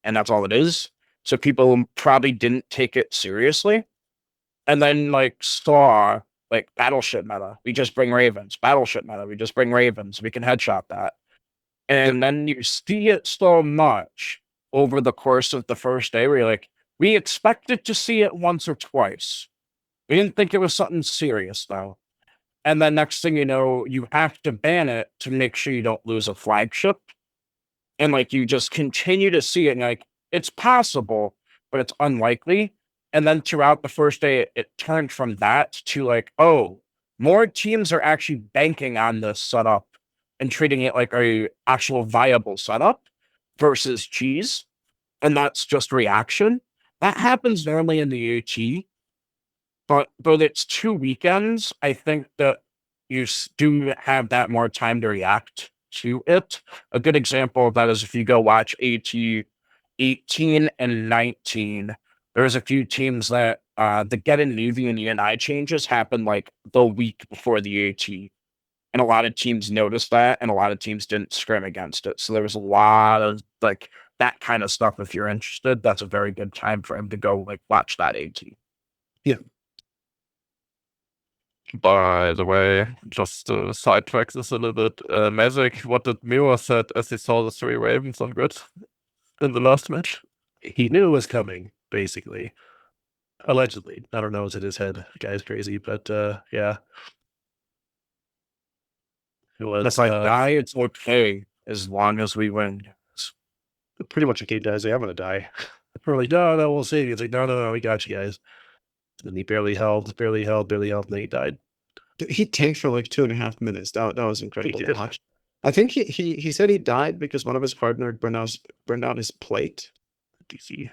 and that's all it is. So people probably didn't take it seriously, and then like saw like battleship meta. We just bring ravens. Battleship meta. We just bring ravens. We can headshot that, and then you see it so much over the course of the first day where you're like, we expected to see it once or twice. We didn't think it was something serious though. And then next thing you know, you have to ban it to make sure you don't lose a flagship. And like you just continue to see it and like it's possible, but it's unlikely. And then throughout the first day, it turned from that to like, oh, more teams are actually banking on this setup and treating it like a actual viable setup versus cheese. And that's just reaction. That happens normally in the AT, but it's 2 weekends, I think that you do have that more time to react to it. A good example of that is if you go watch AT 18 and 19, there's a few teams that the Get in Navy and ENI changes happened like the week before the AT. And a lot of teams noticed that, and a lot of teams didn't scrim against it. So there was a lot of like that kind of stuff. If you're interested, that's a very good time frame to go like watch that AT. By the way, just to sidetrack this a little bit, Magic, what did Miro said as he saw the 3 Ravens on grid in the last match? He knew it was coming, basically. Allegedly. I don't know what's in his head. The guy's crazy, but yeah. It was That's like, it's okay as long as we win. pretty much a game dies. I'm gonna die. We're like, no, we'll save you. It's like, no, we got you guys. And he barely held, and then he died. He tanked for like 2.5 minutes. That was incredible He to did. watch. I think he said he died because one of his partner burned out his plate. DC.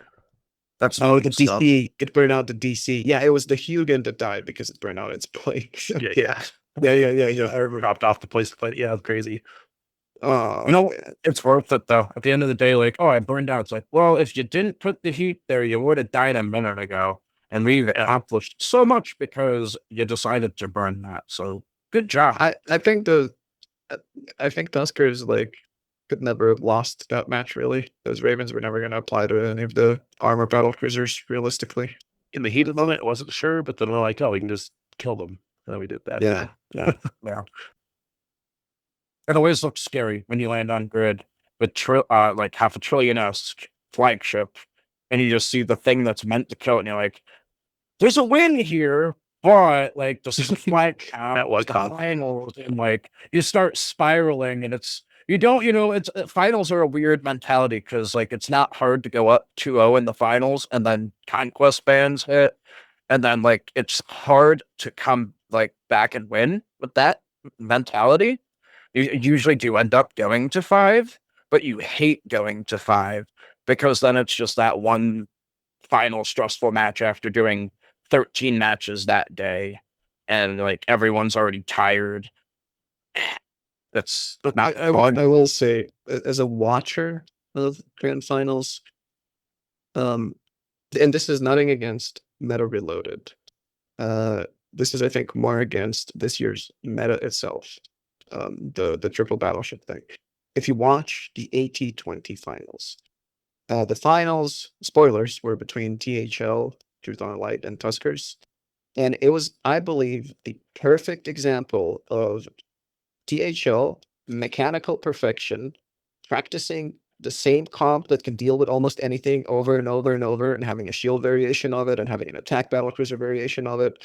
That's the stuff. DC. It burned out the DC. Yeah, it was the Hugin that died because it burned out its plate. Yeah. I remember dropped off the place to play. Yeah, it's crazy. It's worth it though. At the end of the day, like, oh, I burned out. It's like, well, if you didn't put the heat there, you would have died a minute ago. and we've accomplished so much because you decided to burn that. So good job. I think Tuskers like could never have lost that match. Really, those Ravens were never going to apply to any of the armor battle cruisers realistically. In the heat of the moment, I wasn't sure, but then we're like, oh, we can just kill them. And then we did that. Yeah. Yeah. It always looks scary when you land on grid with like half a trillion-esque flagship, and you just see the thing that's meant to kill it, and you're like, there's a win here, but like the flag count, That was the tough. finals, and like you start spiraling, and it's finals are a weird mentality because like it's not hard to go up 2-0 in the finals, and then conquest bans hit, and then like it's hard to come like back and win with that mentality. You usually do end up going to 5, but you hate going to 5 because then it's just that one final stressful match after doing 13 matches that day, and like everyone's already tired. That's not I fun. will say, as a watcher of grand finals, and this is nothing against Meta Reloaded. This is, I think, more against this year's meta itself. The triple battleship thing. If you watch the AT20 finals, the finals spoilers were between THL, Truth on Light, and Tuskers, and it was, I believe, the perfect example of THL mechanical perfection, practicing the same comp that can deal with almost anything over and over and over, and having a shield variation of it, and having an attack battlecruiser variation of it,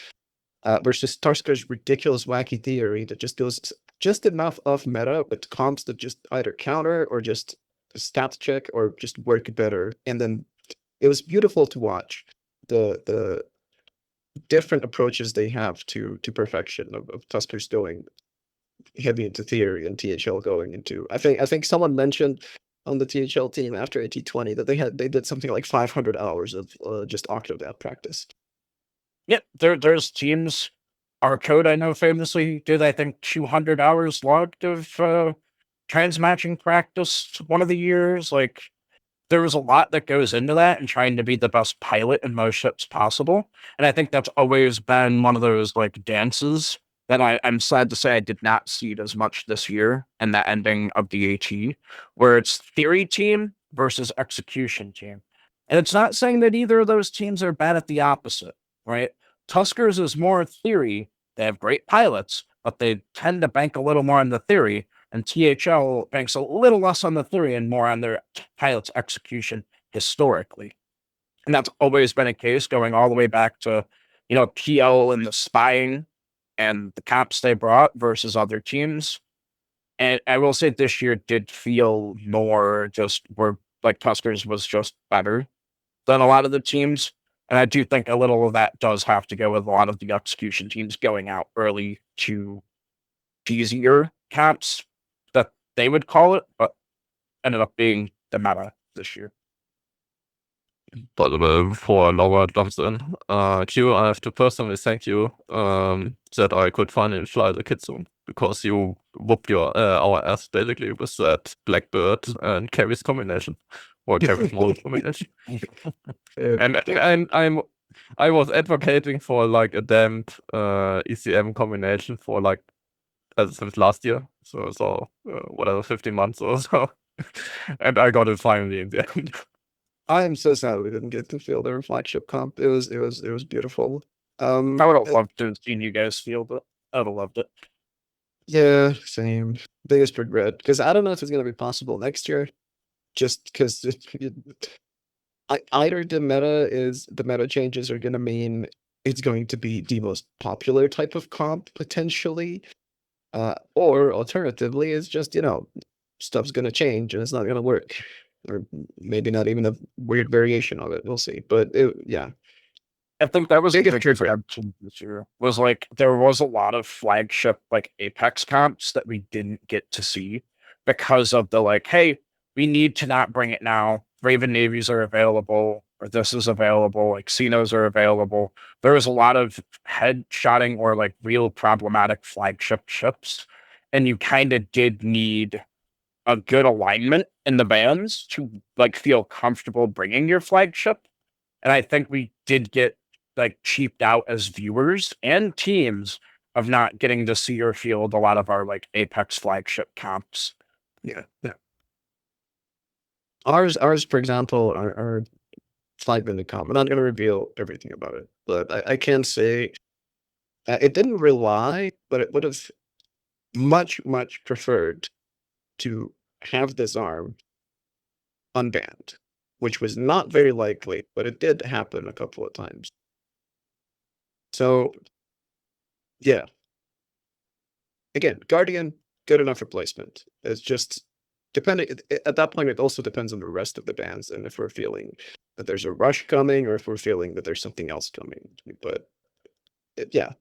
versus Tuskers' ridiculous wacky theory that just goes just enough off meta with comps that just either counter or just stat check or just work better. And then it was beautiful to watch the different approaches they have to perfection of Tuskers going heavy into theory and THL going into. I think someone mentioned on the THL team after AT20 that they did something like 500 hours of just Octodad practice. Yeah, there's teams. Our code, I know, famously did, I think, 200 hours logged of transmatching practice one of the years. Like, there was a lot that goes into that and trying to be the best pilot in most ships possible. And I think that's always been one of those like dances that I'm sad to say I did not see it as much this year and that ending of the AT, where it's theory team versus execution team. And it's not saying that either of those teams are bad at the opposite, right? Tuskers is more theory. They have great pilots, but they tend to bank a little more on the theory. And THL banks a little less on the theory and more on their pilot's execution historically. And that's always been a case going all the way back to, PL and the spying and the comps they brought versus other teams. And I will say this year did feel more just where like Tuskers was just better than a lot of the teams. And I do think a little of that does have to go with a lot of the execution teams going out early to easier comps that they would call it, but ended up being the meta this year. By the way, before Laura jumps in, Q, I have to personally thank you that I could finally fly the Kitsune, because you whooped our ass basically with that Blackbird and Carrie's combination, or Carrie's mode combination. And I was advocating for like a damp ECM combination for like since last year, so whatever 15 months or so, and I got it finally in the end. I am so sad we didn't get to feel their flagship comp. It was beautiful. I would have loved to have seen you guys field it. I would have loved it. Yeah, same. Biggest regret, because I don't know if it's gonna be possible next year. Just because either the meta changes are gonna mean it's going to be the most popular type of comp potentially, or alternatively, it's just stuff's gonna change and it's not gonna work. Or maybe not even a weird variation of it. We'll see. But yeah. I think that was a Big big trigger. redemption this year. Was like there was a lot of flagship like Apex comps that we didn't get to see because of the like, hey, we need to not bring it now. Raven Navies are available, or this is available, like Xenos are available. There was a lot of headshotting or like real problematic flagship ships, and you kind of did need a good alignment in the bans to like feel comfortable bringing your flagship. And I think we did get like cheaped out as viewers and teams of not getting to see or field a lot of our like Apex flagship comps. Yeah. Ours, for example, are slightly comp. I'm not going to reveal everything about it, but I can say it didn't rely, but it would have much preferred to have this arm unbanned, which was not very likely, but it did happen a couple of times. So, yeah. Again, Guardian, good enough replacement. It's just depending at that point. It also depends on the rest of the bans and if we're feeling that there's a rush coming or if we're feeling that there's something else coming. But yeah,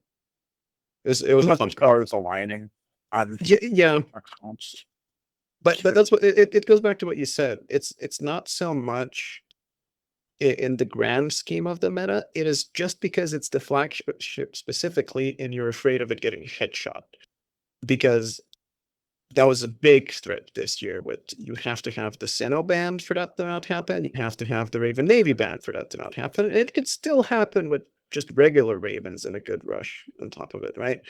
it was Not fun. colors aligning on Yeah. our comps. But that's what it goes back to what you said. It's not so much in the grand scheme of the meta. It is just because it's the flagship specifically, and you're afraid of it getting headshot. Because that was a big threat this year. With you have to have the Senno banned for that to not happen. You have to have the Raven Navy banned for that to not happen. It could still happen with just regular Ravens and a good rush on top of it, right?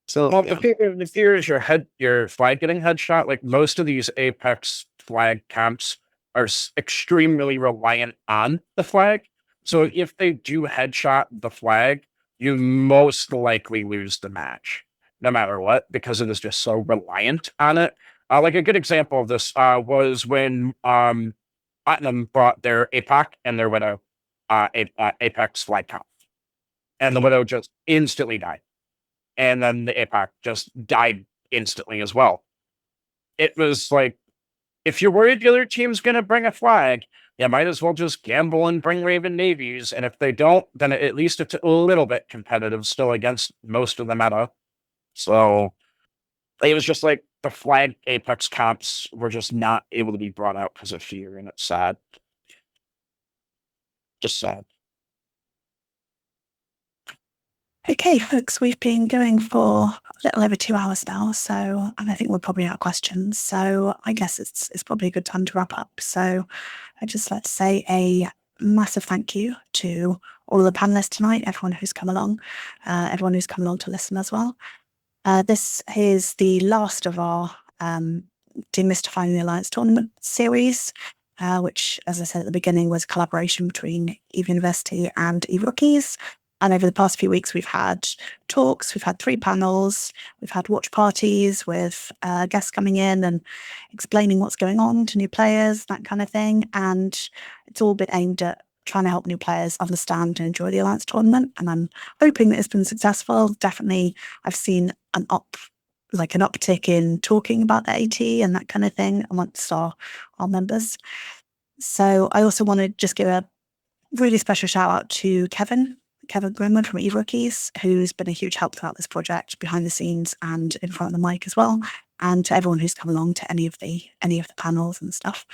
So Well, the fear is your flag getting headshot. Like most of these Apex flag camps are extremely reliant on the flag. So if they do headshot the flag, you most likely lose the match, no matter what, because it is just so reliant on it. Like a good example of this was when Platinum brought their APAC and their Widow Apex flag camp, and the Widow just instantly died. And then the APAC just died instantly as well. It was like, if you're worried the other team's going to bring a flag, you might as well just gamble and bring Raven Navies. And if they don't, then at least it's a little bit competitive still against most of the meta. So it was just like the flag Apex comps were just not able to be brought out because of fear, and it's sad. Just sad. Okay, folks, we've been going for a little over 2 hours now, and I think we're probably out of questions. So I guess it's probably a good time to wrap up. So I'd just like to say a massive thank you to all of the panelists tonight, everyone who's come along to listen as well. This is the last of our Demystifying the Alliance tournament series, which, as I said at the beginning, was a collaboration between EVE University and EVE Rookies. And over the past few weeks, we've had talks, we've had 3 panels, we've had watch parties with guests coming in and explaining what's going on to new players, that kind of thing. And it's all been aimed at trying to help new players understand and enjoy the Alliance tournament. And I'm hoping that it's been successful. Definitely, I've seen an uptick in talking about the AT and that kind of thing amongst our members. So I also want to just give a really special shout out to Kevin Grimwood from EVE Rookies, who's been a huge help throughout this project, behind the scenes and in front of the mic as well, and to everyone who's come along to any of the panels and stuff.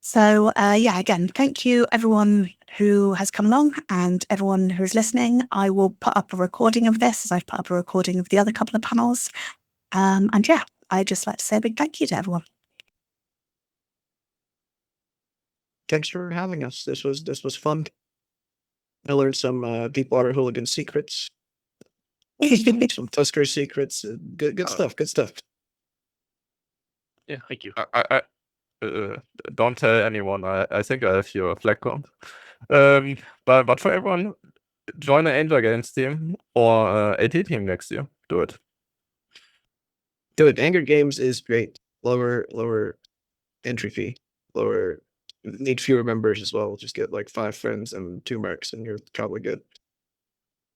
So again, thank you everyone who has come along and everyone who's listening. I will put up a recording of this, as I've put up a recording of the other couple of panels. And yeah, I'd just like to say a big thank you to everyone. Thanks for having us. This was fun. I learned some Deepwater Hooligan secrets, some Tusker secrets. Good stuff. Good stuff. Yeah, thank you. I don't tell anyone. I think I have your flag count. But for everyone, join an Angel Games team or AT team next year. Do it. Do it. Anger Games is great. Lower entry fee. Need fewer members as well. Just get like 5 friends and 2 mercs, and you're probably good.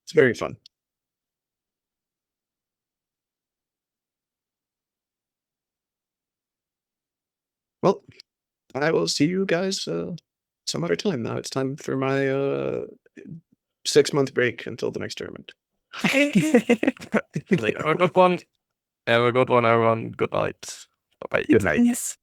It's very fun. Well, I will see you guys some other time. Now it's time for my 6-month break until the next tournament. Have a good one. Have a good one, everyone. Good night. Bye. Good night. Yes.